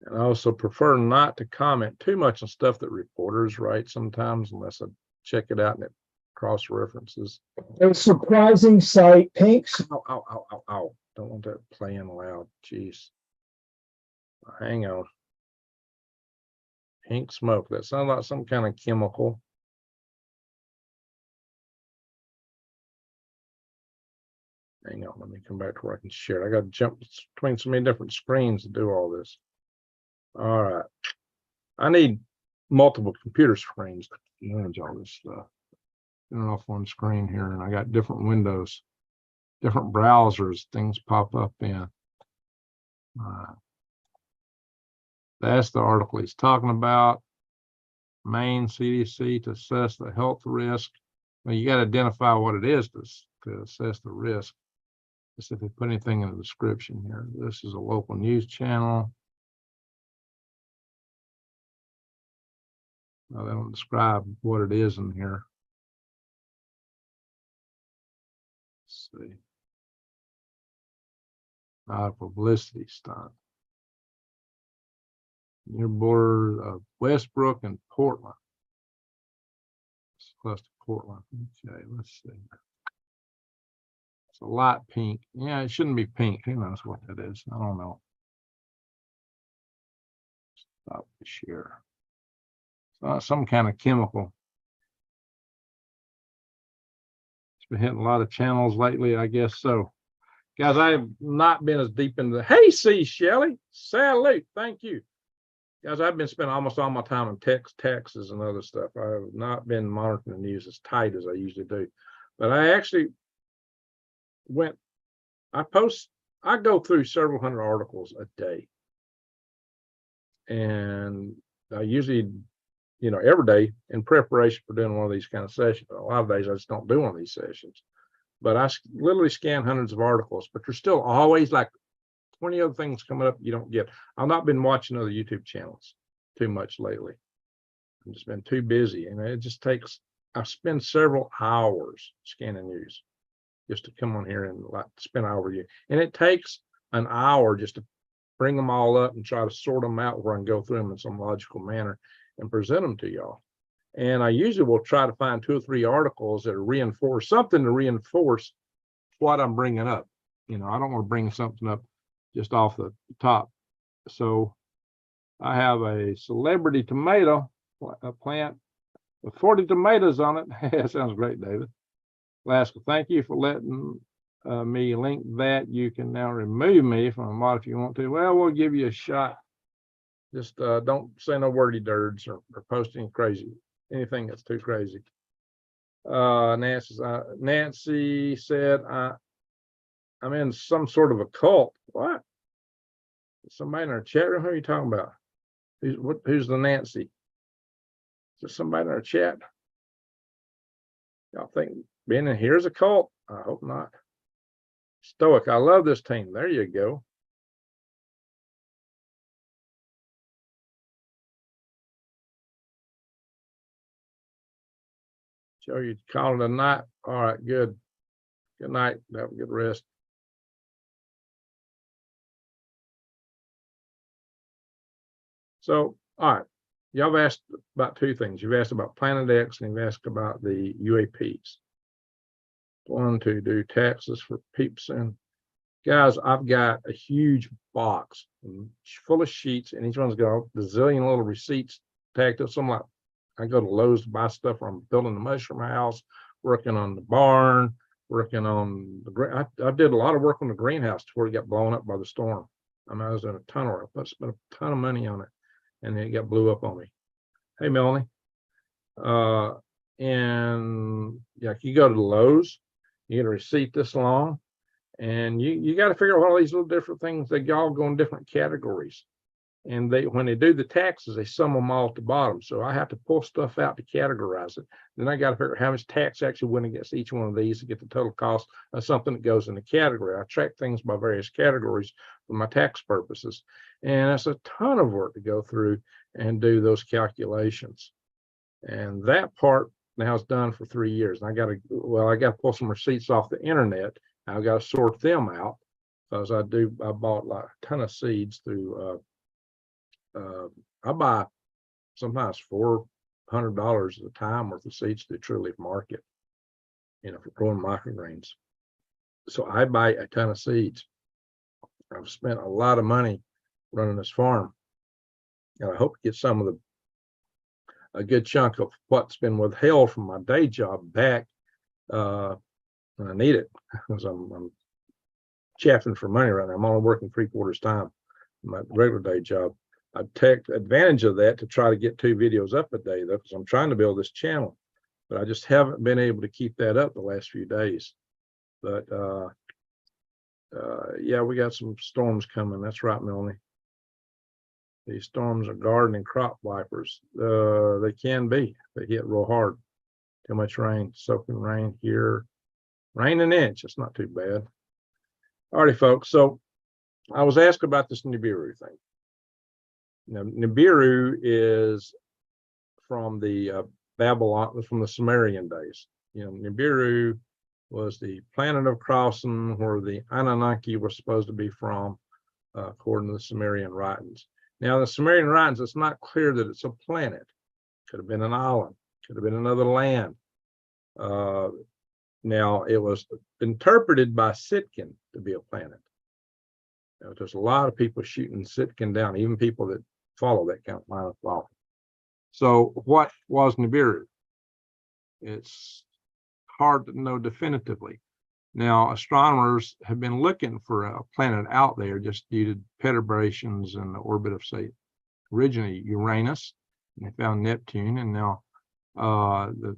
Speaker 1: And I also prefer not to comment too much on stuff that reporters write sometimes, unless I check it out and it cross references.
Speaker 4: A surprising sight. Pinks.
Speaker 1: Ow, ow, ow, ow, ow. Don't want that playing loud. Jeez. Hang on. Pink smoke. That sounds like some kind of chemical. Hang on. Let me come back to where I can share. I got to jump between so many different screens to do all this. All right. I need multiple computer screens to manage all this stuff. Turn off one screen here, and I got different windows, different browsers, things pop up in. That's the article he's talking about. Maine CDC to assess the health risk. Well, you got to identify what it is to assess the risk. Just if they put anything in the description here. This is a local news channel. Well, they don't describe what it is in here. Let's see. Not a publicity stunt. Near border of Westbrook and Portland. It's close to Portland. Okay, let's see. It's a light pink. Yeah, it shouldn't be pink. Who knows what that is? I don't know. Stop the share. It's not some kind of chemical. It's been hitting a lot of channels lately, I guess so. Guys, I have not been as deep into the, hey, C. Shelley, salute, thank you. Guys, I've been spending almost all my time on taxes and other stuff. I have not been monitoring the news as tight as I usually do. But I actually I go through several hundred articles a day. And I usually, every day in preparation for doing one of these kind of sessions. A lot of days I just don't do one of these sessions. But I literally scan hundreds of articles, but there's still always like 20 other things coming up you don't get. I've not been watching other YouTube channels too much lately. I've just been too busy, and it just takes, I spend several hours scanning news just to come on here and like spend an hour with you. And it takes an hour just to bring them all up and try to sort them out where I can go through them in some logical manner and present them to y'all. And I usually will try to find 2 or 3 articles that reinforce something to reinforce what I'm bringing up. I don't want to bring something up just off the top. So I have a celebrity tomato plant with 40 tomatoes on it. That sounds great, David. Alaska, thank you for letting me link that. You can now remove me from a mod if you want to. Well, we'll give you a shot. Just don't say no wordy dirds or post anything that's too crazy. Nancy said, I'm in some sort of a cult. What? Somebody in our chat room? Who are you talking about? Who's the Nancy? there somebody in our chat? Y'all think being in here is a cult? I hope not. Stoic, I love this team. There you go. Joe, you calling it a night? All right, good. Good night. Have a good rest. So, all right. Y'all have asked about two things. You've asked about Planet X and you've asked about the UAPs. One to do taxes for peeps. And guys, I've got a huge box full of sheets, and each one's got a zillion little receipts tagged up. Some like I go to Lowe's to buy stuff, or I'm building the mushroom house, working on the barn, working on the I did a lot of work on the greenhouse before it got blown up by the storm. I mean, I was in a ton of work. I spent a ton of money on it, and then it got blew up on me. Hey, Melanie. And yeah, you go to the Lowe's, you get a receipt this long, and you got to figure out all these little different things. They all go in different categories. And when they do the taxes, they sum them all at the bottom. So I have to pull stuff out to categorize it. Then I got to figure out how much tax actually went against each one of these to get the total cost of something that goes in the category. I track things by various categories for my tax purposes. And it's a ton of work to go through and do those calculations. And that part now is done for 3 years. And I got to pull some receipts off the internet. I've got to sort them out because I bought like a ton of seeds through I buy sometimes $400 at a time worth of seeds through True Leaf Market, for growing microgreens. So I buy a ton of seeds. I've spent a lot of money running this farm, and I hope to get a good chunk of what's been withheld from my day job back when I need it, because I'm chaffing for money right now. I'm only working 3/4 time in my regular day job. I take advantage of that to try to get 2 videos up a day, though, because I'm trying to build this channel, but I just haven't been able to keep that up the last few days. But yeah, we got some storms coming. That's right, Melanie. These storms are garden and crop wipers. They can be. They hit real hard. Too much rain, soaking rain here. Rain an inch. It's not too bad. All righty, folks. So I was asked about this Nibiru thing. Now, Nibiru is from the from the Sumerian days. Nibiru was the planet of crossing where the Anunnaki were supposed to be from, according to the Sumerian writings. Now, the Sumerian writings, it's not clear that it's a planet. Could have been an island. Could have been another land. Now, it was interpreted by Sitkin to be a planet. There's a lot of people shooting Sitkin down, even people that follow that kind of line of thought. So what was Nibiru? It's hard to know definitively. Now, astronomers have been looking for a planet out there just due to perturbations in the orbit of, say, originally Uranus, and they found Neptune, and now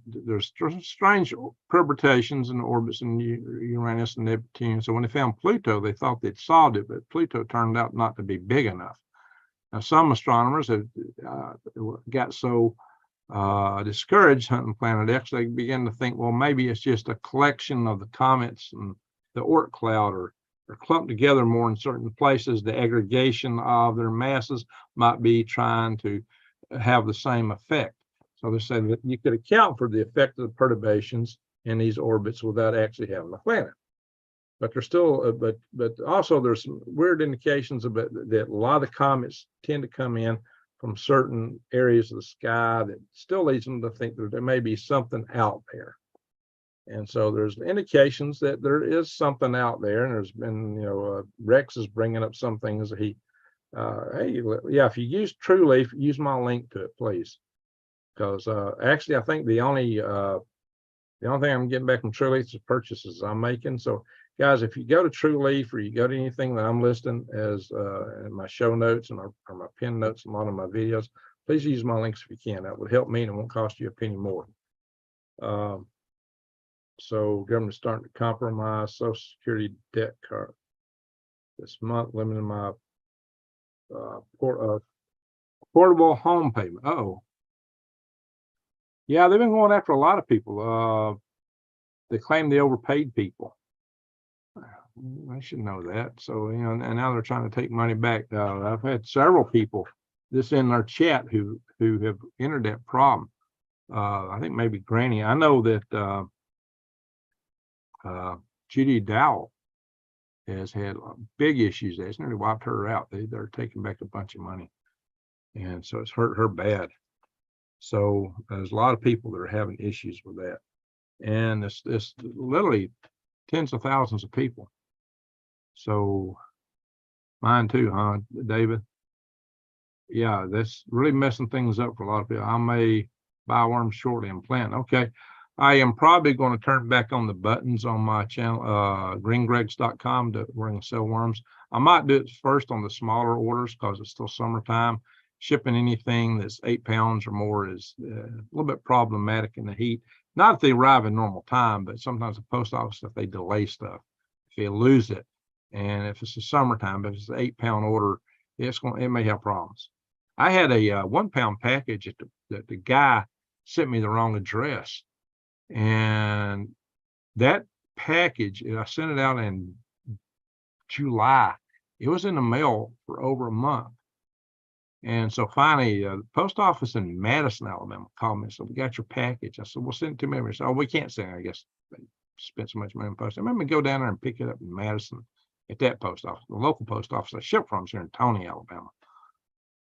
Speaker 1: there's strange perturbations in the orbits in Uranus and Neptune. So when they found Pluto, they thought they'd solved it, but Pluto turned out not to be big enough. Now, some astronomers have got so discouraged hunting Planet X, they began to think, well, maybe it's just a collection of the comets and the Oort cloud are clumped together more in certain places. The aggregation of their masses might be trying to have the same effect. So they say that you could account for the effect of the perturbations in these orbits without actually having a planet. But there's still, but also there's some weird indications about that a lot of the comets tend to come in from certain areas of the sky that still leads them to think that there may be something out there. And so there's indications that there is something out there. And there's been, Rex is bringing up some things that hey, yeah, if you use True Leaf, use my link to it, please. Because actually, I think the only thing I'm getting back from True Leaf is purchases I'm making. So guys, if you go to True Leaf or you go to anything that I'm listing as in my show notes or my pin notes in a lot of my videos, please use my links if you can. That would help me and it won't cost you a penny more. So government's starting to compromise Social Security debt card this month, limiting my portable home payment. Yeah, they've been going after a lot of people. They claim they overpaid people. I should know that. So, and now they're trying to take money back. I've had several people this in our chat who have entered that problem. I think maybe Granny. I know that Judy Dowell has had big issues. It's nearly wiped her out. They're taking back a bunch of money, and so it's hurt her bad. So there's a lot of people that are having issues with that, and it's literally tens of thousands of people. So mine too, huh, David? Yeah, that's really messing things up for a lot of people. I may buy worms shortly and plant. Okay. I am probably going to turn back on the buttons on my channel, greengregs.com, to where I can sell worms. I might do it first on the smaller orders because it's still summertime. Shipping anything that's 8 pounds or more is a little bit problematic in the heat. Not if they arrive in normal time, but sometimes the post office, if they delay stuff, if they lose it. And if it's the summertime, if it's an 8 pound order, it may have problems. I had a 1 pound package that the guy sent me the wrong address. And that package, I sent it out in July. It was in the mail for over a month. And so finally, the post office in Madison, Alabama called me and said, "We got your package." I said, "Well, send it to me." They said, "Oh, we can't send it." I guess they spent so much money on post. I remember go down there and pick it up in Madison at that post office. The local post office I ship from is here in Tony, Alabama.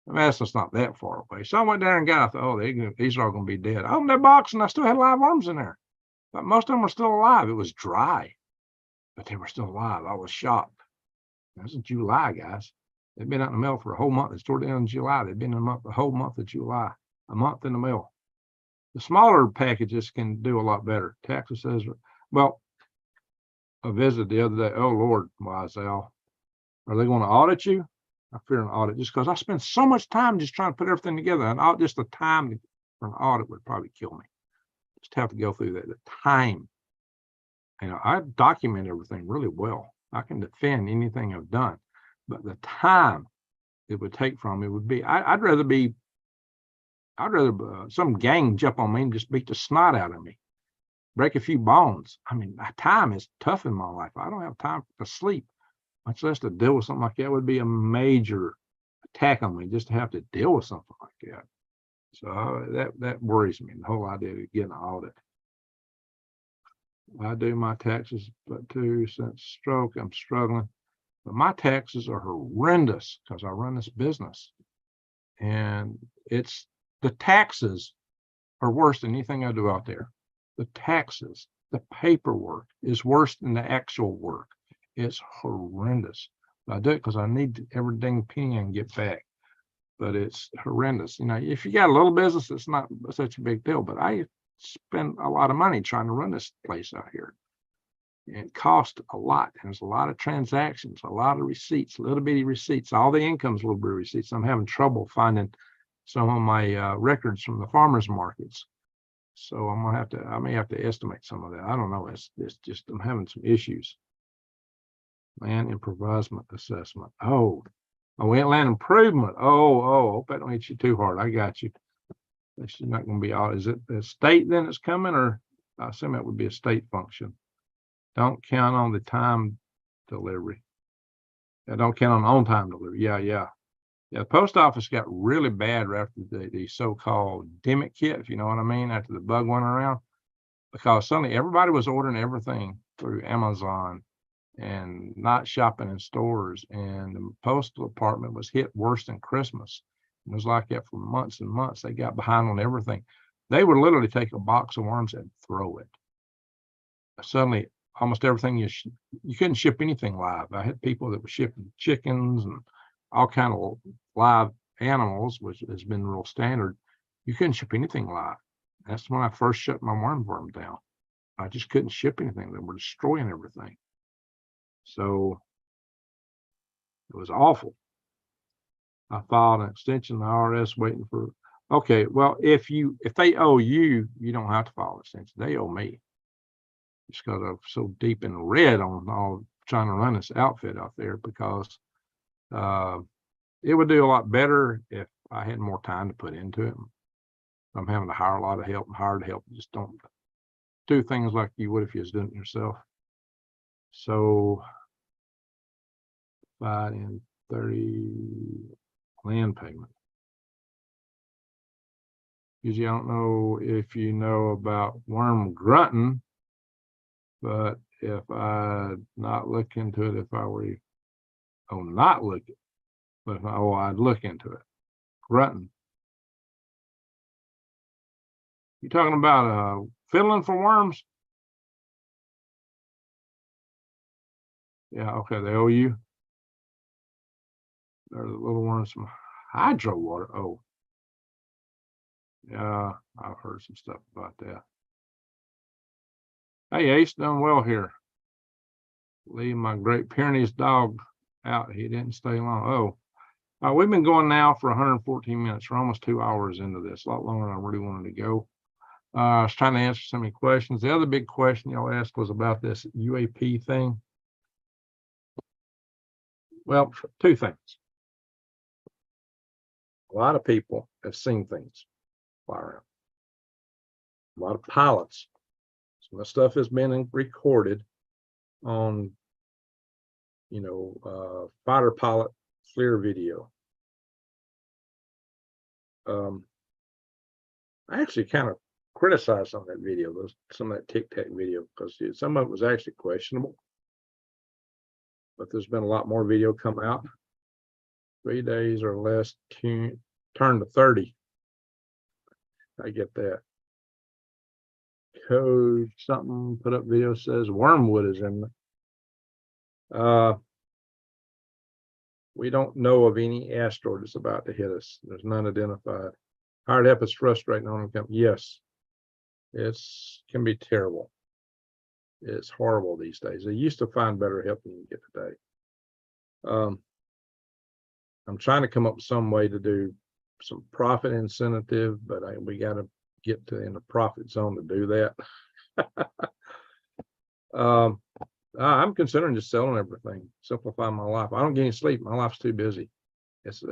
Speaker 1: Madison's not that far away. So I went down and got it. I thought, oh, these are all going to be dead. I opened their box and I still had live worms in there. But most of them were still alive. It was dry, but they were still alive. I was shocked. This is July, guys. They've been out in the mail for a whole month. It's toward the end of July. They've been in the whole month of July, a month in the mail. The smaller packages can do a lot better. Texas says, well, I visited the other day. Oh, Lord, Wise-Al, are they going to audit you? I fear an audit just because I spend so much time just trying to put everything together. And just the time for an audit would probably kill me. Just have to go through that. The time. I document everything really well. I can defend anything I've done, but the time it would take from me would be, I'd rather some gang jump on me and just beat the snot out of me, break a few bones. I mean, time is tough in my life. I don't have time to sleep, much less to deal with something like that. Would be a major attack on me just to have to deal with something like that. So that worries me, the whole idea of getting an audit. I do my taxes, but too, since stroke, I'm struggling. But my taxes are horrendous because I run this business. And the taxes are worse than anything I do out there. The taxes, the paperwork is worse than the actual work. It's horrendous. I do it because I need every dang penny I can get back. But it's horrendous. If you got a little business, it's not such a big deal. But I spend a lot of money trying to run this place out here. It costs a lot. And there's a lot of transactions, a lot of receipts, little bitty receipts. All the income's little bit of receipts. I'm having trouble finding some of my records from the farmers markets. So I may have to estimate some of that. I don't know. It's just, I'm having some issues. Land improvement assessment. Oh, land improvement. Oh, hope that don't hit you too hard. I got you. It's not going to be all. Is it the state then it's coming, or I assume it would be a state function? Don't count on the time delivery. Don't count on time delivery. Yeah. The post office got really bad after the so-called demic kit, if you know what I mean, after the bug went around, because suddenly everybody was ordering everything through Amazon and not shopping in stores. And the postal department was hit worse than Christmas. It was like that for months and months. They got behind on everything. They would literally take a box of worms and throw it. Suddenly, almost everything you couldn't ship anything live. I had people that were shipping chickens and all kind of live animals, which has been real standard. You couldn't ship anything live. That's when I first shut my worm farm down. I just couldn't ship anything. They were destroying everything. So it was awful. I filed an extension, the IRS waiting for, okay, well, if they owe you, you don't have to file an extension. They owe me. Just because I'm so deep in the red on all trying to run this outfit out there, because it would do a lot better if I had more time to put into it. I'm having to hire a lot of help and hired help. Just don't do things like you would if you was doing it yourself. So 5 and 30 land payment. Usually I don't know if you know about worm grunting, but if I not look into it, if I were not looking, but if I'd look into it. Grunting. You talking about fiddling for worms? Yeah, okay, they owe you. They're the little worms from hydro water. Oh, yeah, I've heard some stuff about that. Hey, Ace, done well here. Leave my Great Pyrenees dog out. He didn't stay long. Oh, we've been going now for 114 minutes. We're almost 2 hours into this, a lot longer than I really wanted to go. I was trying to answer so many questions. The other big question y'all asked was about this UAP thing. Well, 2 things. A lot of people have seen things fly around. A lot of pilots. Some of the stuff has been recorded on, fighter pilot FLIR video. I actually kind of criticized some of that video, some of that Tic Tac video, because some of it was actually questionable. But there's been a lot more video come out. 3 days or less turn to 30. I get that. Code something put up video says wormwood is in there. We don't know of any asteroid that's about to hit us. There's none identified. Hard help is frustrating on them. Yes, can be terrible. It's horrible these days. They used to find better help than you get today. I'm trying to come up with some way to do some profit incentive, but we got to get in the profit zone to do that. I'm considering just selling everything, simplify my life. I don't get any sleep. My life's too busy. It's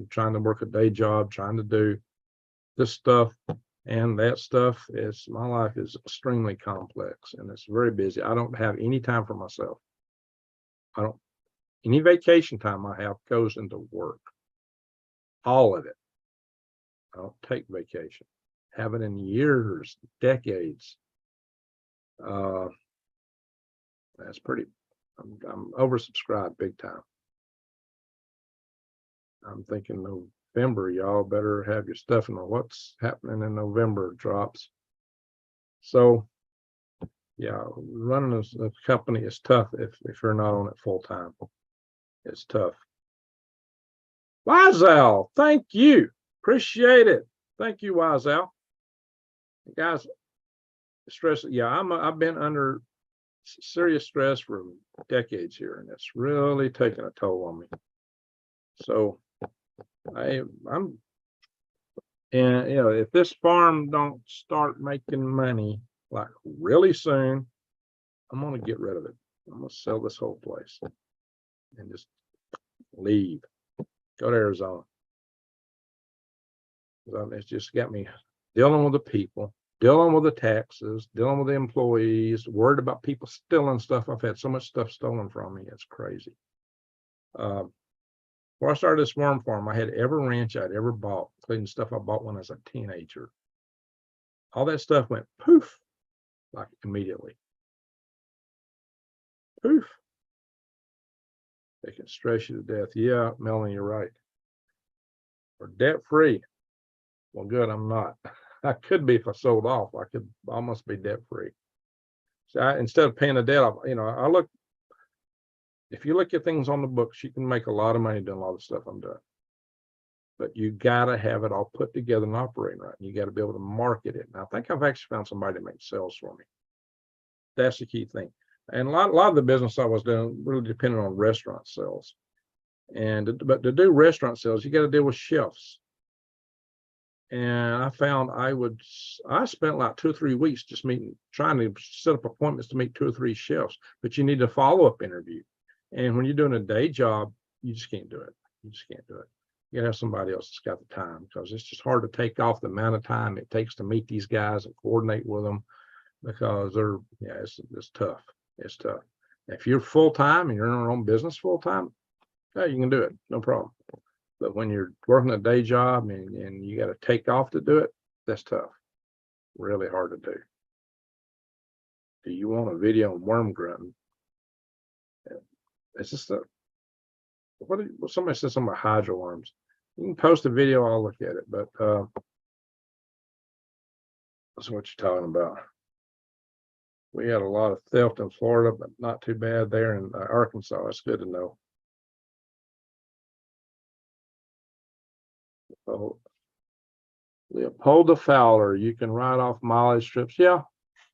Speaker 1: trying to work a day job, trying to do this stuff and that stuff. My life is extremely complex and it's very busy. I don't have any time for myself. Any vacation time I have goes into work. All of it. I don't take vacation. Haven't in years, decades. That's pretty, I'm oversubscribed big time. I'm thinking November, y'all better have your stuff in what's happening in November drops. So yeah, running a company is tough if you're not on it full time. It's tough. Wiseowl, thank you. Appreciate it. Thank you, Wiseowl. Guys, stress. Yeah, I've been under serious stress for decades here, and it's really taken a toll on me. So I'm if this farm don't start making money like really soon, I'm gonna get rid of it. I'm gonna sell this whole place and just leave. Go to Arizona. It's just got me dealing with the people, dealing with the taxes, dealing with the employees, worried about people stealing stuff. I've had so much stuff stolen from me. It's crazy. Before I started this worm farm, I had every ranch I'd ever bought, including stuff I bought when I was a teenager. All that stuff went poof, like immediately. Poof. They can stress you to death. Yeah, Melanie, you're right. We're debt free. Well, good, I'm not. I could be if I sold off. I could almost be debt free. So instead of paying the debt, I look. If you look at things on the books, you can make a lot of money doing a lot of stuff I'm doing. But you gotta have it all put together and operating right. You got to be able to market it. And I think I've actually found somebody to make sales for me. That's the key thing. And a lot of the business I was doing really depended on restaurant sales. But to do restaurant sales, you got to deal with chefs. And I found I spent like 2 or 3 weeks just trying to set up appointments to meet 2 or 3 chefs, but you need a follow-up interview. And when you're doing a day job, you just can't do it. You just can't do it. You have somebody else that's got the time, because it's just hard to take off the amount of time it takes to meet these guys and coordinate with them, because it's tough. It's tough. If you're full time and you're in your own business full time, yeah, you can do it, no problem. But when you're working a day job and you got to take off to do it, that's tough. Really hard to do. Do you want a video on worm grunting? It's just somebody said something about hydro worms. You can post a video, I'll look at it, but that's what you're talking about. We had a lot of theft in Florida, but not too bad there in Arkansas. It's good to know. Oh, Leopolda Fowler, you can write off mileage strips. Yeah,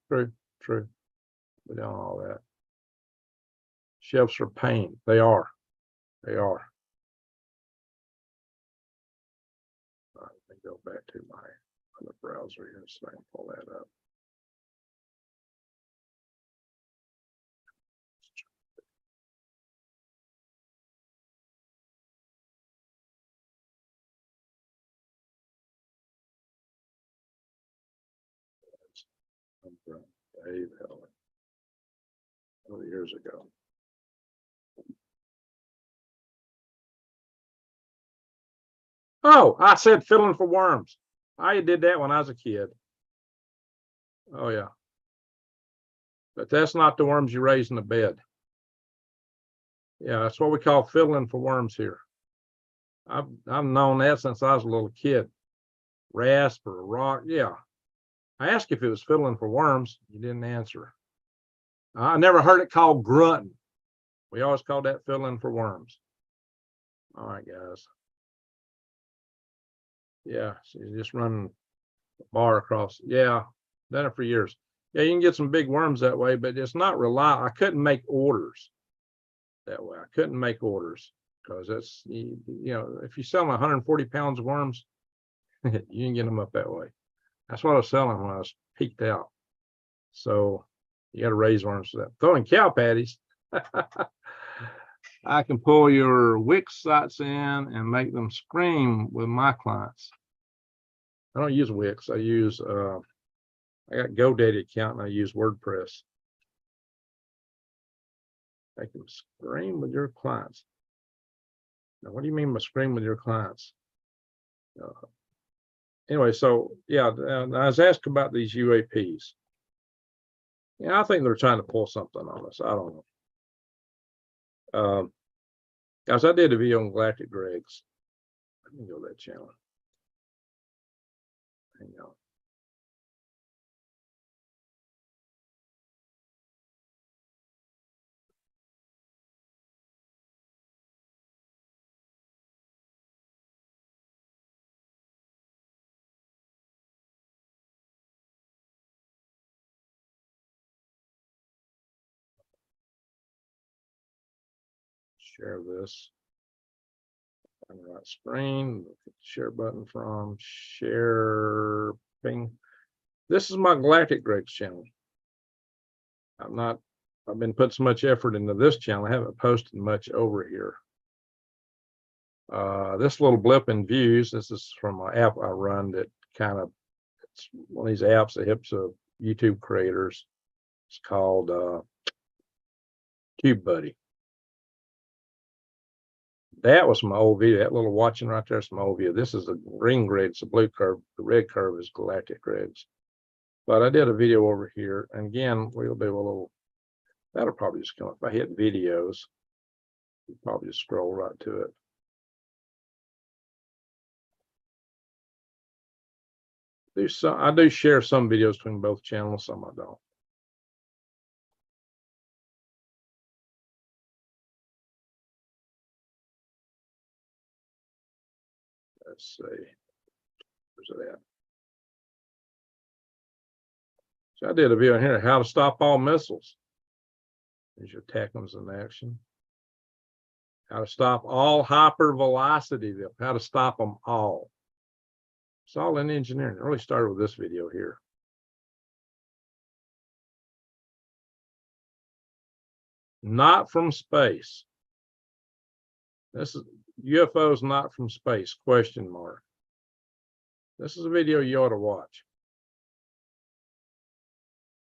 Speaker 1: true. We don't all that. Shelves are pain. They are. Let me go back to my other browser here so I can pull that up. I'm from Dave Heller. 20 years ago. Oh, I said fiddling for worms. I did that when I was a kid. Oh yeah. But that's not the worms you raise in the bed. Yeah, that's what we call fiddling for worms here. I've known that since I was a little kid. Rasp or a rock, yeah. I asked if it was fiddling for worms. You didn't answer. I never heard it called grunting. We always called that fiddling for worms. All right, guys. Yeah, she's just running the bar across. Yeah, done it for years. Yeah, you can get some big worms that way, but it's not reliable. I couldn't make orders that way. I couldn't make orders because that's, you know, if you sell 140 pounds of worms, you can get them up that way. That's what I was selling when I was peaked out. So you got to raise worms for that. Throwing cow patties. I can pull your Wix sites in and make them scream with my clients. I don't use Wix. I use, I got GoDaddy account and I use WordPress. Make them scream with your clients. Now, what do you mean by scream with your clients? Anyway, so yeah, I was asked about these UAPs. Yeah, I think they're trying to pull something on us. I don't know. Guys, I did a video on Galactic Greg's. Let me go to that channel. Hang on. Share this on the right screen. Look at the share button from share ping. This is my Galactic Greg's channel. I've been putting so much effort into this channel. I haven't posted much over here. This little blip in views, this is from an app I run that it's one of these apps that helps YouTube creators. It's called TubeBuddy. That was my old video. That little watching right there is my old video. This is the green grid, it's a blue curve. The red curve is Galactic Greg's. But I did a video over here, and again, we'll do a little. That'll probably just come up. If I hit videos, you probably just scroll right to it. I do share some videos between both channels, some I don't. Let's see. Where's it at? So I did a video here, how to stop all missiles. There's your TACMs in action. How to stop all hypervelocity, how to stop them all. It's all in engineering. It really started with this video here. Not from space. This is UFOs not from space, question mark. This is a video you ought to watch.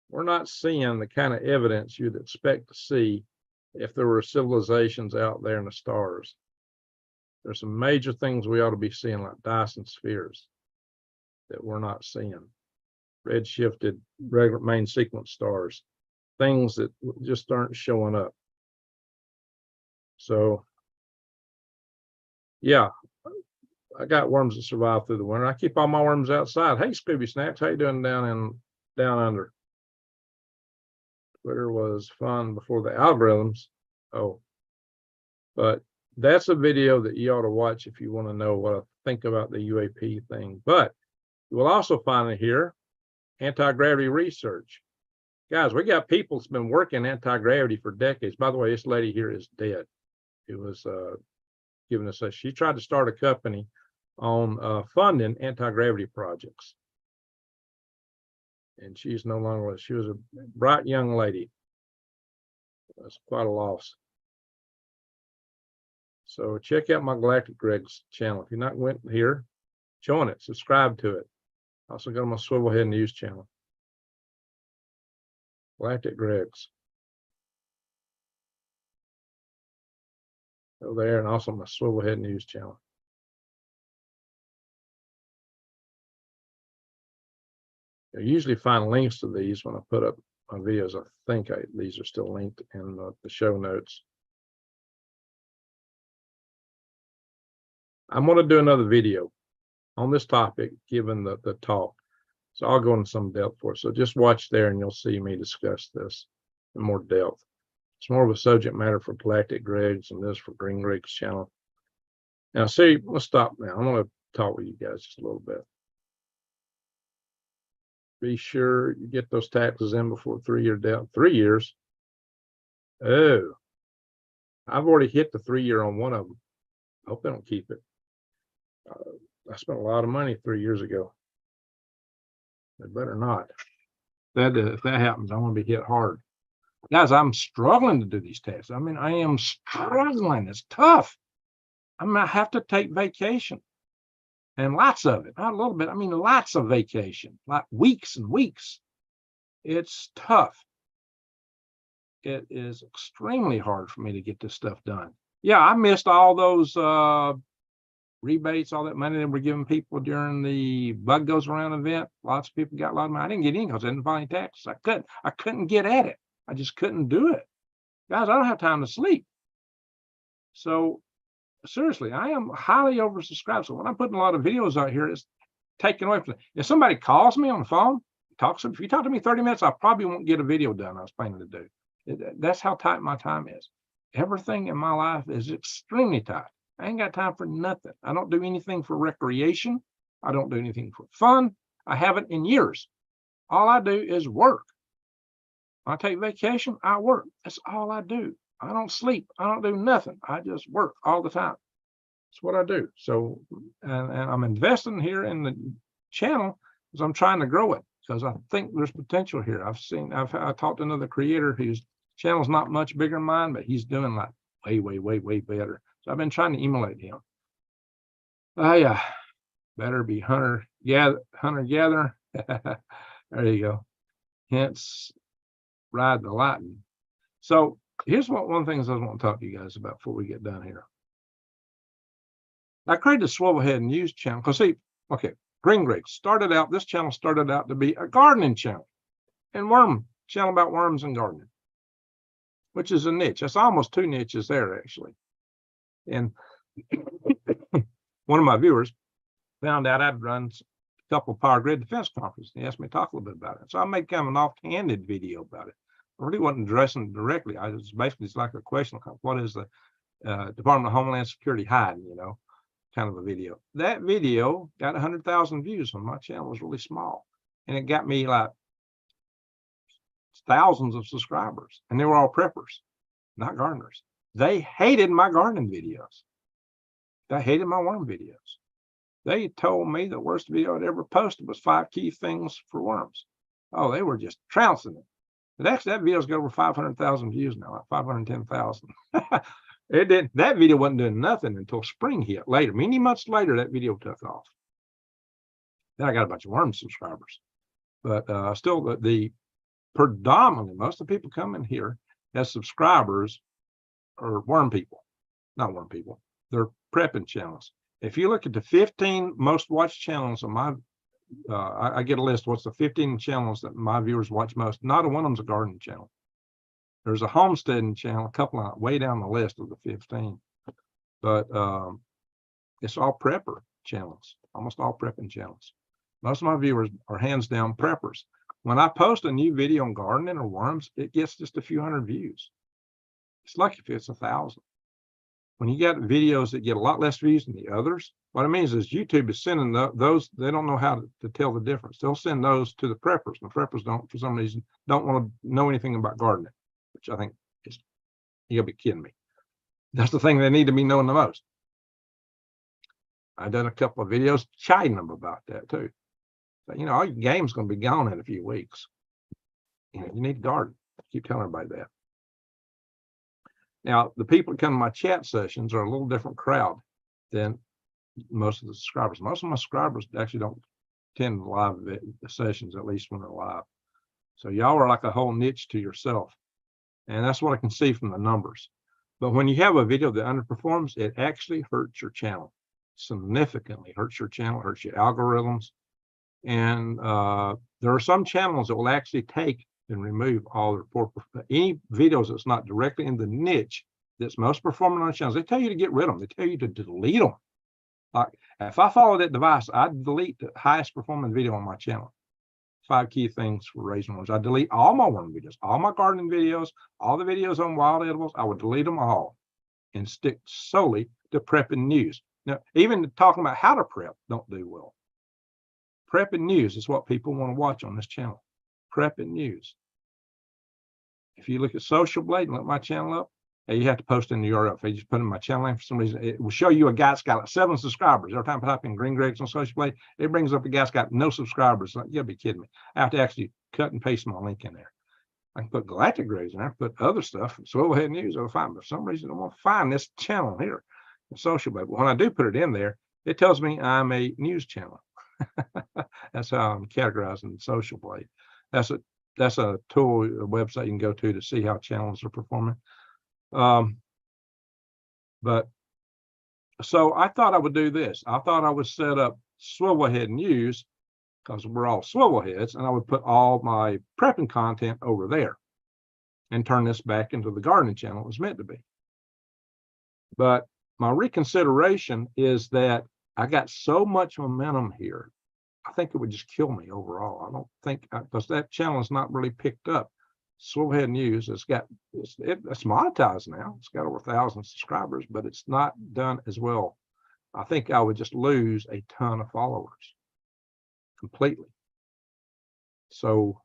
Speaker 1: We're not seeing the kind of evidence you'd expect to see if there were civilizations out there in the stars. There's some major things we ought to be seeing, like Dyson spheres, that we're not seeing. Redshifted regular main sequence stars, things that just aren't showing up. So, yeah, I got worms that survive through the winter. I keep all my worms outside. Hey, Scooby Snacks, how you doing down under? Twitter was fun before the algorithms. Oh, but that's a video that you ought to watch if you want to know what I think about the UAP thing. But you will also find it here, anti-gravity research. Guys, we got people that's been working anti-gravity for decades. By the way, this lady here is dead. It was giving us she tried to start a company on funding anti-gravity projects. And she's no longer with us. She was a bright young lady. That's quite a loss. So check out my Galactic Greg's channel. If you're not went here, join it, subscribe to it. Also got my Swivelhead News channel. Galactic Greg's. Go there, and also my Swivelhead News channel. I usually find links to these when I put up my videos. I think these are still linked in the show notes. I'm going to do another video on this topic, given the talk. So I'll go into some depth for it. So just watch there and you'll see me discuss this in more depth. It's more of a subject matter for Galactic Greg's and this for Green Greg's channel. Now, see, let's stop now. I'm going to talk with you guys just a little bit. Be sure you get those taxes in before 3-year debt. 3 years. Oh, I've already hit the 3-year on one of them. I hope they don't keep it. I spent a lot of money 3 years ago. They better not. If that happens, I'm going to be hit hard. Guys, I'm struggling to do these tests. I mean, I am struggling. It's tough. I mean, I have to take vacation. And lots of it, not a little bit. I mean, lots of vacation, like weeks and weeks. It's tough. It is extremely hard for me to get this stuff done. Yeah, I missed all those rebates, all that money that we're giving people during the Bug Goes Around event. Lots of people got a lot of money. I didn't get any because I didn't file any taxes. I couldn't get at it. I just couldn't do it. Guys, I don't have time to sleep. So seriously, I am highly oversubscribed. So when I'm putting a lot of videos out here, it's taken away from it. If somebody calls me on the phone, if you talk to me 30 minutes, I probably won't get a video done I was planning to do. That's how tight my time is. Everything in my life is extremely tight. I ain't got time for nothing. I don't do anything for recreation. I don't do anything for fun. I haven't in years. All I do is work. When I take vacation, I work. That's all I do. I don't sleep. I don't do nothing. I just work all the time. That's what I do. So, and I'm investing here in the channel because I'm trying to grow it because I think there's potential here. I talked to another creator whose channel's not much bigger than mine, but he's doing like way better. So I've been trying to emulate him. Yeah, better be hunter gatherer. There you go. Hence, ride the lightning. So here's one thing I want to talk to you guys about before we get done here. I created the Swivelhead News channel because Green Greg started out. This channel started out to be a gardening channel and worm channel about worms and gardening, which is a niche. That's almost 2 niches there actually. And one of my viewers found out I'd run a couple of power grid defense conferences. He asked me to talk a little bit about it. So I made kind of an offhanded video about it. I really wasn't addressing it directly. I was basically it's like a question, what is the Department of Homeland Security hiding, kind of a video. That video got 100,000 views when my channel was really small. And it got me like thousands of subscribers. And they were all preppers, not gardeners. They hated my gardening videos. They hated my worm videos. They told me the worst video I'd ever posted was 5 key things for worms. Oh, they were just trouncing it. But actually, that video's got over 500,000 views now, like 510,000. It didn't, that video wasn't doing nothing until spring hit later. Many months later, that video took off. Then I got a bunch of worm subscribers. But still the predominantly, most of the people coming here as subscribers are worm people, not worm people. They're prepping channels. If you look at the 15 most watched channels on my, I get a list. What's the 15 channels that my viewers watch most? Not a one of them's a gardening channel. There's a homesteading channel, a couple of way down the list of the 15, but it's all prepper channels, almost all prepping channels. Most of my viewers are hands down preppers. When I post a new video on gardening or worms, it gets just a few hundred views. It's lucky if it's 1,000. When you get videos that get a lot less views than the others, what it means is YouTube is sending those, they don't know how to tell the difference. They'll send those to the preppers. The preppers don't, for some reason, don't want to know anything about gardening, which I think is, you gotta be kidding me. That's the thing they need to be knowing the most. I've done a couple of videos chiding them about that too. But, you know, all your game's going to be gone in a few weeks. You know, you need to garden. I keep telling everybody that. Now, the people that come to my chat sessions are a little different crowd than most of the subscribers. Most of my subscribers actually don't attend the live sessions, at least when they're live. So y'all are like a whole niche to yourself. And that's what I can see from the numbers. But when you have a video that underperforms, it actually hurts your channel. Significantly hurts your channel, hurts your algorithms. And there are some channels that will actually take and remove all their poor, any videos that's not directly in the niche that's most performing on the channels. They tell you to get rid of them. They tell you to delete them. Like if I follow that device, I delete the highest performing video on my channel. 5 key things for raising worms. I delete all my worm videos, all my gardening videos, all the videos on wild edibles. I would delete them all and stick solely to prepping news. Now, even talking about how to prep don't do well. Prepping news is what people want to watch on this channel. Prepping news. If you look at Social Blade and look my channel up, you have to post in the URL. If you just put in my channel name for some reason, it will show you a guy that's got like 7 subscribers. Every time I type in Green Greg's on Social Blade, it brings up a guy's got no subscribers. Like, you gotta be kidding me. I have to actually cut and paste my link in there. I can put Galactic Greg's in there, put other stuff, Swivelhead News, I'll find. But for some reason, I want to find this channel here, Social Blade. But when I do put it in there, it tells me I'm a news channel. That's how I'm categorizing Social Blade. That's a tool, a website you can go to see how channels are performing. But so I thought I would do this. I thought I would set up Swivelhead News because we're all swivelheads, and I would put all my prepping content over there and turn this back into the gardening channel it was meant to be. But my reconsideration is that I got so much momentum here. I think it would just kill me overall. I don't think, because that channel is not really picked up. Swivelhead News, it's monetized now. It's got over 1,000 subscribers, but it's not done as well. I think I would just lose a ton of followers completely. So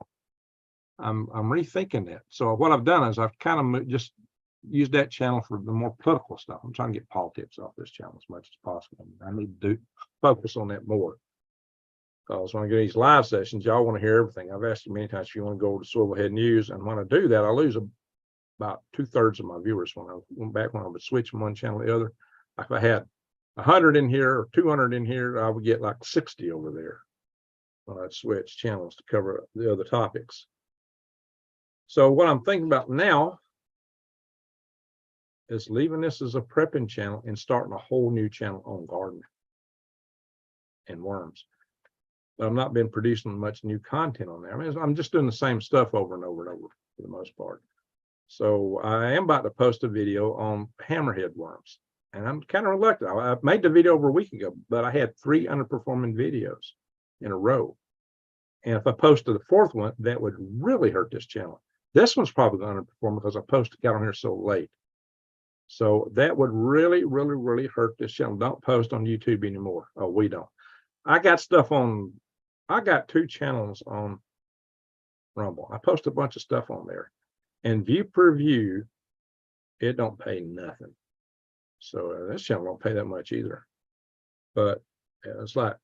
Speaker 1: I'm rethinking that. So what I've done is I've kind of just used that channel for the more political stuff. I'm trying to get politics off this channel as much as possible. I need to focus on that more. Because when I get these live sessions, y'all want to hear everything. I've asked you many times if you want to go over to Swivelhead News, and when I do that, I lose about 2/3 of my viewers. When I went back, when I would switch from one channel to the other, if I had 100 in here or 200 in here, I would get like 60 over there when I'd switch channels to cover the other topics. So what I'm thinking about now is leaving this as a prepping channel and starting a whole new channel on gardening and worms. But I've not been producing much new content on there. I mean, I'm just doing the same stuff over and over and over for the most part. So I am about to post a video on hammerhead worms, and I'm kind of reluctant. I made the video over a week ago, but I had 3 underperforming videos in a row. And if I posted the 4th one, that would really hurt this channel. This one's probably going to underperform because I got on here so late. So that would really, really, really hurt this channel. Don't post on YouTube anymore. Oh, we don't. I got 2 channels on Rumble. I post a bunch of stuff on there, and view per view, it don't pay nothing. So this channel don't pay that much either. But it's like,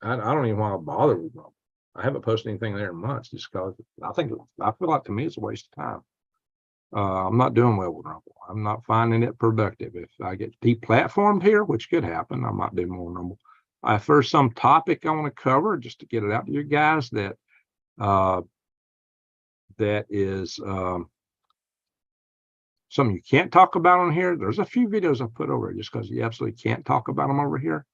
Speaker 1: I don't even want to bother with Rumble. I haven't posted anything there in months just because I feel like to me it's a waste of time. I'm not doing well with Rumble. I'm not finding it productive. If I get deplatformed here, which could happen, I might do more Rumble. If there's some topic I want to cover, just to get it out to you guys, that is something you can't talk about on here. There's a few videos I put over just because you absolutely can't talk about them over here.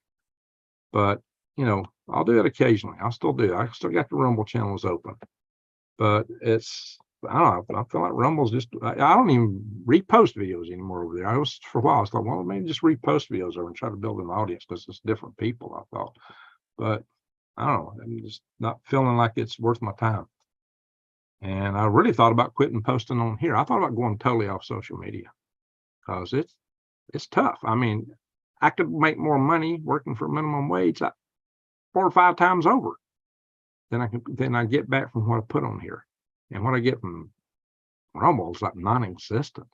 Speaker 1: But you know, I'll do it occasionally. I'll still do it. I still got the Rumble channels open, but I don't know. I feel like Rumble's just, I don't even repost videos anymore over there. I was, for a while, I was like, well, maybe just repost videos over and try to build an audience because it's different people, I thought. But I don't know. I'm just not feeling like it's worth my time. And I really thought about quitting posting on here. I thought about going totally off social media because it's tough. I mean, I could make more money working for minimum wage 4 or 5 times over than I get back from what I put on here. And what I get from Rumble is like non-existent.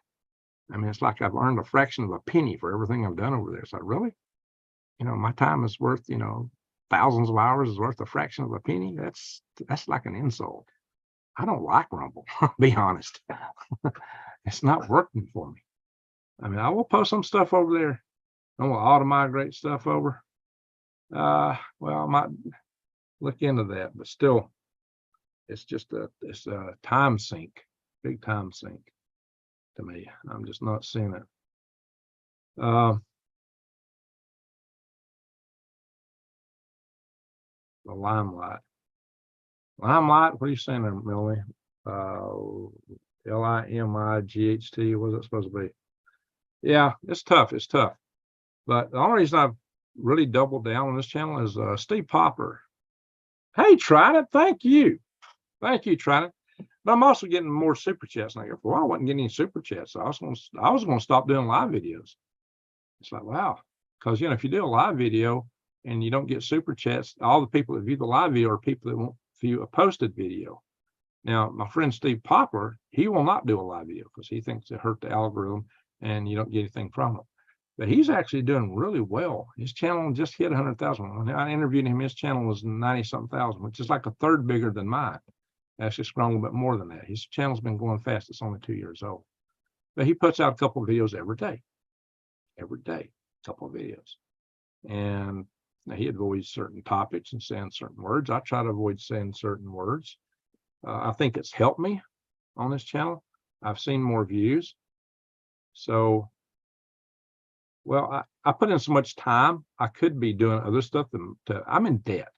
Speaker 1: I mean, it's like I've earned a fraction of a penny for everything I've done over there. It's like, really? You know, my time is worth, you know, thousands of hours is worth a fraction of a penny. That's like an insult. I don't like Rumble, be honest. It's not working for me. I mean, I will post some stuff over there. I will auto-migrate stuff over. Well, I might look into that, but still, it's just it's a time sink, big time sink to me. I'm just not seeing it. The Limelight. Limelight, what are you saying there, Millie? LIMIGHT, what is it supposed to be? Yeah, it's tough. It's tough. But the only reason I've really doubled down on this channel is Steve Popper. Hey, Trident, thank you. Thank you, Trident. But I'm also getting more super chats. And I go, well, I wasn't getting any super chats. So I was going to stop doing live videos. It's like, wow. Because, you know, if you do a live video and you don't get super chats, all the people that view the live video are people that won't view a posted video. Now, my friend Steve Popper, he will not do a live video because he thinks it hurt the algorithm and you don't get anything from it. But he's actually doing really well. His channel just hit 100,000. When I interviewed him, his channel was 90-something thousand, which is like a third bigger than mine. Actually, it's grown a bit more than that. His channel's been going fast. It's only 2 years old. But he puts out a couple of videos every day. Every day, a couple of videos. And he avoids certain topics and saying certain words. I try to avoid saying certain words. I think it's helped me on this channel. I've seen more views. So, well, I put in so much time. I could be doing other stuff. I'm in debt.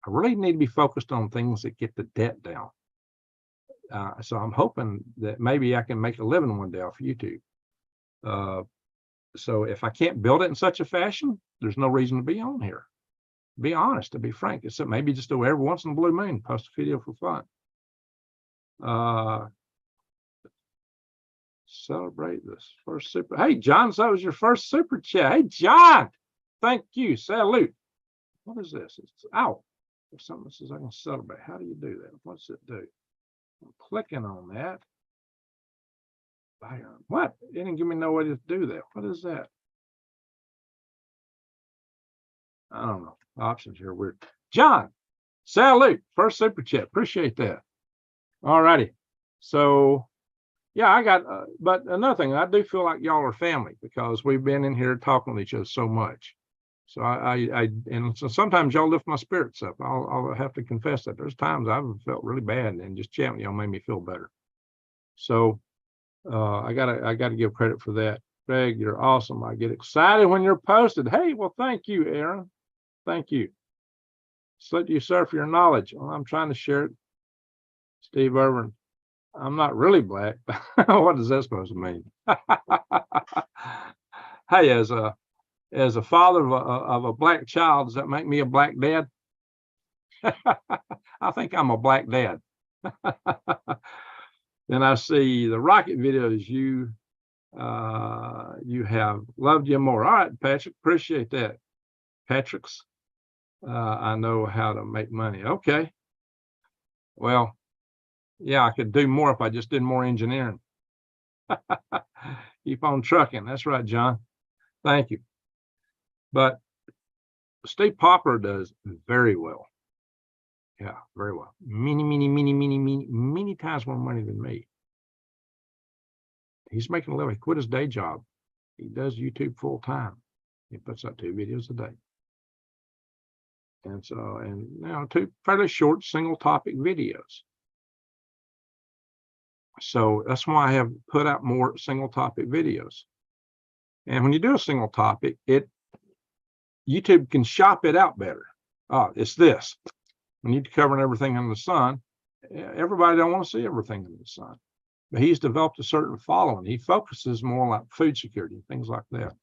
Speaker 1: I really need to be focused on things that get the debt down. So I'm hoping that maybe I can make a living one day off YouTube. So if I can't build it in such a fashion, there's no reason to be on here. Be honest, to be frank, except maybe just do every once in a blue moon, post a video for fun. Celebrate this first super. Hey, John, so that was your first super chat. Hey, John, thank you. Salute. What is this? It's out. There's something that says I can celebrate. How do you do that? What's it do? I'm clicking on that. What? It didn't give me no way to do that. What is that? I don't know. Options here are weird. John, salute. First super chat. Appreciate that. All righty. So, yeah, I got, but another thing, I do feel like y'all are family because we've been in here talking with each other so much. So and so sometimes y'all lift my spirits up. I'll have to confess that there's times I've felt really bad and just chatting with y'all made me feel better. So I gotta give credit for that. Greg, you're awesome. I get excited when you're posted. Hey, well, thank you, Aaron. Thank you. Salute you, sir, for your knowledge. Well, I'm trying to share it. Steve Irvin, I'm not really black. What is that supposed to mean? Hey, as a father of a black child, does that make me a black dad? I think I'm a black dad. Then I see the rocket videos you have. Loved you more. All right, Patrick, appreciate that. Patrick's, I know how to make money. Okay. Well, yeah, I could do more if I just did more engineering. Keep on trucking. That's right, John. Thank you. But Steve Popper does very well. Yeah, very well. Many times more money than me. he's making a living. He quit his day job. He does YouTube full time. He puts out 2 videos a day. And so, and now 2 fairly short single topic videos. So that's why I have put out more single topic videos. And when you do a single topic, YouTube can shop it out better. Oh, it's this. We need to cover everything under the sun. Everybody don't want to see everything under the sun. But he's developed a certain following. He focuses more like food security, things like that.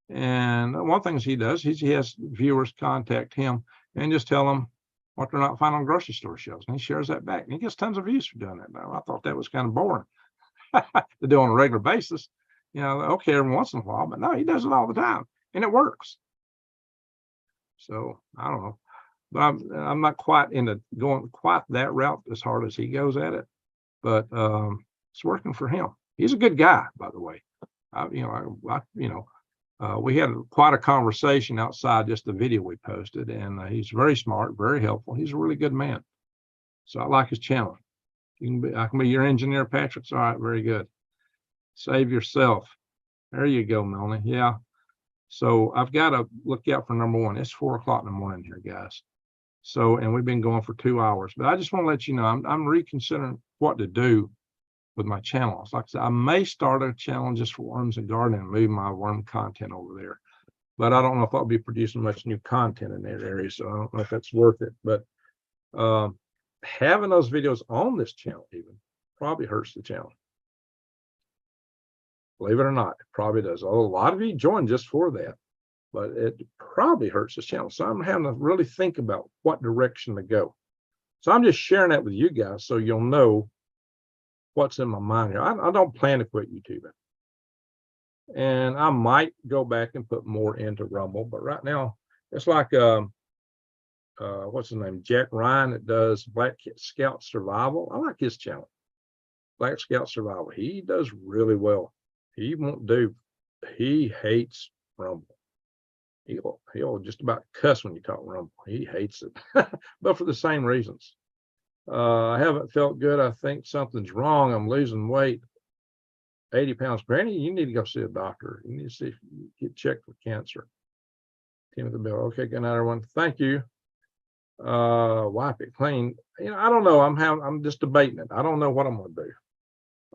Speaker 1: And one of the things he does, he has viewers contact him and just tell them what they're not finding on grocery store shelves. And he shares that back. And he gets tons of views for doing that. Now, I thought that was kind of boring to do on a regular basis. You know, okay, every once in a while, but no, he does it all the time. And it works. So I don't know. But I'm not quite into going quite that route as hard as he goes at it. But it's working for him. He's a good guy, by the way. We had quite a conversation outside just the video we posted, and he's very smart, very helpful. He's a really good man. So I like his channel. I can be your engineer, Patrick. All right, very good. Save yourself. There you go, Melanie. Yeah. So I've got to look out for number 1. It's 4 o'clock in the morning here, guys. So, and we've been going for 2 hours, but I just want to let you know, I'm reconsidering what to do with my channels. Like I said, I may start a channel just for worms and gardening and move my worm content over there. But I don't know if I'll be producing much new content in that area, so I don't know if that's worth it. But having those videos on this channel even probably hurts the channel. Believe it or not, it probably does. A lot of you join just for that, but it probably hurts this channel. So I'm having to really think about what direction to go. So I'm just sharing that with you guys so you'll know what's in my mind here. I don't plan to quit YouTubing. And I might go back and put more into Rumble, but right now it's like what's his name? Jack Ryan that does Black Scout Survival. I like his channel. Black Scout Survival. He does really well. He won't do, he hates Rumble. He'll just about cuss when you talk Rumble. He hates it, but for the same reasons. I haven't felt good. I think something's wrong. I'm losing weight, 80 pounds. Granny, you need to go see a doctor. You need to see if you get checked for cancer. Timothy Bill. Okay, good night, everyone. Thank you. Wipe it clean. You know, I don't know. I'm just debating it. I don't know what I'm gonna do.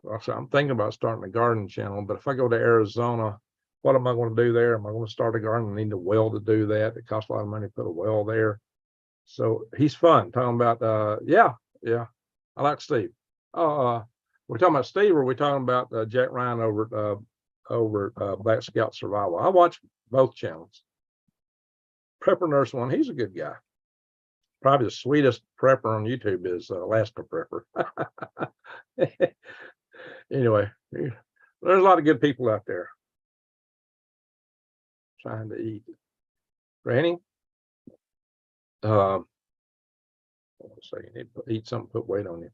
Speaker 1: I'm thinking about starting a garden channel, but if I go to Arizona, what am I going to do there? Am I going to start a garden? I need a well to do that. It costs a lot of money to put a well there. So he's fun talking about, yeah, I like Steve. We're talking about Steve, or are we talking about Jack Ryan over Black Scout Survival? I watch both channels. Prepper Nurse one, he's a good guy. Probably the sweetest prepper on YouTube is Alaska Prepper. Anyway, there's a lot of good people out there trying to eat. Granny, so you need to eat something, put weight on you.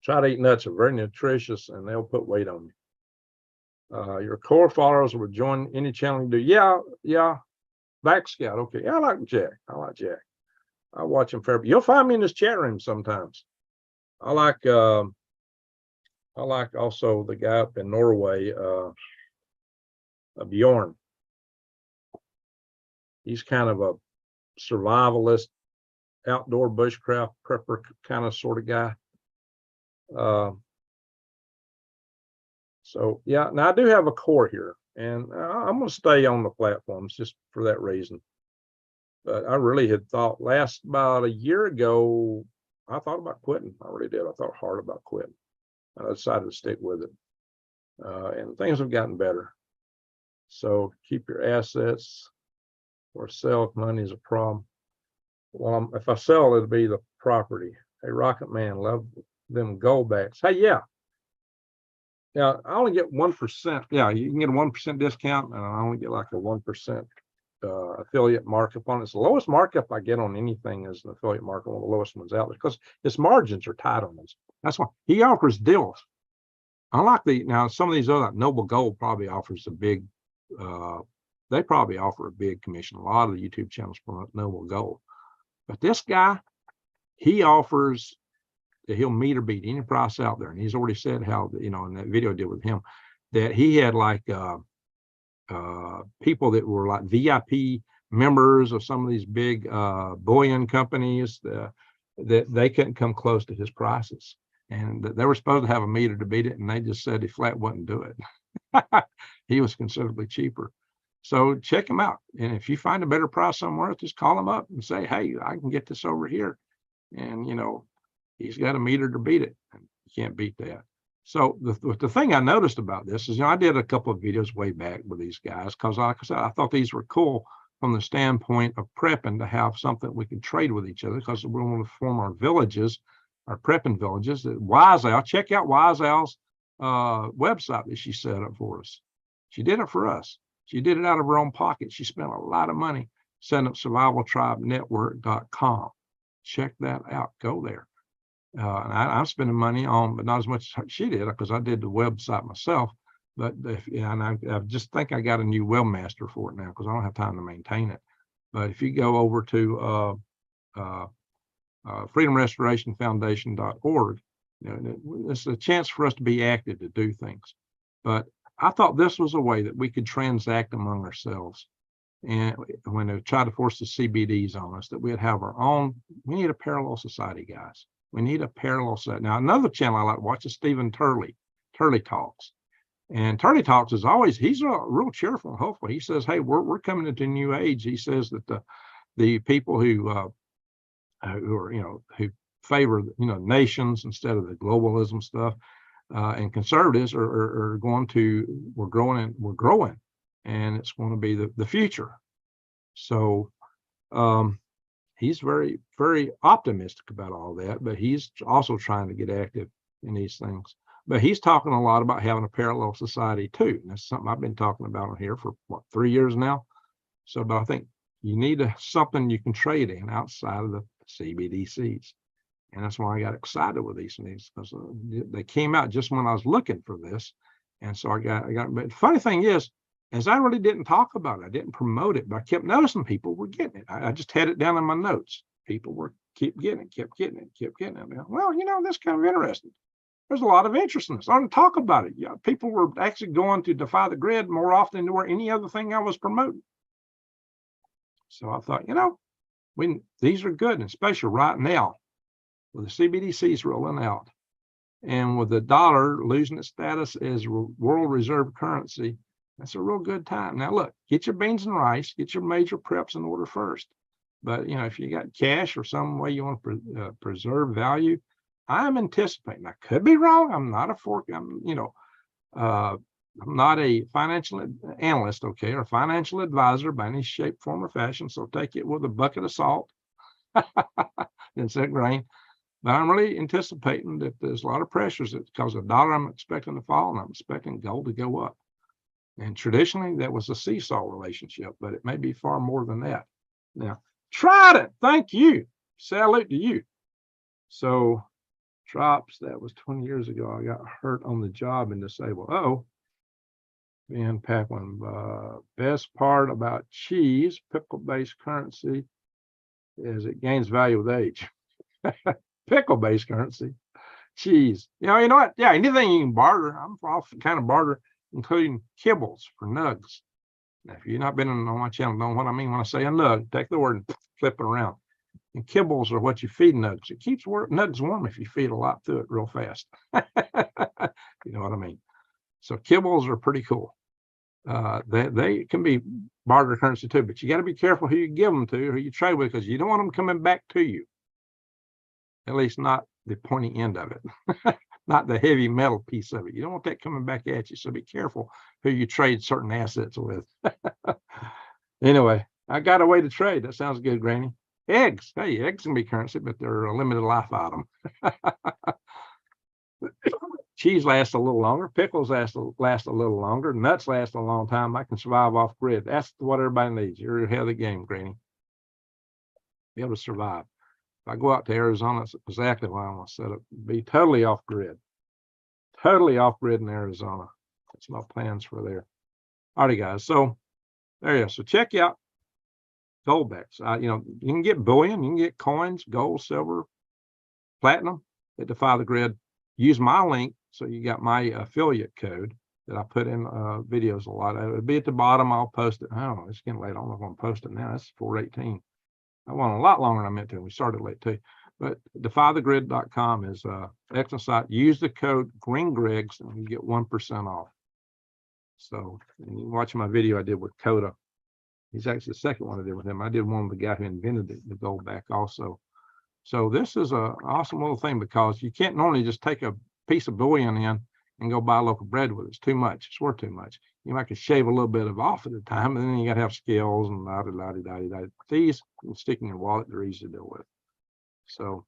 Speaker 1: Try to eat nuts, are very nutritious and they'll put weight on you. Your core followers will join any channel you do. Yeah. Black Scout. Okay. Yeah, I like Jack. I watch him fair. You'll find me in this chat room sometimes. I like also the guy up in Norway, Bjorn. He's kind of a survivalist, outdoor bushcraft prepper kind of sort of guy. So yeah, now I do have a core here, and I'm going to stay on the platforms just for that reason. But I really had thought about a year ago, I thought about quitting. I really did. I thought hard about quitting. I decided to stick with it. And things have gotten better. So keep your assets or sell if money is a problem. Well, if I sell, it'll be the property. Hey, Rocket Man, love them goldbacks. Hey, yeah. Now, I only get 1%. Yeah, you can get a 1% discount, and I only get like a 1% affiliate markup on it. It's the lowest markup I get on anything is an affiliate markup, one of the lowest ones out there, because its margins are tight on this. That's why he offers deals. Unlike some of these other, like Noble Gold probably offers a big, they probably offer a big commission. A lot of the YouTube channels promote Noble Gold. But this guy, he offers he'll meet or beat any price out there. And he's already said how, you know, in that video I did with him, that he had like people that were like VIP members of some of these big bullion companies that they couldn't come close to his prices. And they were supposed to have a meter to beat it, and they just said he flat wouldn't do it. He was considerably cheaper. So check him out. And if you find a better price somewhere, just call him up and say, hey, I can get this over here. And, you know, he's got a meter to beat it. And you can't beat that. So the thing I noticed about this is, you know, I did a couple of videos way back with these guys because, like I said, I thought these were cool from the standpoint of prepping to have something we can trade with each other, because we want to form our villages, our prepping villages. Wise Owl, check out Wise Owl's website that she set up for us. She did it for us. She did it out of her own pocket. She spent a lot of money setting up survivaltribenetwork.com. Check that out. Go there. And I'm spending money on, but not as much as she did, because I did the website myself. But I just think I got a new webmaster for it now, because I don't have time to maintain it. But if you go over to freedomrestorationfoundation.org, you know, it's a chance for us to be active, to do things. But I thought this was a way that we could transact among ourselves. And when they try to force the CBDs on us, that we'd have our own. We need a parallel society, guys. We need a parallel society. Now, another channel I like to watch is Stephen Turley Talks. And Turley Talks is always, he's real cheerful and hopeful. He says, hey, we're coming into a new age. He says that the people who are, you know, who favor, you know, nations instead of the globalism stuff, and conservatives are going to, we're growing, and it's going to be the future. So he's very, very optimistic about all that, but he's also trying to get active in these things. But he's talking a lot about having a parallel society too. And that's something I've been talking about on here for 3 years now. So, but I think you need something you can trade in outside of the CBDCs. And that's why I got excited with these things, because they came out just when I was looking for this. And so I got, but the funny thing is I really didn't talk about it. I didn't promote it, but I kept noticing people were getting it. I just had it down in my notes. People were kept getting it. Well, you know, that's kind of interesting. There's a lot of interest in this. I didn't talk about it. Yeah, people were actually going to defy the grid more often than were any other thing I was promoting. So I thought, you know, these are good, and especially right now with the CBDCs rolling out and with the dollar losing its status as world reserve currency. That's a real good time. Now, look, get your beans and rice, get your major preps in order first. But, you know, if you got cash or some way you want to preserve value, I'm anticipating. I could be wrong. I'm not I'm not a financial analyst, okay, or financial advisor by any shape, form, or fashion. So take it with a bucket of salt instead of grain. But I'm really anticipating that there's a lot of pressures because the dollar I'm expecting to fall, and I'm expecting gold to go up. And traditionally, that was a seesaw relationship, but it may be far more than that. Now, tried it. Thank you. Salute to you. So, Trops, that was 20 years ago. I got hurt on the job and disabled. Oh, Ben Paquin. Best part about cheese, pickle-based currency, is it gains value with age. Pickle-based currency, cheese. You know what? Yeah, anything you can barter. I'm off kind of barter, including kibbles for nugs. Now, if you've not been on my channel, know what I mean when I say a nug. Take the word and flip it around. And kibbles are what you feed nugs. It keeps nugs warm if you feed a lot to it real fast. You know what I mean? So kibbles are pretty cool. They can be barter currency too, but you got to be careful who you give them to, who you trade with, because you don't want them coming back to you. At least not the pointy end of it, not the heavy metal piece of it. You don't want that coming back at you. So be careful who you trade certain assets with. Anyway, I got a way to trade. That sounds good, Granny. Eggs. Hey, eggs can be currency, but they're a limited life item. Cheese lasts a little longer. Pickles last a little longer. Nuts last a long time. I can survive off grid. That's what everybody needs. You're ahead of the game, Granny. Be able to survive. If I go out to Arizona, that's exactly why I want to set up. Be totally off grid. Totally off grid in Arizona. That's my plans for there. All right, guys. So there you go. So check out gold backs. You know, you can get bullion, you can get coins, gold, silver, platinum. at Defy the Grid, use my link. So you got my affiliate code that I put in videos a lot. It'll be at the bottom. I'll post it. I don't know. It's getting late. I don't know if I'm going to post it now. It's 4:18. I went a lot longer than I meant to. We started late too. But defythegrid.com is excellent site. Use the code GreenGregs and you get 1% off. So and you watch my video I did with Coda. He's actually the second one I did with him. I did one with the guy who invented it, the gold back also. So this is a awesome little thing because you can't normally just take a piece of bullion in and go buy local bread with it. It's too much. It's worth too much. You might could shave a little bit of off at a time, and then you got to have scales and la-di-da-di-da-di-da. These you can stick in your wallet. They're easy to deal with. So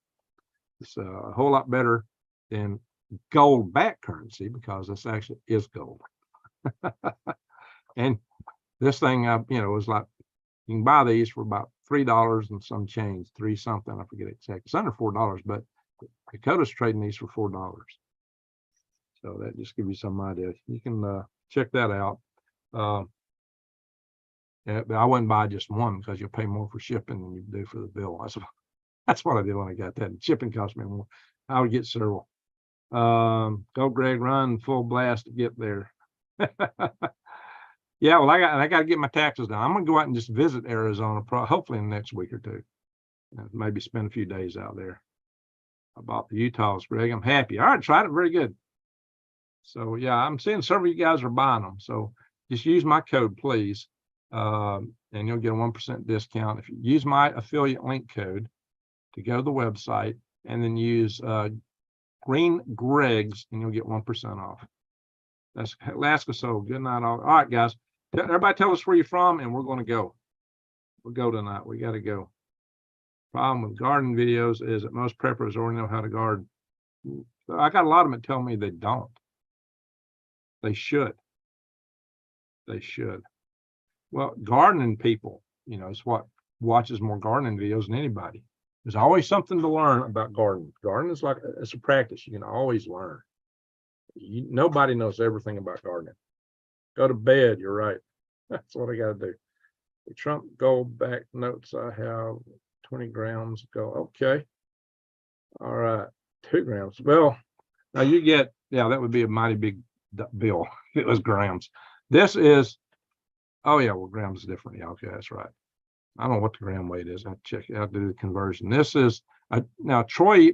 Speaker 1: it's a whole lot better than gold-backed currency because this actually is gold. And this thing, is like you can buy these for about $3 and some change, 3 something. I forget exactly. It's under $4, but Dakota's trading these for $4. So that just gives you some idea. You can check that out. Yeah, but I wouldn't buy just one because you'll pay more for shipping than you do for the bill. That's what I did when I got that. Shipping cost me more. I would get several. Go Greg, run full blast to get there. Yeah, well, I got to get my taxes done. I'm gonna go out and just visit Arizona, hopefully in the next week or two, and maybe spend a few days out there. I bought the Utahs, Greg. I'm happy. All right, tried it, very good. So yeah, I'm seeing several of you guys are buying them. So just use my code, please, and you'll get a 1% discount if you use my affiliate link code to go to the website, and then use Green Gregs, and you'll get 1% off. That's Alaska. So good night, all. All right, guys. Everybody tell us where you're from, and we're going to go. We'll go tonight. We got to go. Problem with garden videos is that most preppers already know how to garden. I got a lot of them that tell me they don't. They should. They should. Well, gardening people, is what watches more gardening videos than anybody. There's always something to learn about gardening. Gardening is like, it's a practice. You can always learn. Nobody knows everything about gardening. Go to bed. You're right. That's what I got to do. The Trump gold back notes I have 20 grams go. Okay. All right. 2 grams. Well, now you get, that would be a mighty big bill if it was grams. This is, oh yeah, well, grams is different. Yeah, okay, that's right. I don't know what the gram weight is. I check it out, do the conversion. This is now Troy,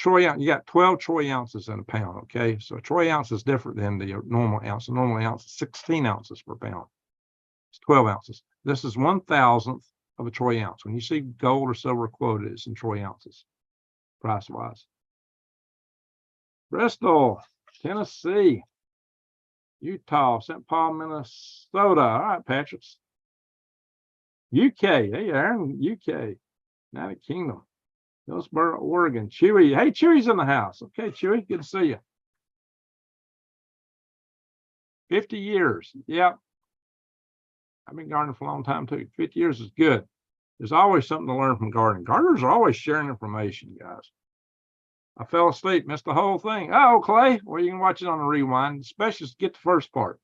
Speaker 1: you got 12 Troy ounces in a pound. Okay, so a Troy ounce is different than the normal ounce. The normal ounce is 16 ounces per pound. It's 12 ounces. This is 1,000th of a Troy ounce. When you see gold or silver quoted, it's in Troy ounces, price wise. Bristol, Tennessee, Utah, St. Paul, Minnesota. All right, Patrick's. UK, hey, Aaron, UK, United Kingdom, Hillsboro, Oregon. Chewy, hey, Chewy's in the house. Okay, Chewy, good to see you. 50 years, yeah. I've been gardening for a long time too. 50 years is good. There's always something to learn from gardening. Gardeners are always sharing information, guys. I fell asleep, missed the whole thing. Oh, Clay, well, you can watch it on a rewind, especially to get the first part.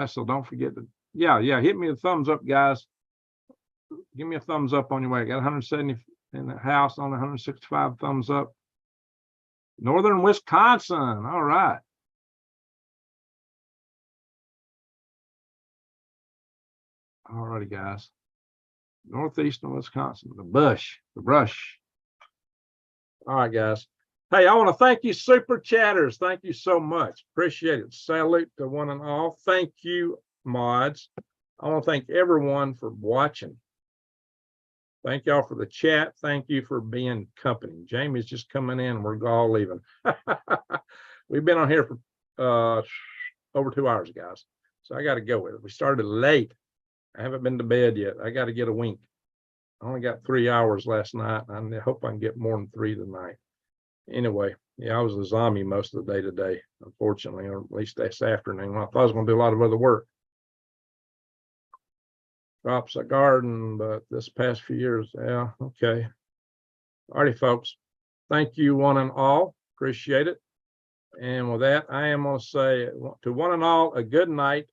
Speaker 1: So don't forget to, hit me a thumbs up, guys. Give me a thumbs up on your way. I got 170 in the house, on 165 thumbs up. Northern Wisconsin. All right. All righty, guys. Northeastern Wisconsin, the brush. All right, guys. Hey, I want to thank you, super chatters. Thank you so much. Appreciate it. Salute to one and all. Thank you, mods. I want to thank everyone for watching. Thank y'all for the chat. Thank you for being company. Jamie's just coming in. We're all leaving. We've been on here for over 2 hours, guys. So I got to go with it. We started late. I haven't been to bed yet. I got to get a wink. I only got 3 hours last night. I hope I can get more than 3 tonight. Anyway, I was a zombie most of the day today, unfortunately, or at least this afternoon. I thought I was going to do a lot of other work. Crops a garden, but this past few years, yeah, okay. All righty, folks. Thank you, one and all. Appreciate it. And with that, I am going to say to one and all a good night.